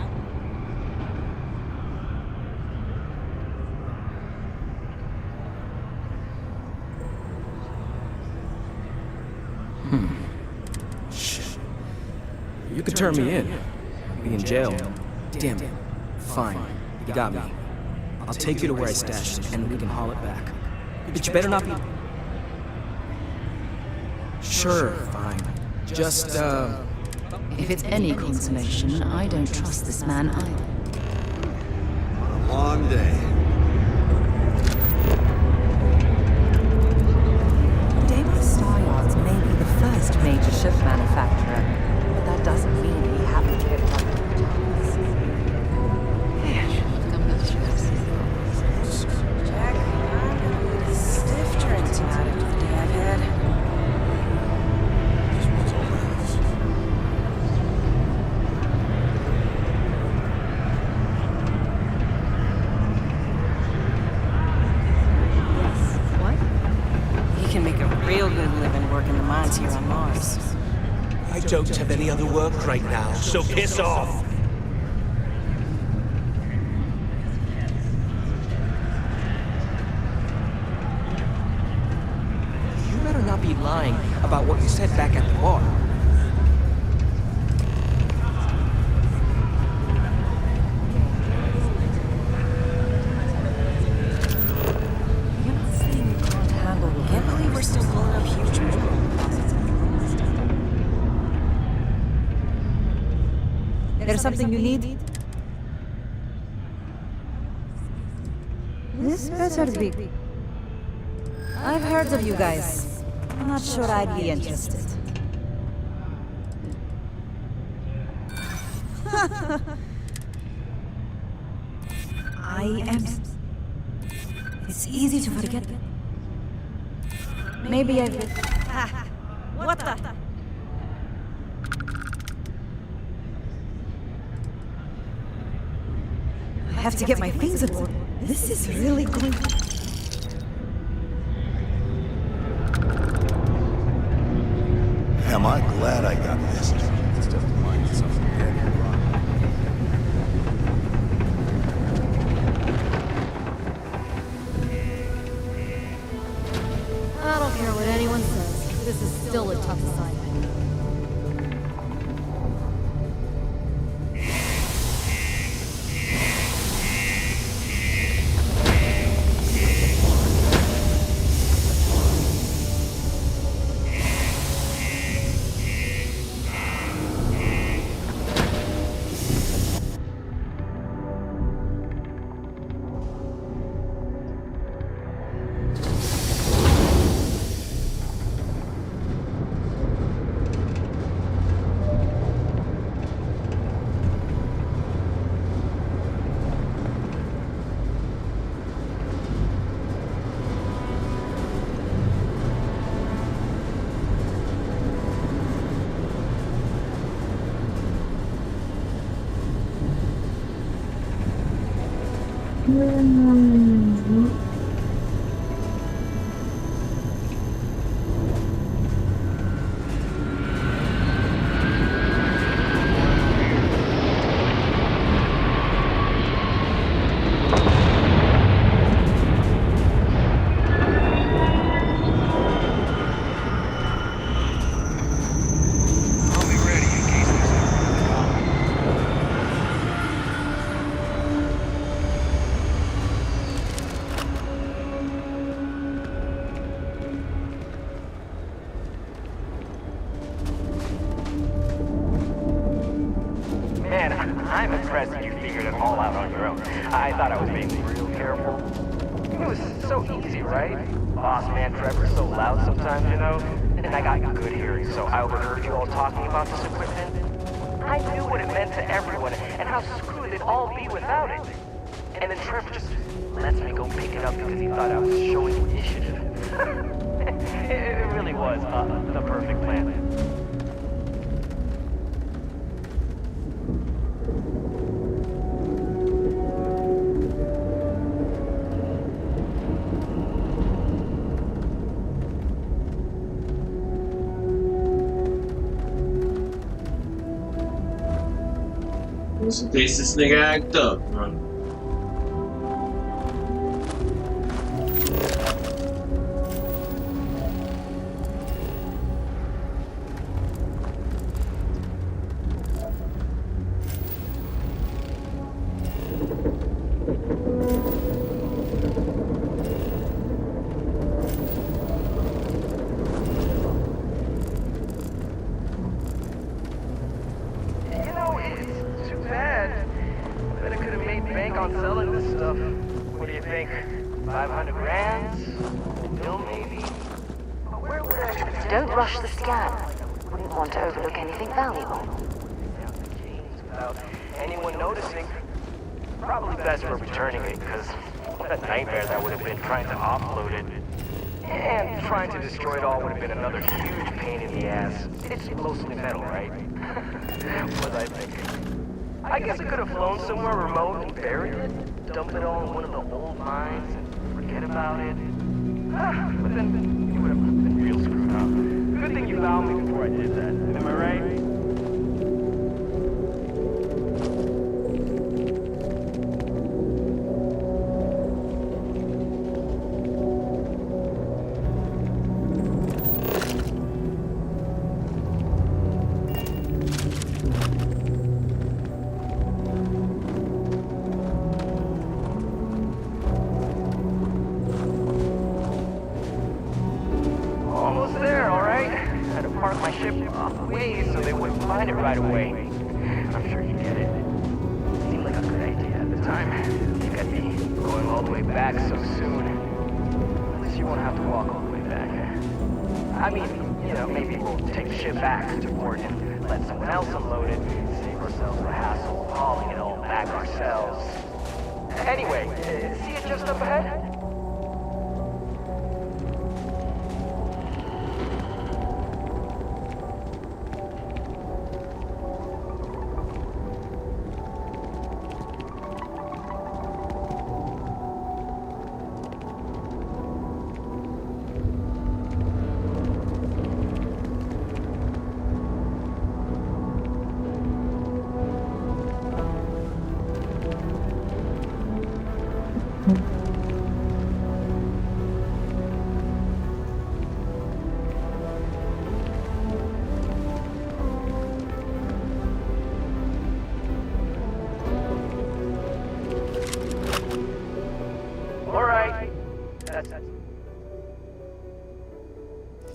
You could turn me in. Be in jail. Damn it. Fine. You got me. I'll take you to where I stashed it, and we can haul it back. But you better not be... Sure, fine. Just, If it's any consolation, I don't trust this man either. A long day. Deimos Star Yards may be the first major ship manufacturer, but that doesn't mean we haven't picked up the jobs. Jack, I'm gonna need a stiff drink tonight after the day I've had. He can make a real good living working the mines here on Mars. I don't have any other work right now, so piss off! You better not be lying about what you said back at the bar. You're not saying you can't handle it. Can't believe we're still blowing up huge mineral deposits. There's something you need? This better be. I've heard of you guys. I'm not sure I'd be interested. I am... It's easy to forget. Maybe I've... Ah, what the... I have to get my things in order. This is really going... Am I glad I got this? I don't care what anyone says. This is still a tough assignment. I'm impressed that you figured it all out on your own. I thought I was being real careful. It was so easy, right? Boss man Trevor's so loud sometimes, you know? And I got good hearing, so I overheard you all talking about this equipment. I knew what it meant to everyone, and how screwed they'd all be without it. And then Trevor just lets me go pick it up because he thought I was showing initiative. It really was the perfect plan. Just in case this nigga act up, man. on selling this stuff. What do you think? 500 grand? A mil maybe? Where would I... Don't rush the scan. Wouldn't want to overlook anything valuable. Without anyone noticing. Probably best for returning it, because what a nightmare that would have been trying to offload it. And trying to destroy it all would have been another huge pain in the ass. It's mostly metal, right? What was I thinking? I guess I could have flown somewhere remote and buried it, dump it all in one of the old mines, and forget about it. But then it would have been real screwed up. Good thing you found me before I did that. Am I right? Right away. I'm sure you get it. Seemed like a good idea at the time. Look at me, going all the way back so soon. At least you won't have to walk all the way back. I mean, you know, maybe we'll take the ship back to port and let someone else unload it, save ourselves the hassle of hauling it all back ourselves. Anyway, see it just up ahead?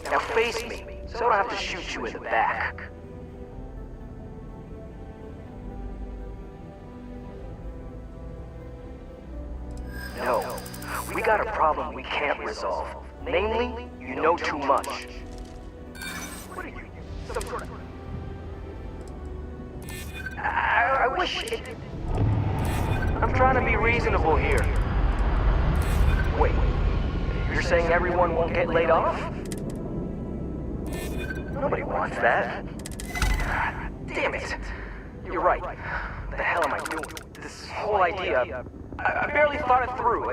Now face me, so I don't have to shoot you in the back. No, we got a problem we can't resolve. Namely, you know too much. What are you, some sort of... I wish it... I'm trying to be reasonable here. Wait, you're saying everyone won't get laid off? Nobody wants that. Damn it. You're right. What the hell am I doing? This whole idea... I barely thought it through.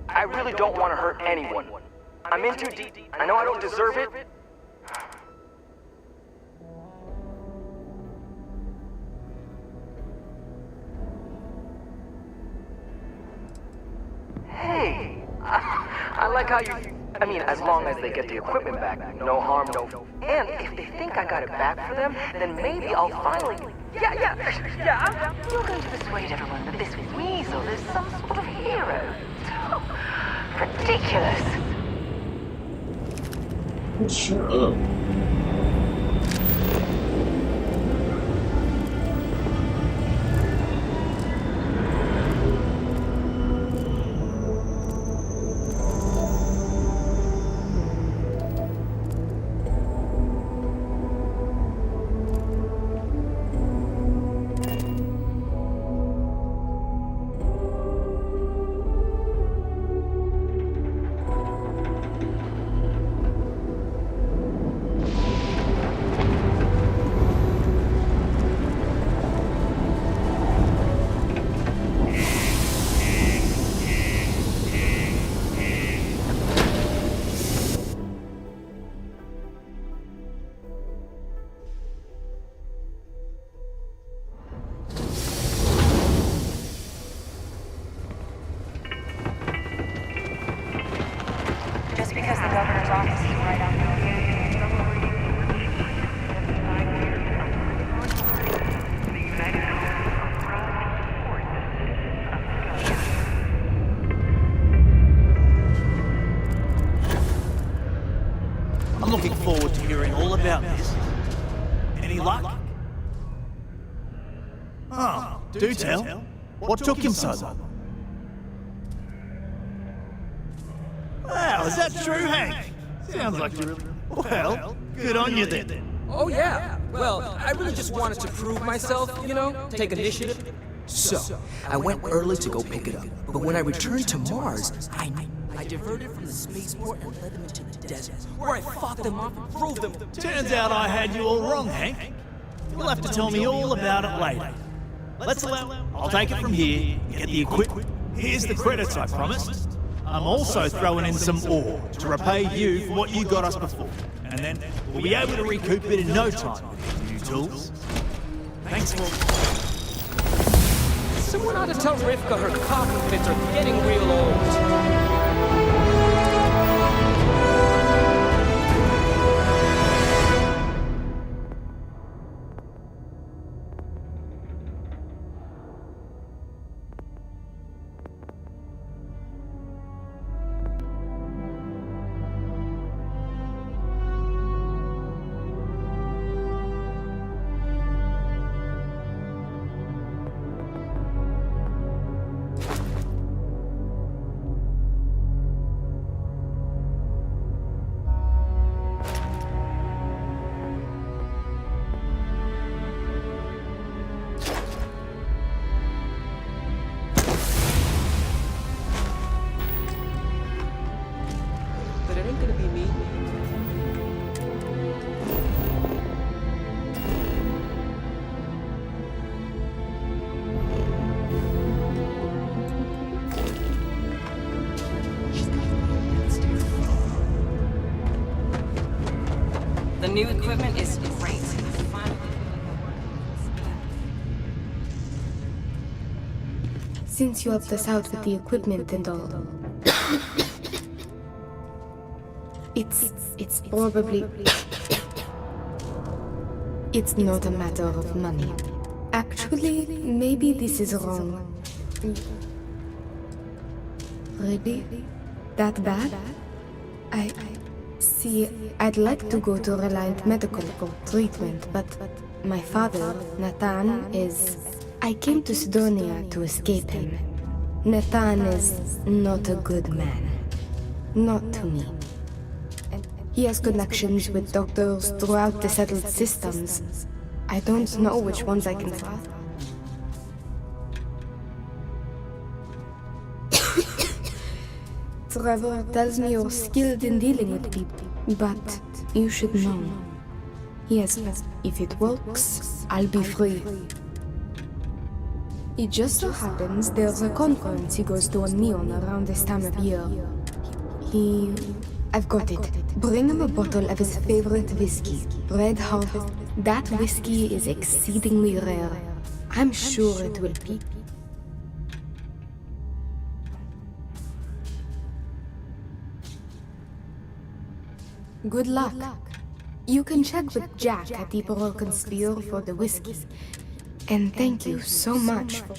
I really don't want to hurt anyone. I'm in too deep. I know I don't deserve it. Hey, I like how you... I mean, as long as they get the equipment back, no harm, no... And if they think I got it back for them, then maybe I'll finally... Yeah, You're going to persuade everyone that this weasel is some sort of hero. Ridiculous. Shut up. Just because the governor's office is right on the I'm looking forward to hearing all about this. Any luck? Oh, do tell. What took him so long? Wow, is that true, Hank? Sounds like you really... Well, good on you then. Oh yeah. Well, I really just wanted to prove myself, you know, take initiative. So, I went early to go pick it up. But when I returned to Mars, I diverted from the spaceport and led them into the desert, where I fought them off and drove them. Turns out I had you all wrong, Hank. You'll have to tell me all about it later. I'll take it from here and get the equipment. Here's the credits I promised. I'm also throwing in some ore to repay you for what you got us before. And then we'll be able to recoup it in no time with these new tools. Thanks for... Someone ought to tell Rivka her coffin pits are getting real old. The new equipment is great. Since you helped us out with the equipment and all, it's probably... It's not a matter of money. Actually, maybe this is wrong. Really? That bad? See, I'd like to go to Reliant Medical for treatment, but my father, Nathan, is... I came to Sidonia to escape him. Nathan is not a good man. Not to me. He has connections with doctors throughout the settled systems. I don't know which ones I can trust. Trevor tells me you're skilled in dealing with people, but you should know. Yes, if it works, I'll be free. It just so happens there's a conference he goes to on Neon around this time of year. I've got it. Bring him a bottle of his favorite whiskey, Red Harvest. That whiskey is exceedingly rare. I'm sure it will be. Good luck. You can check with Jack at the Broken Spear for the whiskey. And thank you so much for...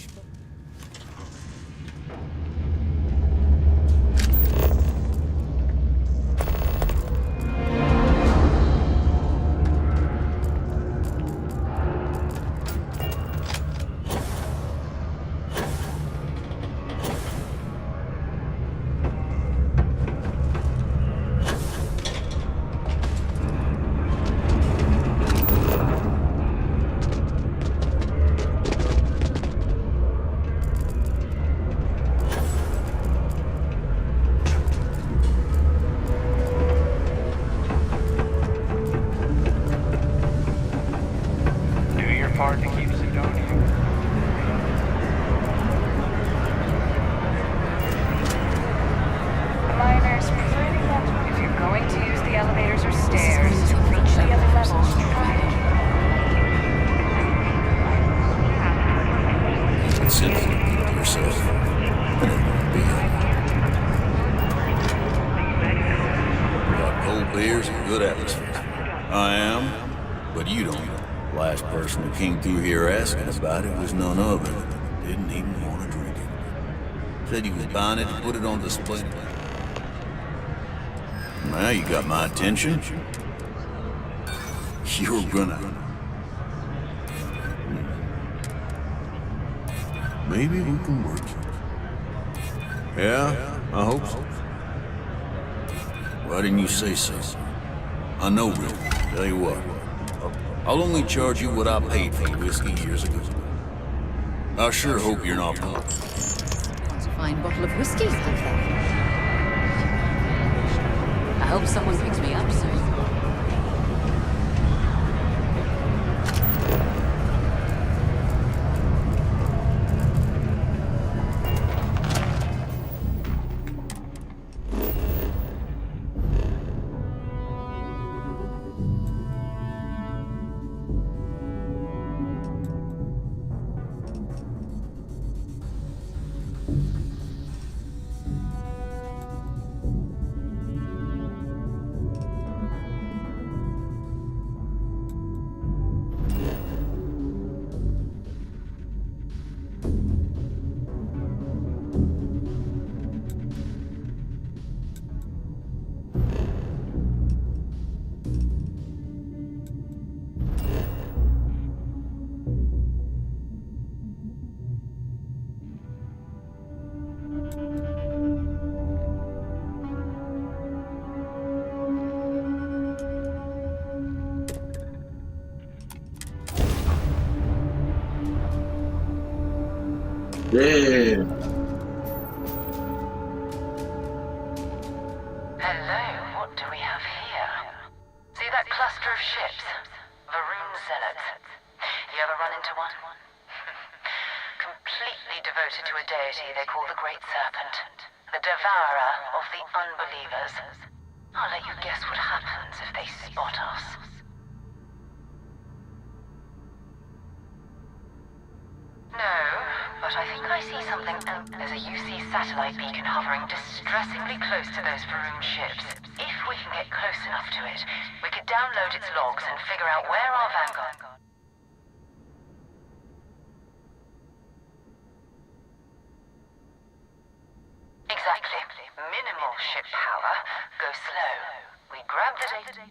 About it was none other. Didn't even want to drink it. Said he was buying it to put it on display. Now you got my attention. You're gonna... Maybe we can work it. Yeah, I hope so. Why didn't you say so? I know, Rick. Tell you what, I'll only charge you what I paid for the whiskey years ago. I sure hope you're not wrong. Quite a fine bottle of whiskey, I hope someone picks me up soon. Yeah. Hello, what do we have here? See that cluster of ships? Varun Zealots. You ever run into one? Completely devoted to a deity they call the Great Serpent. The devourer of the unbelievers. I'll let you guess what happens if they spot us. No, but I think I see something. There's a UC satellite beacon hovering distressingly close to those Varun ships. If we can get close enough to it, we could download its logs and figure out where our vanguard... Exactly. Minimal ship power. Go slow. We grab the data...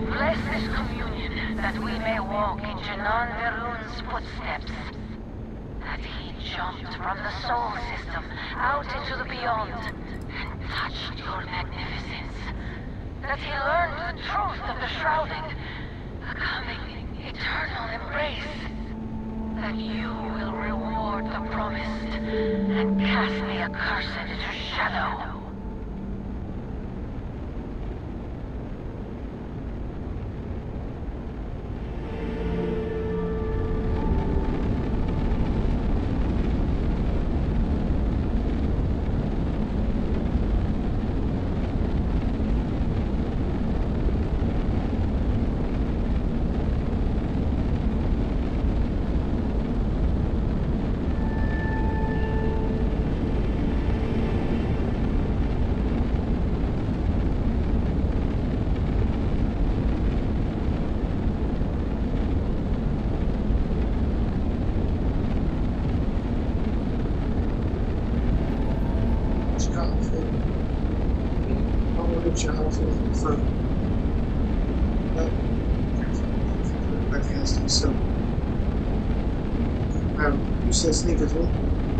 Bless this communion, that we may walk in Janan Varun's footsteps. That he jumped from the soul system out into the beyond and touched your magnificence. That he learned the truth of the shrouding, the coming eternal embrace. That you will reward the promised and cast the accursed into shadow. That's what's up. You said sneakers, huh?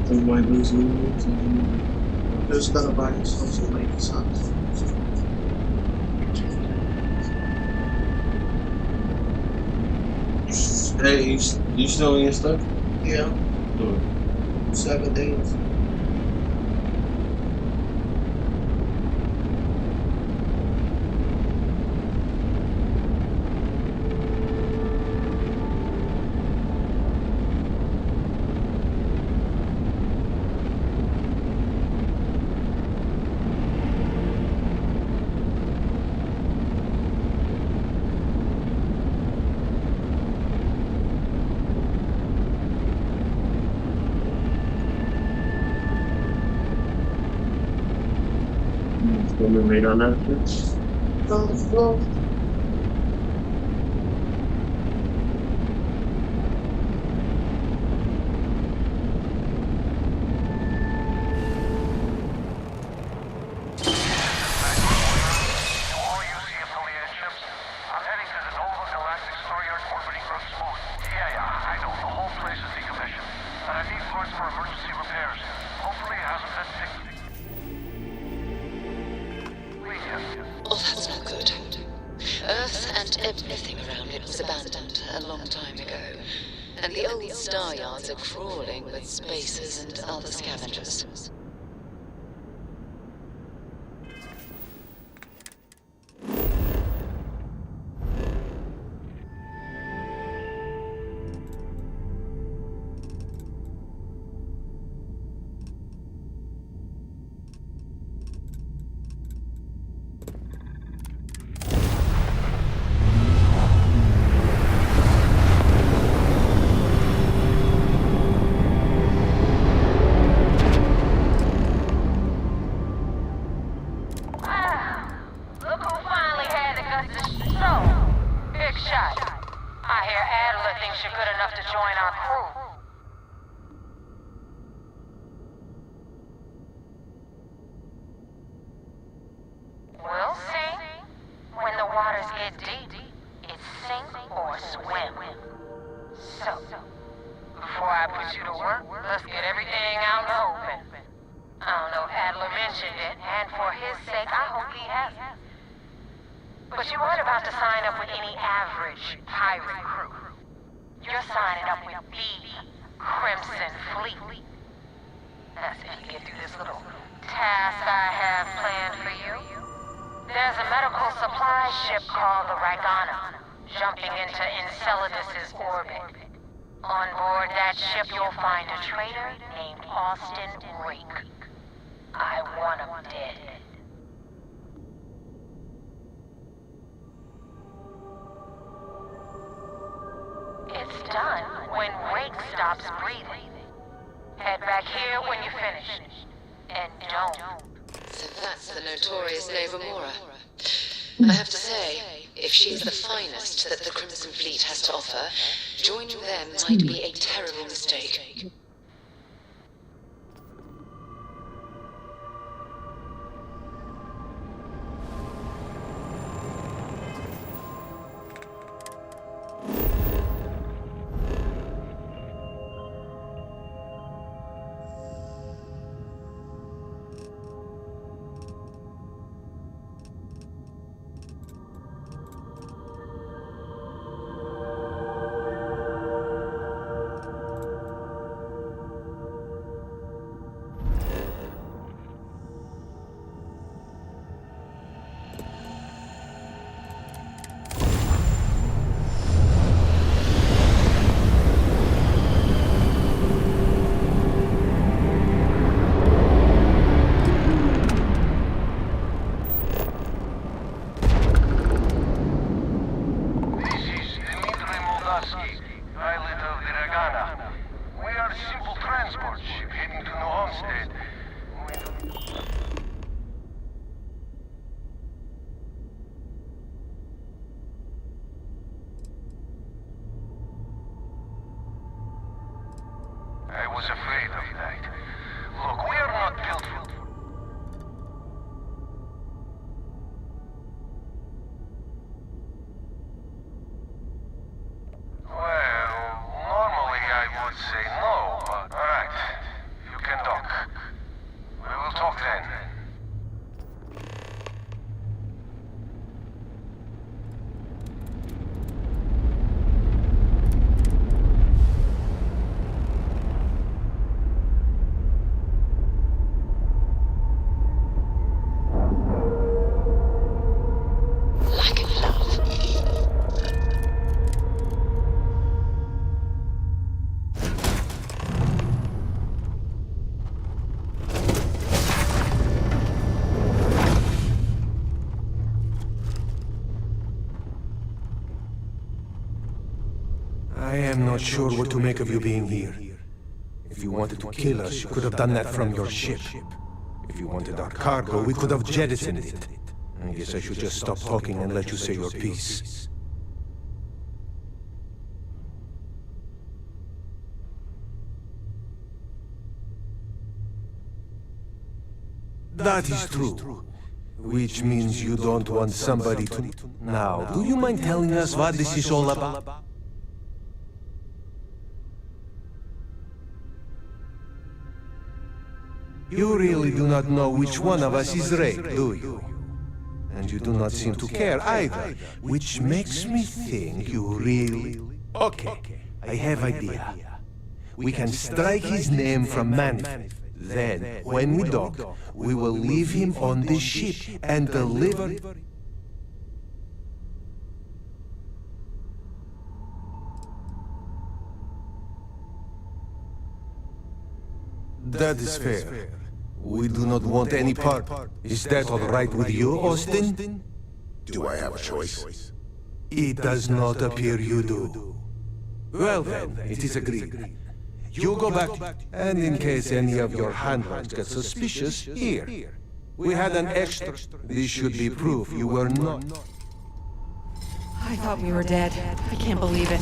The white blues moves and just gotta buy yourself some Nike socks. Hey, you still in your stuff? Yeah. 7 days. Woman right on that shit. On the floor. Oh, that's not good. Earth and everything around it was abandoned a long time ago, and the old star yards are crawling with spacers and other scavengers. But you weren't about to sign up with any average pirate crew. You're signing up with the Crimson Fleet. That's if you get through this little task I have planned for you. There's a medical supply ship called the Ragana, jumping into Enceladus's orbit. On board that ship, you'll find a traitor named Austin Rake. I want him dead. It's done when Rake stops breathing. Head back here when you finish. And don't. So that's the notorious Nova Mora. I have to say, if she's the finest that the Crimson Fleet has to offer, joining them might be a terrible mistake. I was afraid of that. Look, we are not built for... I am not sure what to make of you being here. If you wanted to kill us, you could have done that from your ship. If you wanted our cargo, we could have jettisoned it. I guess I should just stop talking and let you say your piece. That is true. Which means you don't want somebody to... Now, do you mind telling us what this is all about? You really do not know which one of us is Ray, do you? And you do not seem to care either, which makes me think you really... Okay, I have idea. We can strike his name from manifest. Then, when we dock, we will leave him on this ship and deliver... That is fair. We do not want any part. Is that all right with you, Austin? Do I have a choice? It does not appear you do. Well then, it is agreed. You go back, and in case any of your handlers get suspicious, here. We had an extra. This should be proof you were not. I thought we were dead. I can't believe it.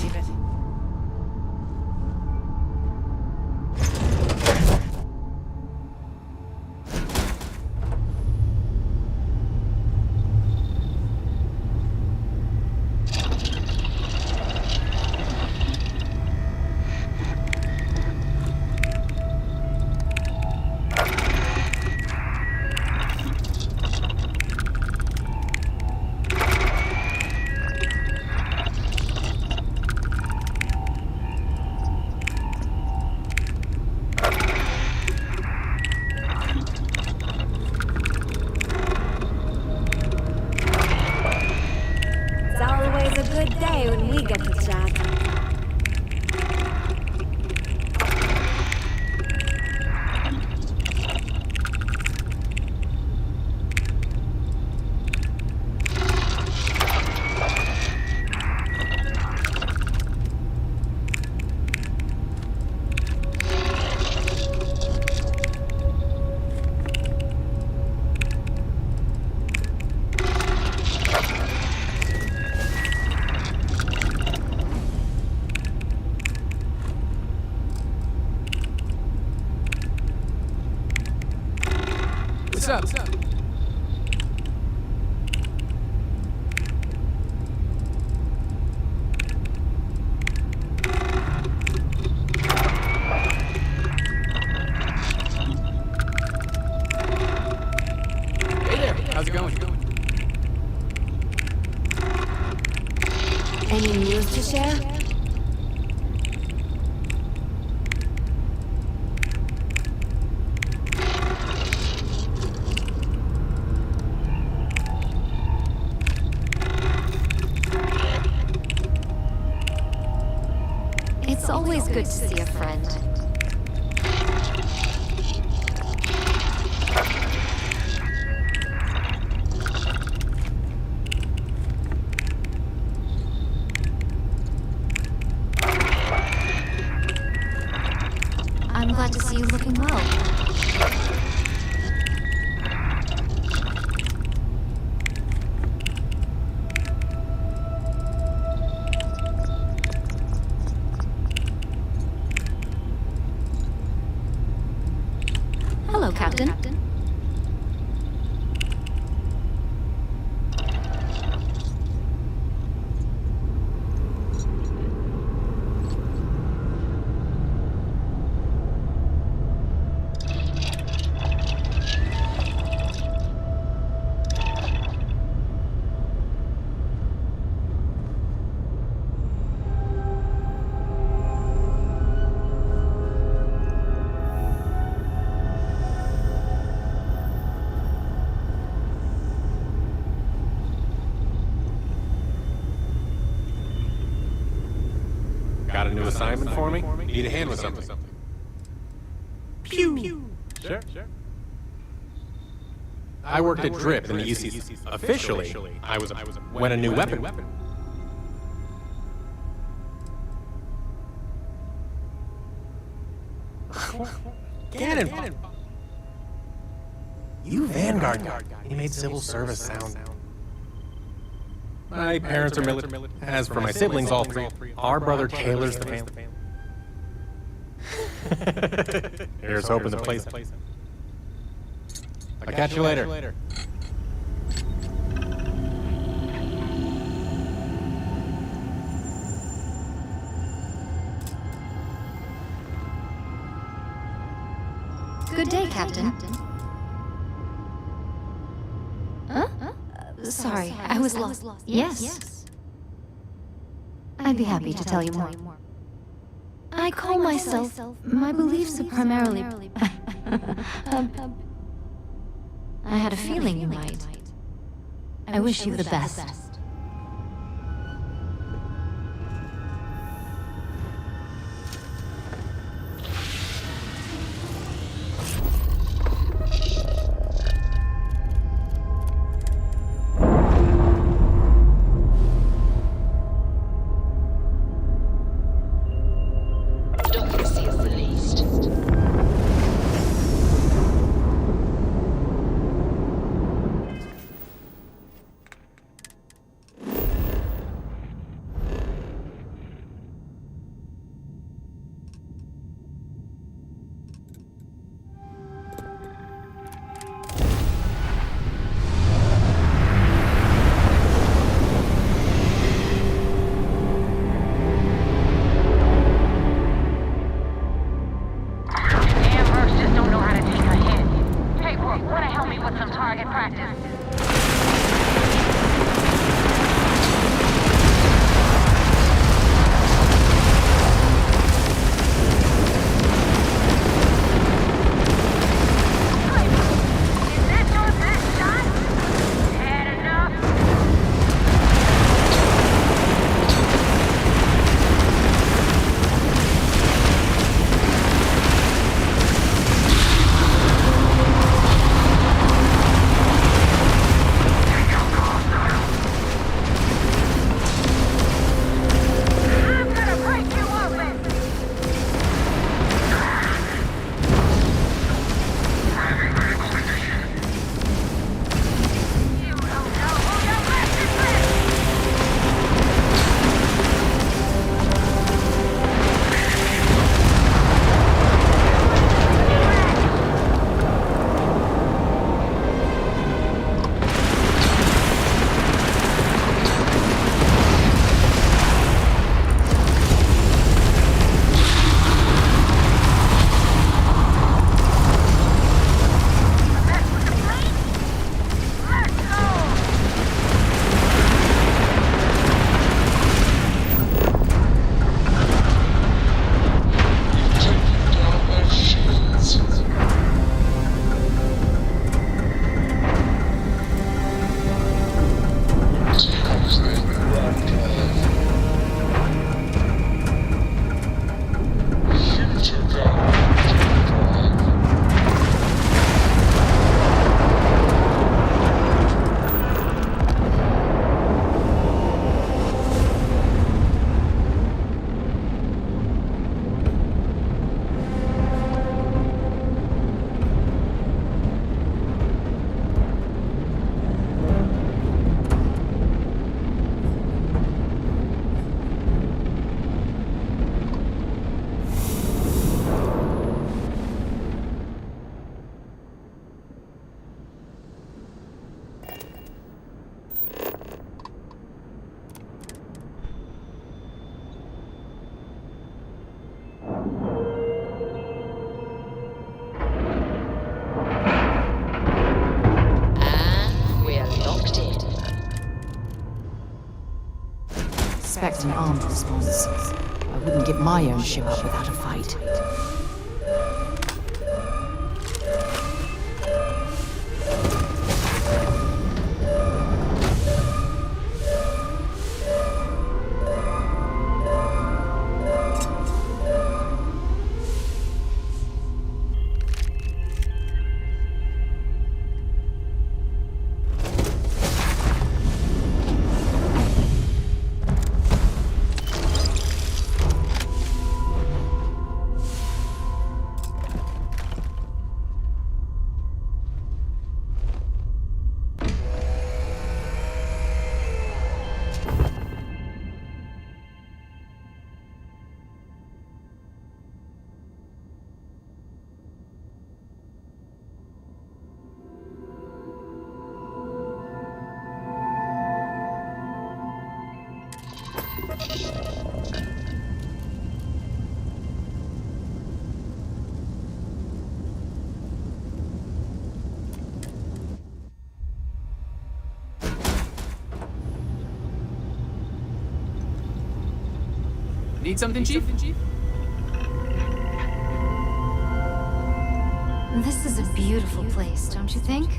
What's up? Hey there, how's it going? Any news to share? It's always good to see a friend. I'm glad to see you looking well. Hello, Captain. Got a new assignment for me? Need a hand with something? Pew! Sure. I worked at DRIP in the UC. Officially, I was when a new weapon. Vanguard guy. He made civil service sound. My parents are military. As for my siblings, all three, our brother Taylor's the family. Here's hoping the place. I'll catch you later. Good day, Captain. Huh? Sorry, I was lost. Yes. I'd be happy to tell you more. I call myself... My beliefs are primarily... I had a feeling you might. I wish you the best. Expect an armed response. I wouldn't give my own ship up without a fight. Need something, Chief? This is a beautiful place, don't you think?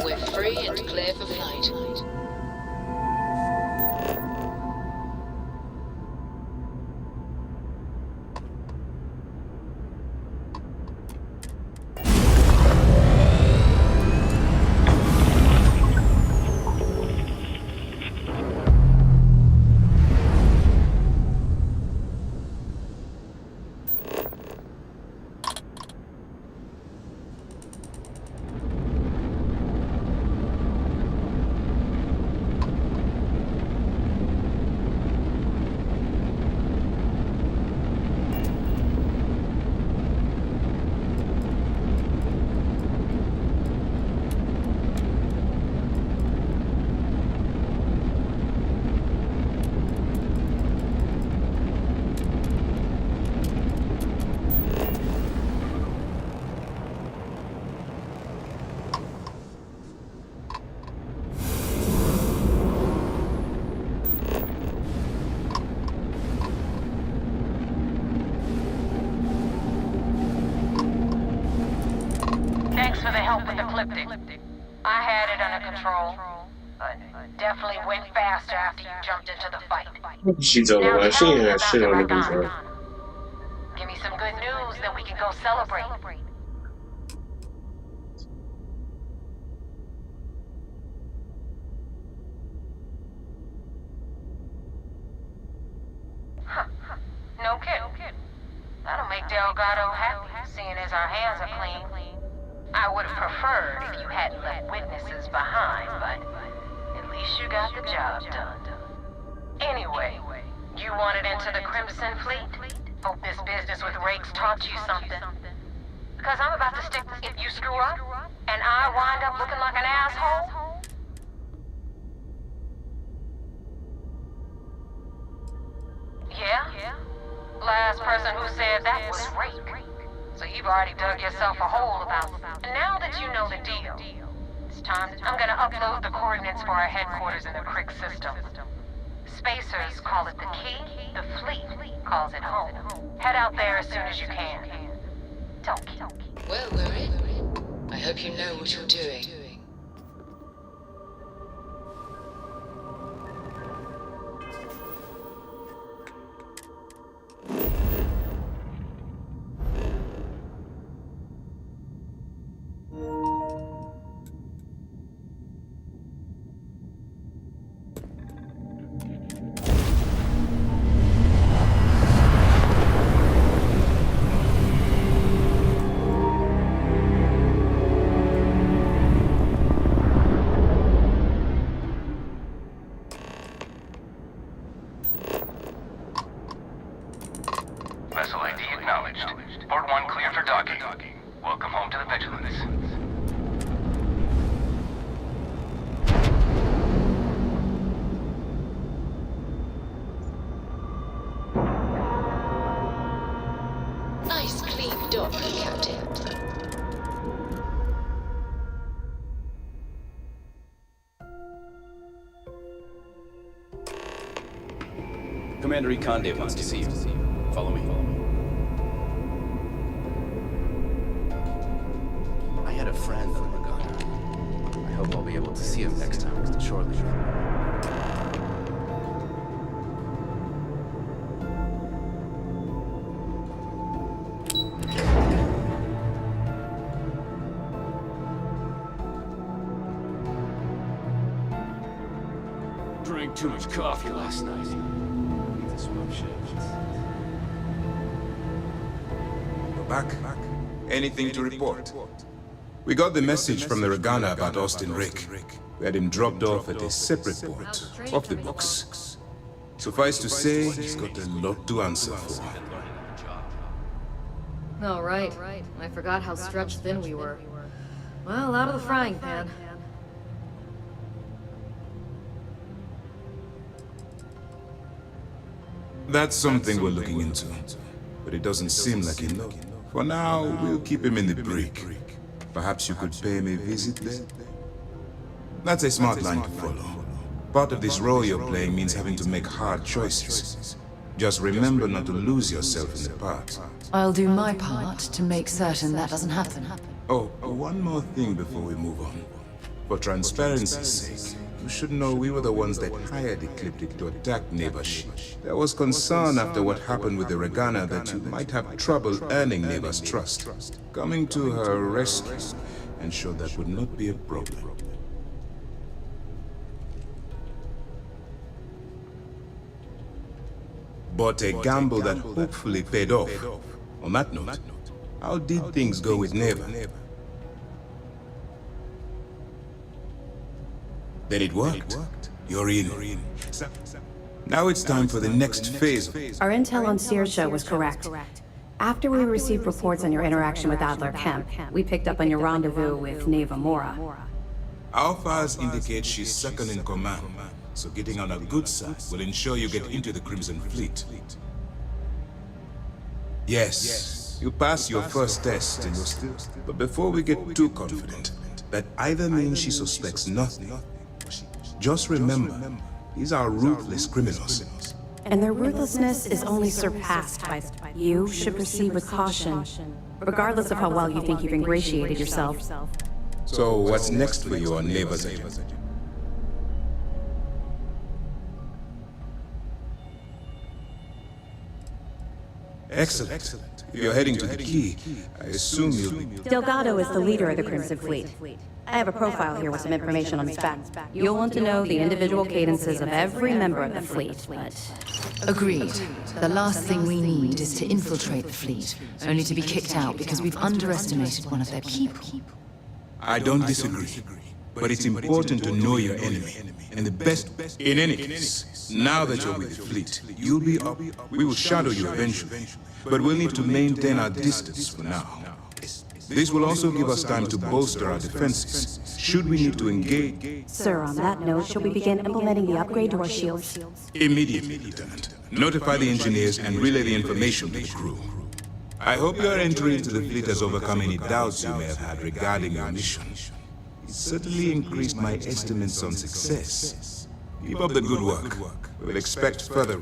We're free and clear for flight. Thanks for the help with the Ecliptic. I had it under control, but definitely went faster after you jumped into the fight. She's over. She ain't had shit on the Give me some good news, then we can go celebrate. Huh. No kidding. That'll make Delgado happy, seeing as our hands are clean. I would have preferred if you hadn't left witnesses behind, but at least you got the job done. Anyway, you wanted into the Crimson Fleet? Hope this business with Rakes taught you something. Because I'm about to stick if you screw up, and I wind up looking like an asshole. Yeah? Last person who said that was Rake. So you've already dug yourself a hole about it. And now that you know the deal, it's time. I'm gonna upload the coordinates for our headquarters in the Crick system. Spacers call it the key, the fleet calls it home. Head out there as soon as you can. Toki. Well, we're in. I hope you know what you're doing. Vessel ID acknowledged. Port 1 clear for docking. Welcome home to the Vigilance. Nice clean dock, Captain. Commander Ikande wants to see you. Follow me. I had a friend on Regana. I hope I'll be able to see him next time, shortly. Drank too much coffee last night. Need to swap shifts. You're back. Anything to report? We got the message from the Regana about Austin Rick. We had him dropped off at a separate port, off the books. Suffice to say, he's got a lot to answer for. Oh, right. I forgot how stretched thin we were. Well, out of the frying pan. That's something we're looking into, but it doesn't seem like enough. For now, we'll keep him in the break. Perhaps you could pay him a visit there? That's a smart line to follow. Part of this role you're playing means having to make hard choices. Just remember not to lose yourself in the part. I'll do my part to make certain that doesn't happen. Oh, one more thing before we move on. For transparency's sake, you should know we were the ones that hired Ecliptic to attack Neighbor Ship. There was concern after what happened with the Regana that you might have trouble earning Neighbor's trust. Coming to her rescue ensured that would not be a problem. But a gamble that hopefully paid off. On that note, how did things go with Neva? Then it worked. You're in. Now it's time for the next phase. Our intel on Searsha was correct. After we received reports on your interaction with Adler Kemp, we picked up on your rendezvous with Neva Mora. Our files indicate she's second in command, so getting on her good side will ensure you get into the Crimson Fleet. Yes, you passed your first test and you're still... But before we get too confident, that either means she suspects nothing. Just remember, these are ruthless criminals. And their ruthlessness is only surpassed by... You should proceed with caution, regardless of how well you think you've ingratiated yourself. So what's next for you on Neva's agenda? Excellent. If you're heading to the Key, I assume you'll... Delgado is the leader of the Crimson Fleet. I have a profile here with some information on his back. You'll want to know the individual cadences of every member of the fleet, but... Agreed. The last thing we need is to infiltrate the fleet, only to be kicked out because we've underestimated one of their people. I don't disagree, but it's important to know your enemy. And the best, in any case, now that you're with the fleet, you'll be up. We will shadow you eventually, but we'll need to maintain our distance for now. This will also give us time to bolster our defenses, should we need to engage. Sir, on that note, shall we begin implementing the upgrade to our shields? Immediately, Lieutenant. Notify the engineers and relay the information to the crew. I hope your entry into the fleet has overcome any doubts you may have had regarding your mission. It certainly increased my estimates on success. Keep up the good work. We'll expect further.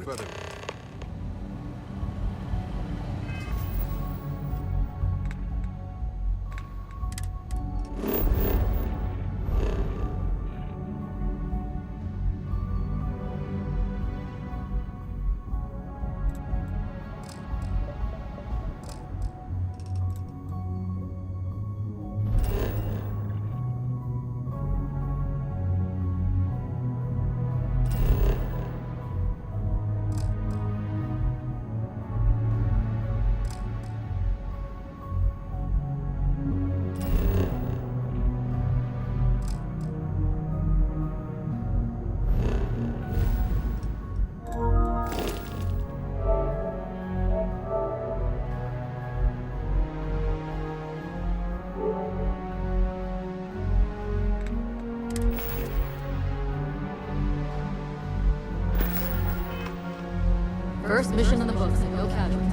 First mission in the books, no casualties.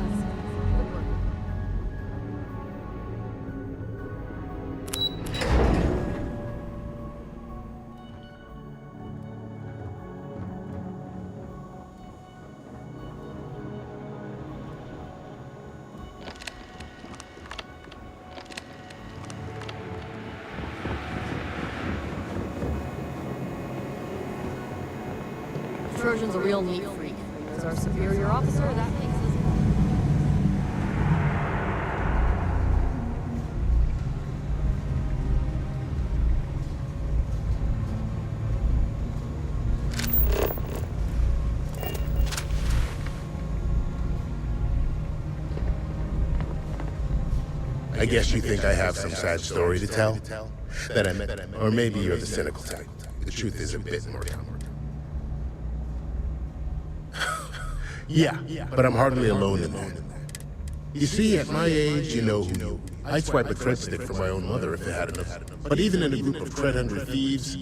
Trojan's a real neat freak. As our superior officer, that makes us... I guess you think I have some sad story to tell? That I met, or maybe you're the cynical type. The truth is a bit more down. Yeah, but I'm hardly alone in that. You see, at my age, you know who. I'd swipe a cred stick for my own mother if it had enough. But even in a group of cred-hungry thieves,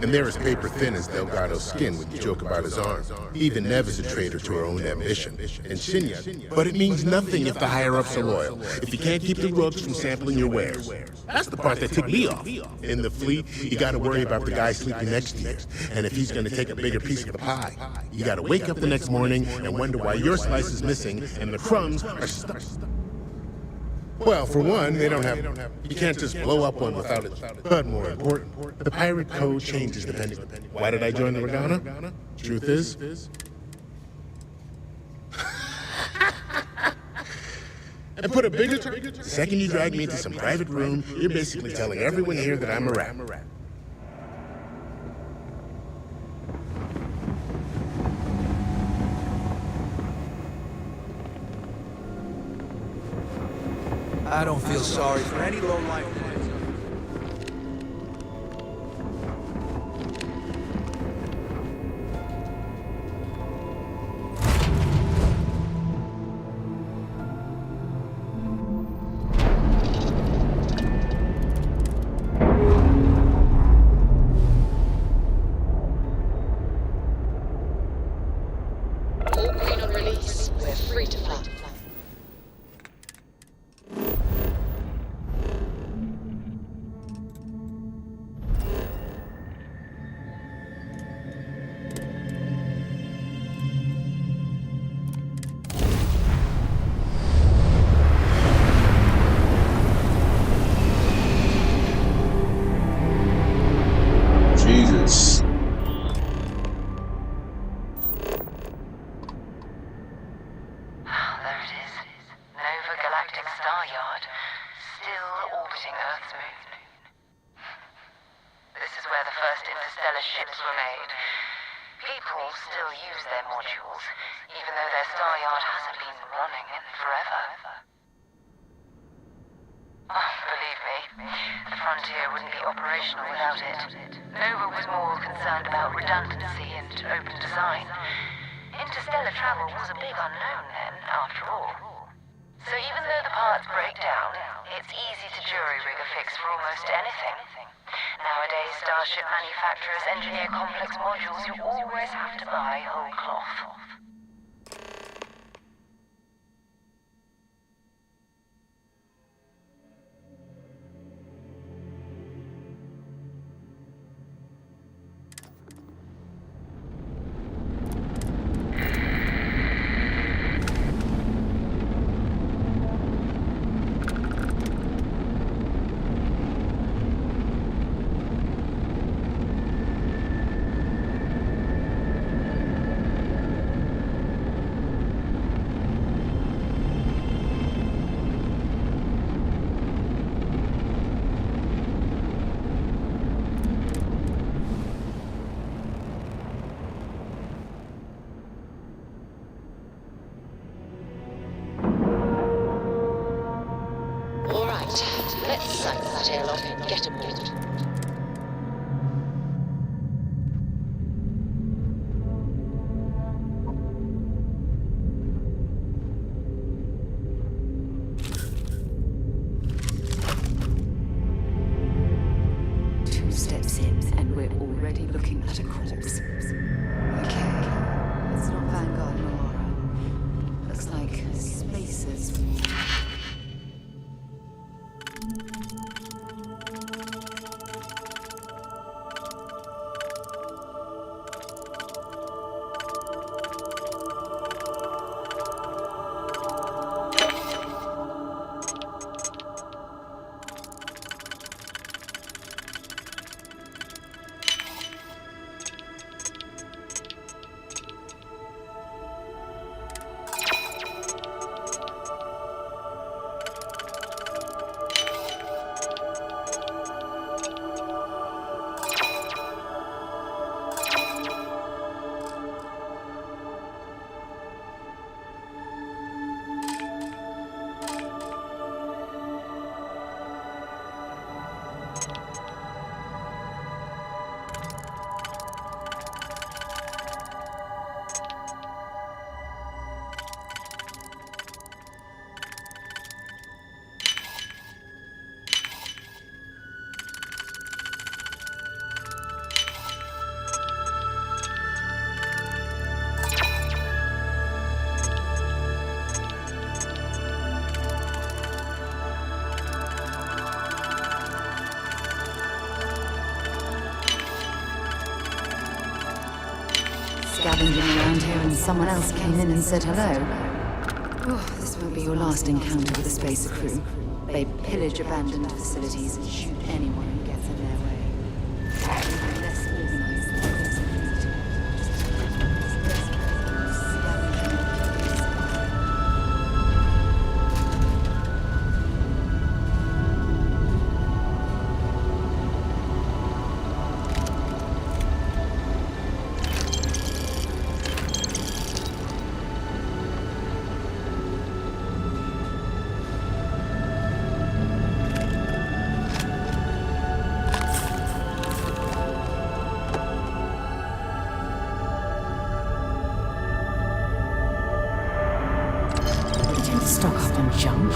and they're as paper-thin as Delgado's skin when you joke about his arm. Even Nev is a traitor to her own ambition. And Shinya. But it means nothing if the higher-ups are loyal. If you can't keep the rugs from sampling your wares. That's the part that ticked me off. In the fleet, you gotta worry about the guy sleeping next to you. And if he's gonna take a bigger piece of the pie. You gotta wake up the next morning and wonder why your slice is missing and the crumbs are stuck. Well, for one, they don't have... You can't just blow up one without it. But more important, the pirate code changes depending... Why did I join the Regana? Truth is... And put a bigger... The second you drag me into some private room, you're basically telling everyone here that I'm a rat. I don't feel sorry for any low-life. All green on release. We're free to fly. Jesus. There it is. Nova Galactic Star Yard. Still orbiting Earth's moon. This is where the first interstellar ships were made. People still use their modules, even though their star yard hasn't been running in forever. Oh, believe me, the frontier wouldn't be operational without it. Nova was more concerned about redundancy and open design. Interstellar travel was a big unknown then, after all. So even though the parts break down, it's easy to jury-rig a fix for almost anything. Nowadays, starship manufacturers engineer complex modules you always have to buy whole cloth. Let's suck that airlock and get aboard. Two steps in, and we're already looking at a corpse. Okay, it's not Vanguard Nora. Looks like Spacers. scavenging around here and someone else came in and said hello. Oh, this won't be your last encounter with the Spacer crew. They pillage abandoned facilities and shoot anyone who gets in their way. Even less organized than this. Stock up on junk.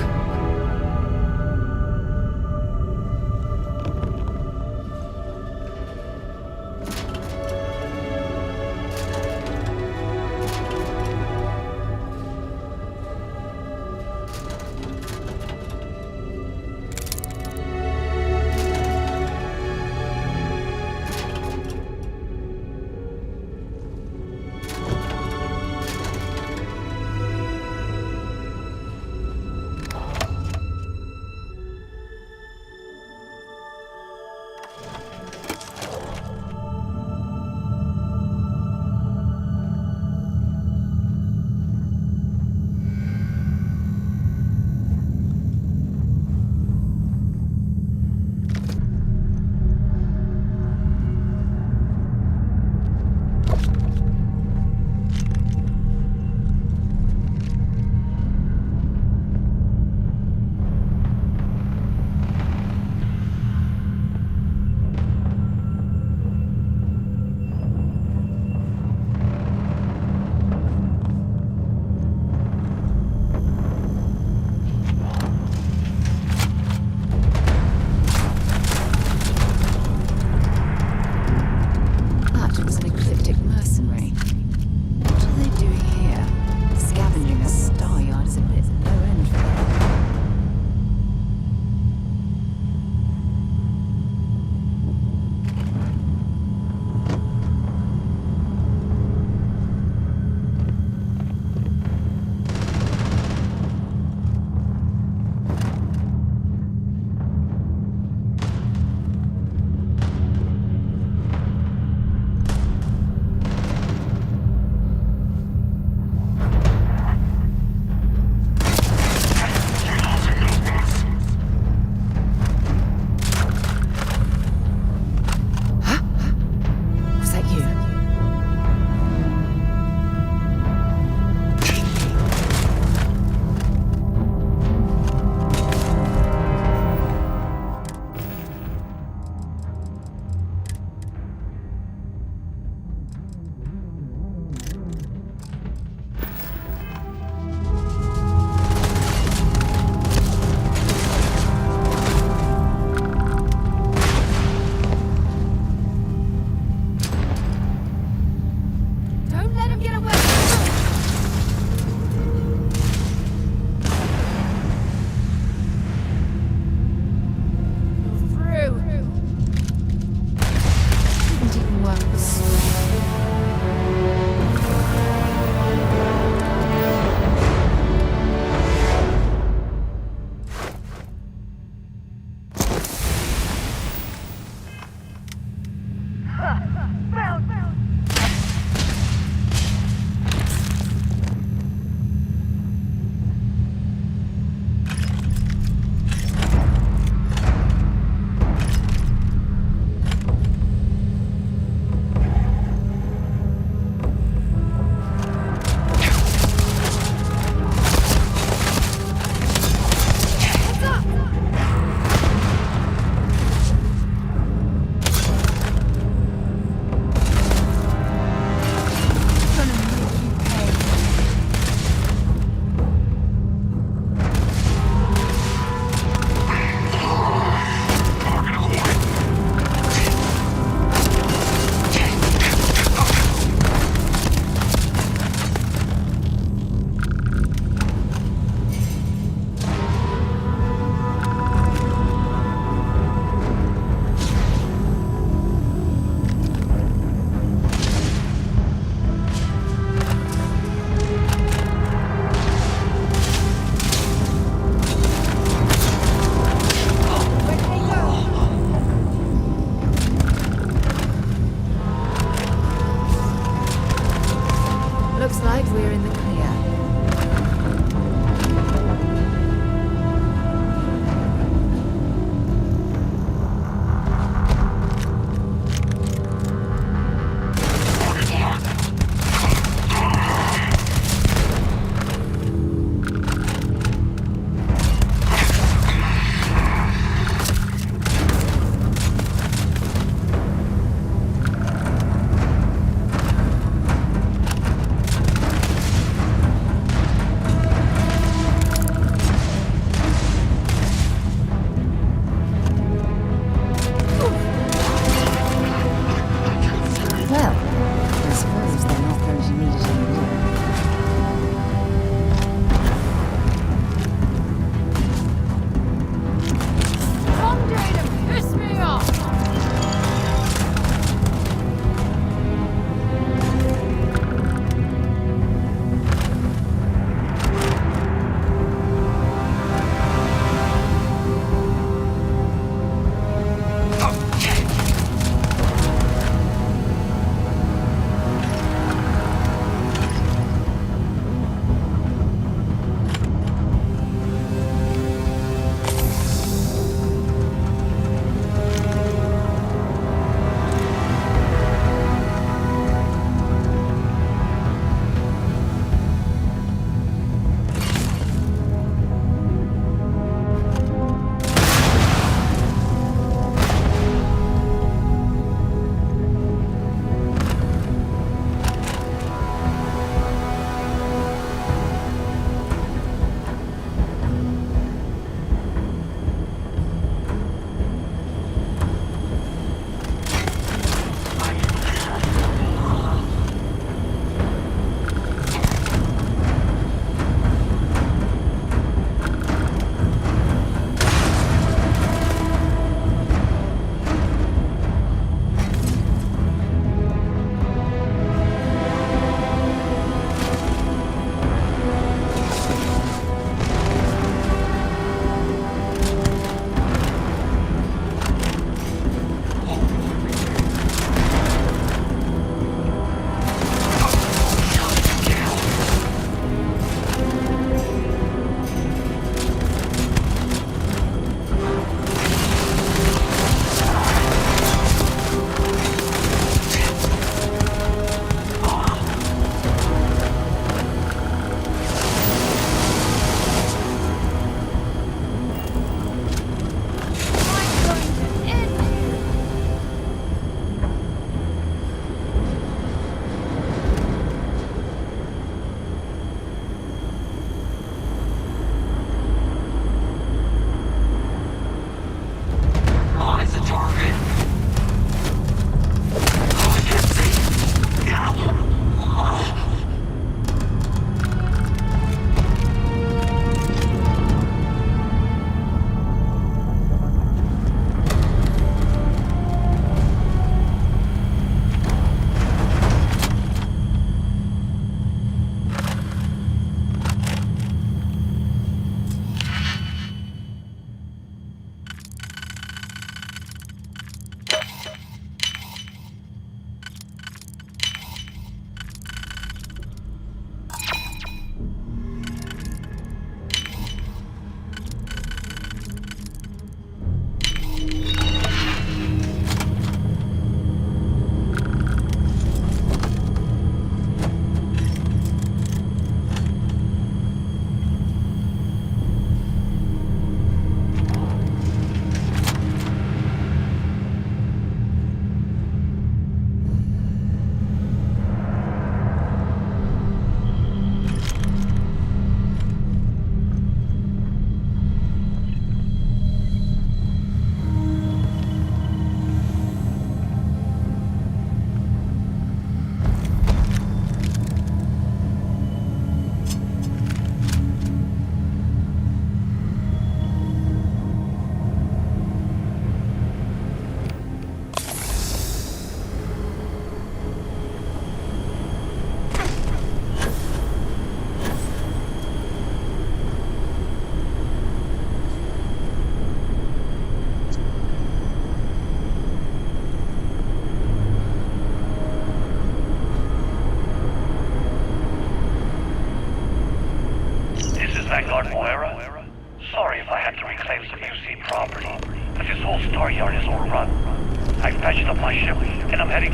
Looks like we're in the clear.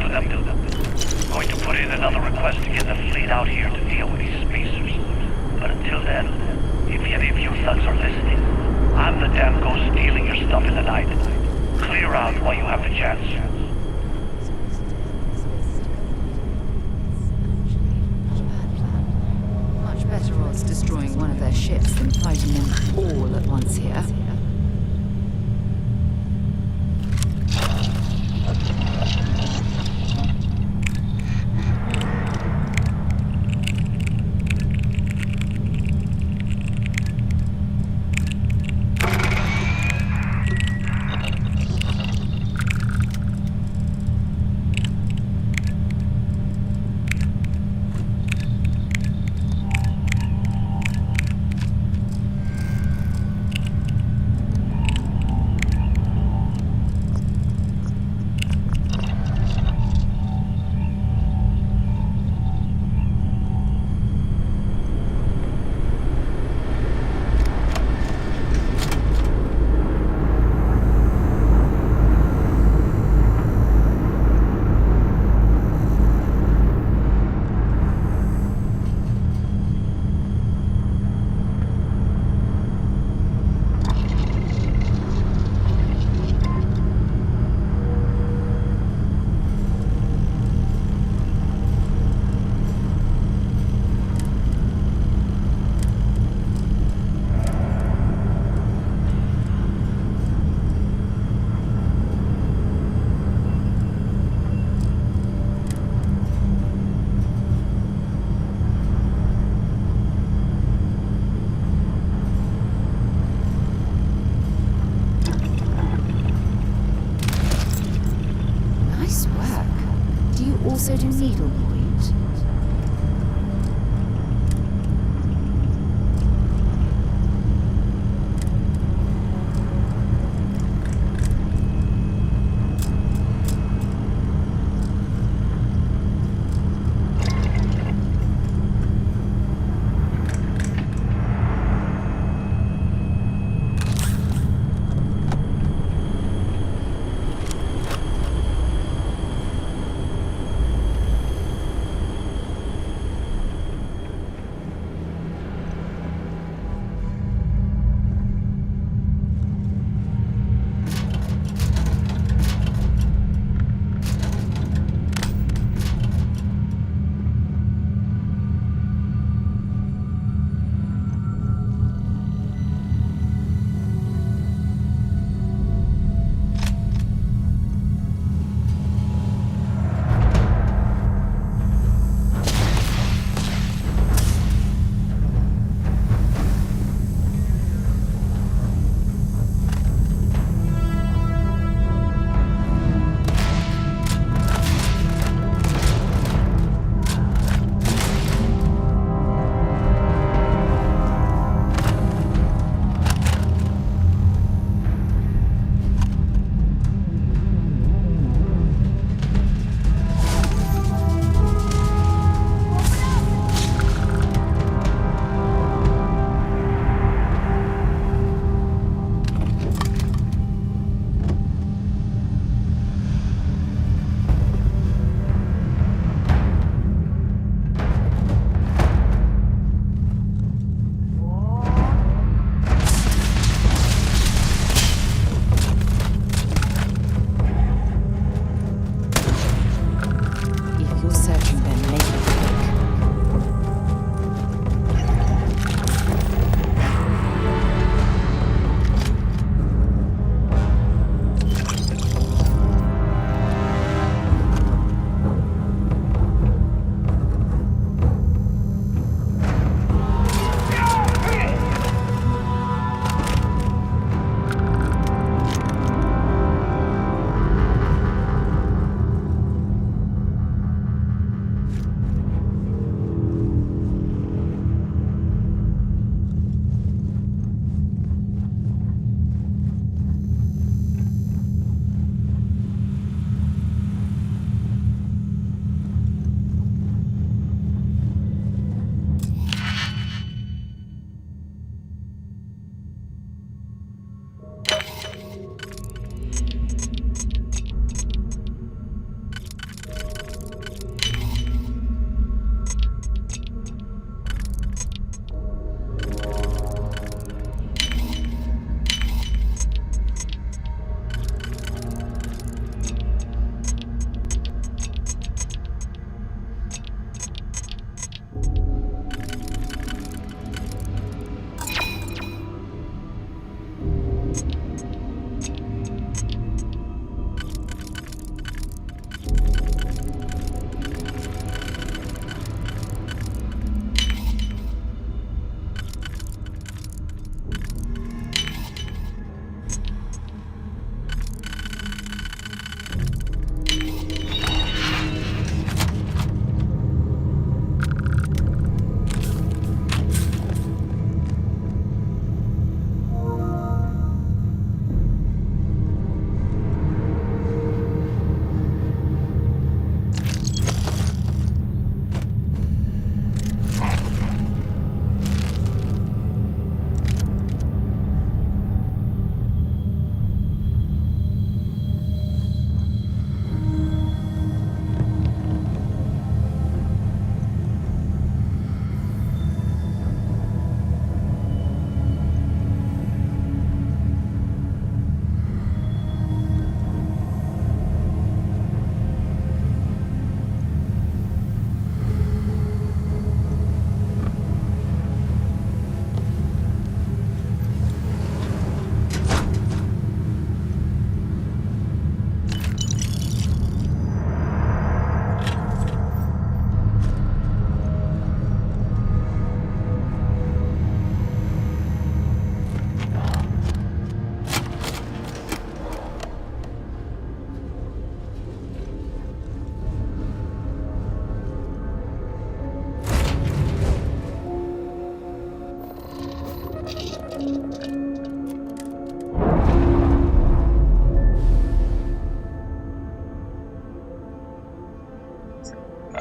for them to... Going to put in another request to get the fleet out here to deal with these spacers. But until then, if any of you thugs are listening, I'm the damn ghost stealing your stuff in the night. Clear out while you have the chance. Much better odds destroying one of their ships than fighting them all at once here. Also do needlepoint.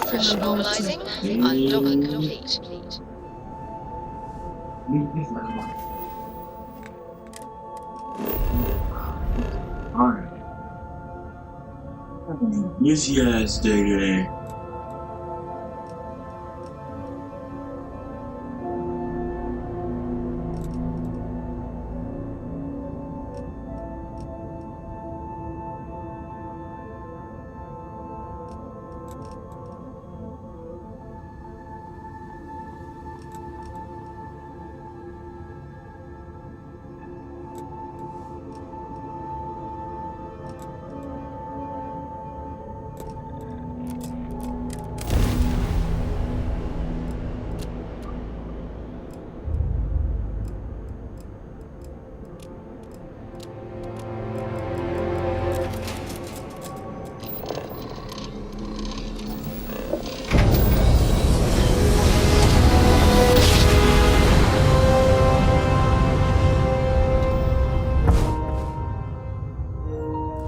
Fresh normalizing. Unlocking complete. Alright. Yes, Day.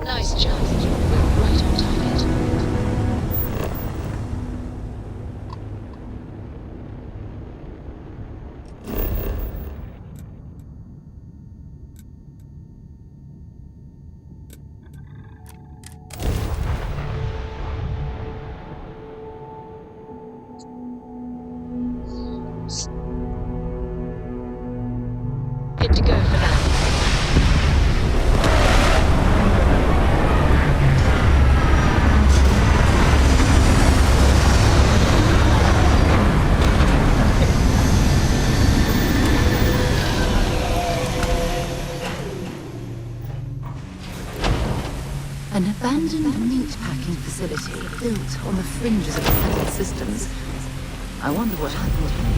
Nice job. We're right on target. Good to go for now. An abandoned meat-packing facility built on the fringes of the settled systems. I wonder what happened here.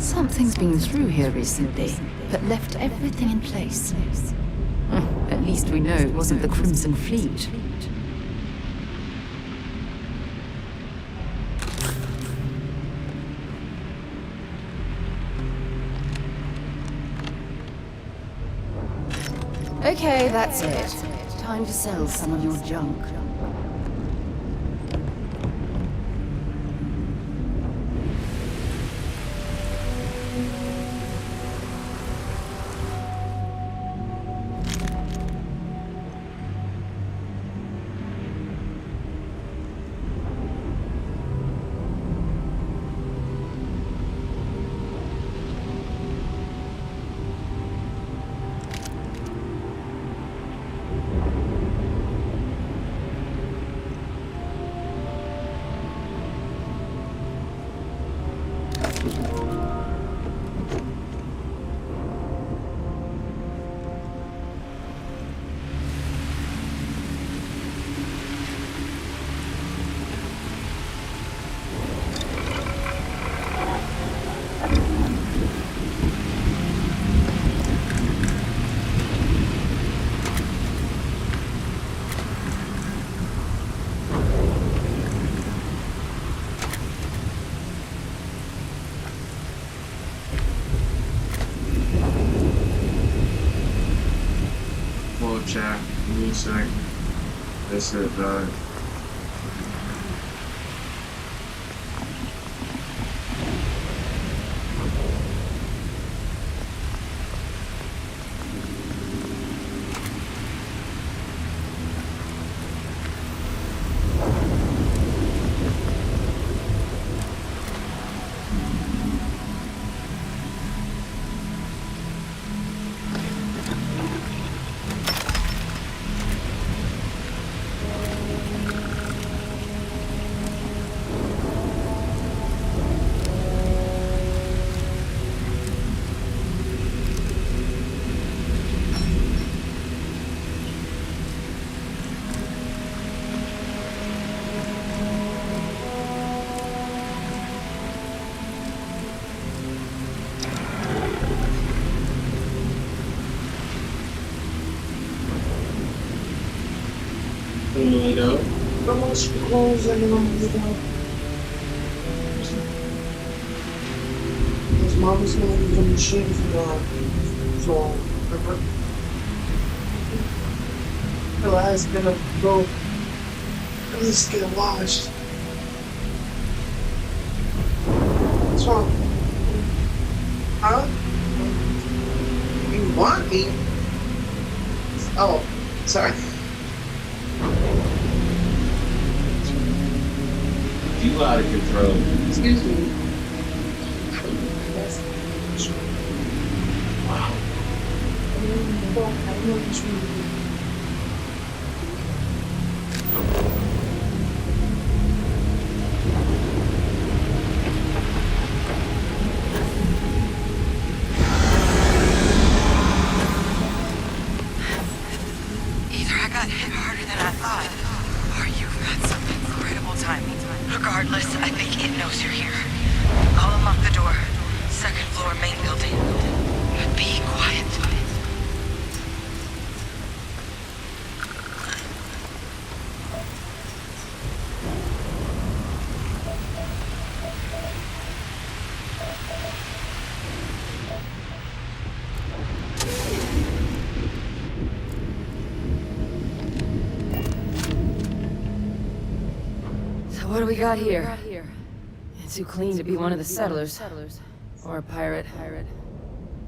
Something's been through here recently, but left everything in place. At least we know it wasn't the Crimson Fleet. Okay, that's it. Time to sell some of your junk. Chat, music, this is Like that. How much clothes and his mom's gonna be the machine for the last gonna go. Let's get washed. What's wrong? Huh? You want me? Oh, sorry. You out of control. Excuse me. Wow. I don't know what you mean. Either I got hit harder than I thought, or you've got some incredible timing. Regardless, I think it knows you're here. I'll unlock the door. Second floor, main building. Be quiet. What do we got here? It's too clean to be one of the settlers. Or a pirate.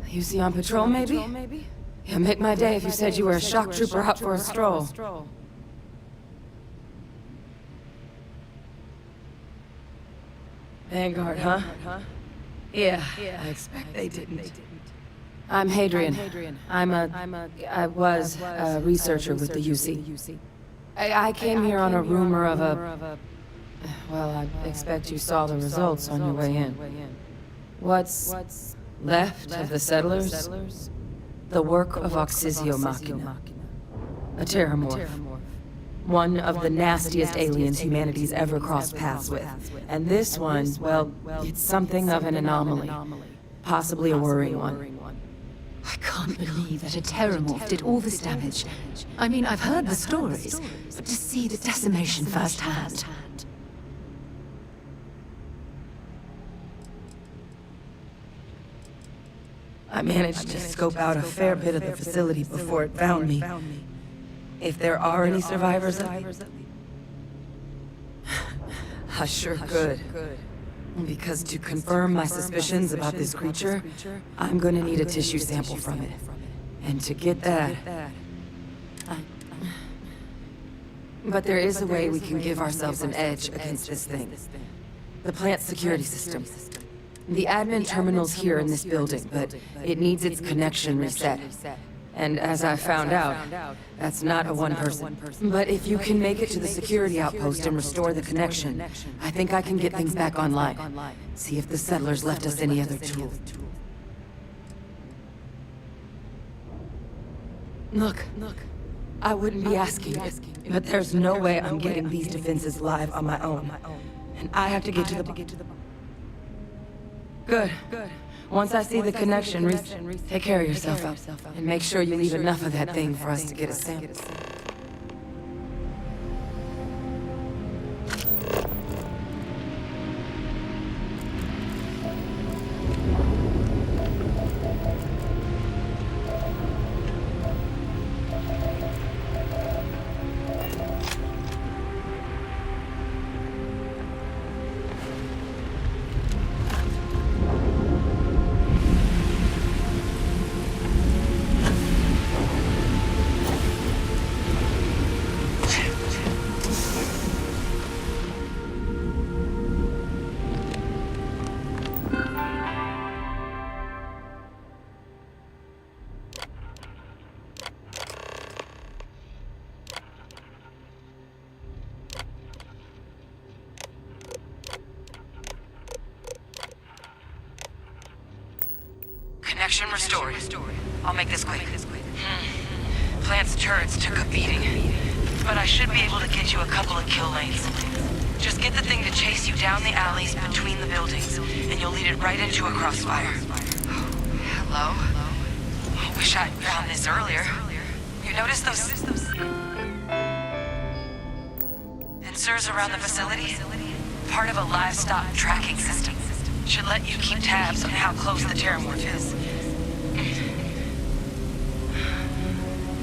You see on patrol, maybe? Yeah, make my day if you said you were a shock trooper out for a stroll. Vanguard, huh? Yeah, I expect they didn't. I'm Hadrian. I was a researcher with the UC. I came here on a rumor of a... Well, I expect you saw the results on your way in. What's left of the settlers? The work of Oxysio Machina. A terramorph. One of the nastiest aliens humanity's ever crossed paths with. And this one, well, it's something of an anomaly. Possibly a worrying one. I can't believe that a terramorph did all this damage. I mean, I've heard the stories, but to see the decimation firsthand. I managed to scope out a fair bit of the facility before it found me. If there are any survivors, I sure could. Because to confirm my suspicions about this creature, I'm gonna need a tissue sample from it. And to get that... But there is a way we can give ourselves an edge against this thing. The plant security system. The admin terminal's here in this building, but it needs its connection reset. And as I found out, that's not a one person. But if you can make it to the security outpost and restore the connection, I think I can get things back online. See if the settlers left us any other tool. Look, I wouldn't be asking it, but there's no way I'm getting these defenses live on my own. And I have to get to the... Good. Once I see the connection, take care of yourself out. And make sure you leave enough of that thing for us to get a sample. Connection restored. I'll make this quick. Plant's turrets took a beating, but I should be able to get you a couple of kill lanes. Just get the thing to chase you down the alleys between the buildings, and you'll lead it right into a crossfire. Oh, hello? I wish I'd found this earlier. You notice those... sensors around the facility. Part of a livestock tracking system. Should let you keep tabs on how close the Terramorph is.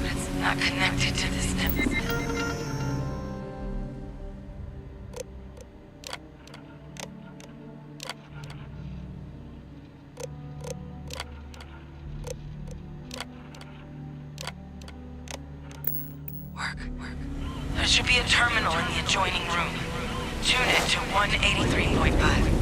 But it's not connected to this network. There should be a terminal in the adjoining room. Tune it to 183.5.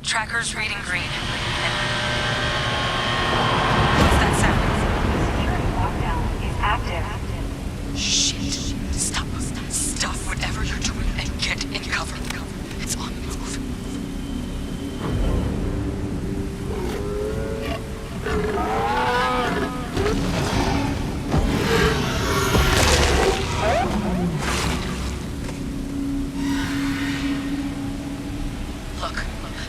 Tracker's reading green. What's that sound? Security lockdown is active. Shit. Stop whatever you're doing and get in cover. It's on the move. Look,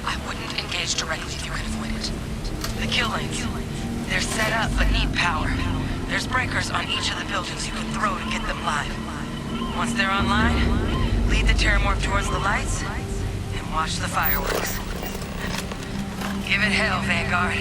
I wouldn't engage directly if you can avoid it. The kill lanes, they're set up but need power. There's breakers on each of the buildings you can throw to get them live. Once they're online, lead the Terramorph towards the lights and watch the fireworks. Give it hell, Vanguard.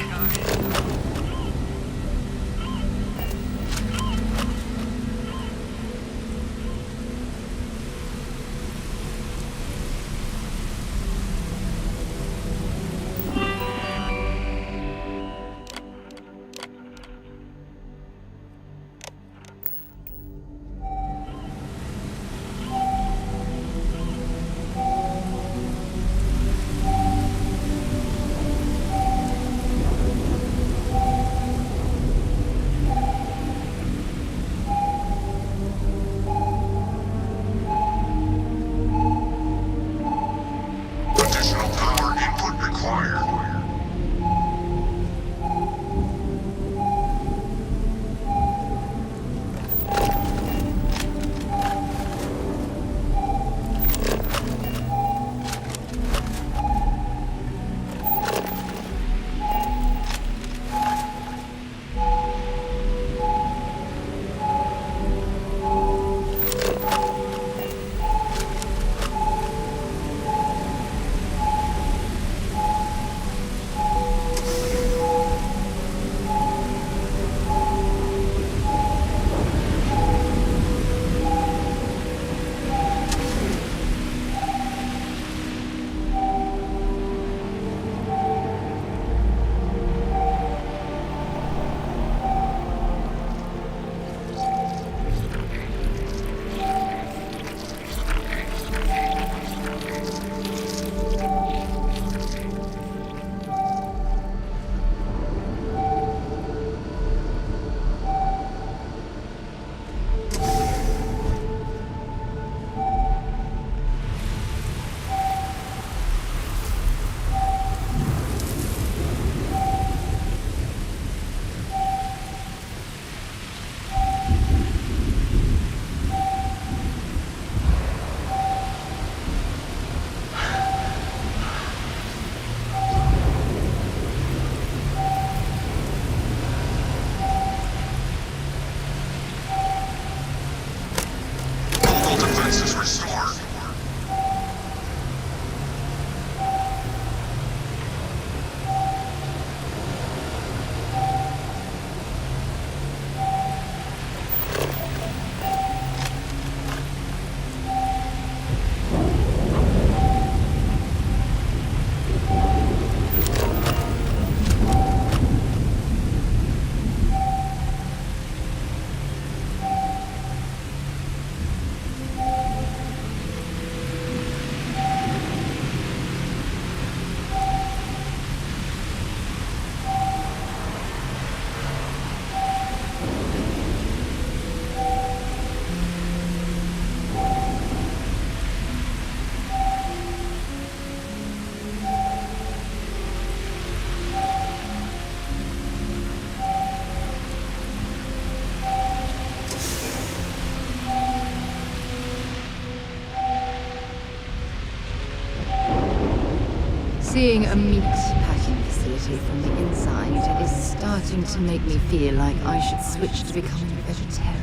Seeing a meat packing facility from the inside is starting to make me feel like I should switch to becoming a vegetarian.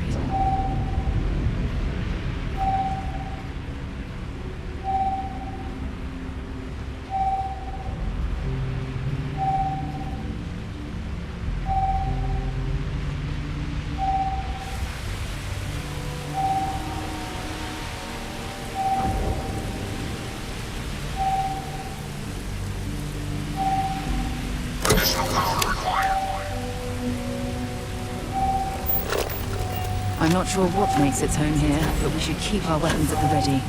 I'm not sure what makes its home here, but we should keep our weapons at the ready.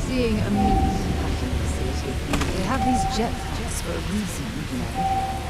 Seeing a meat packing facility. They have these jet packs for a reason, you know.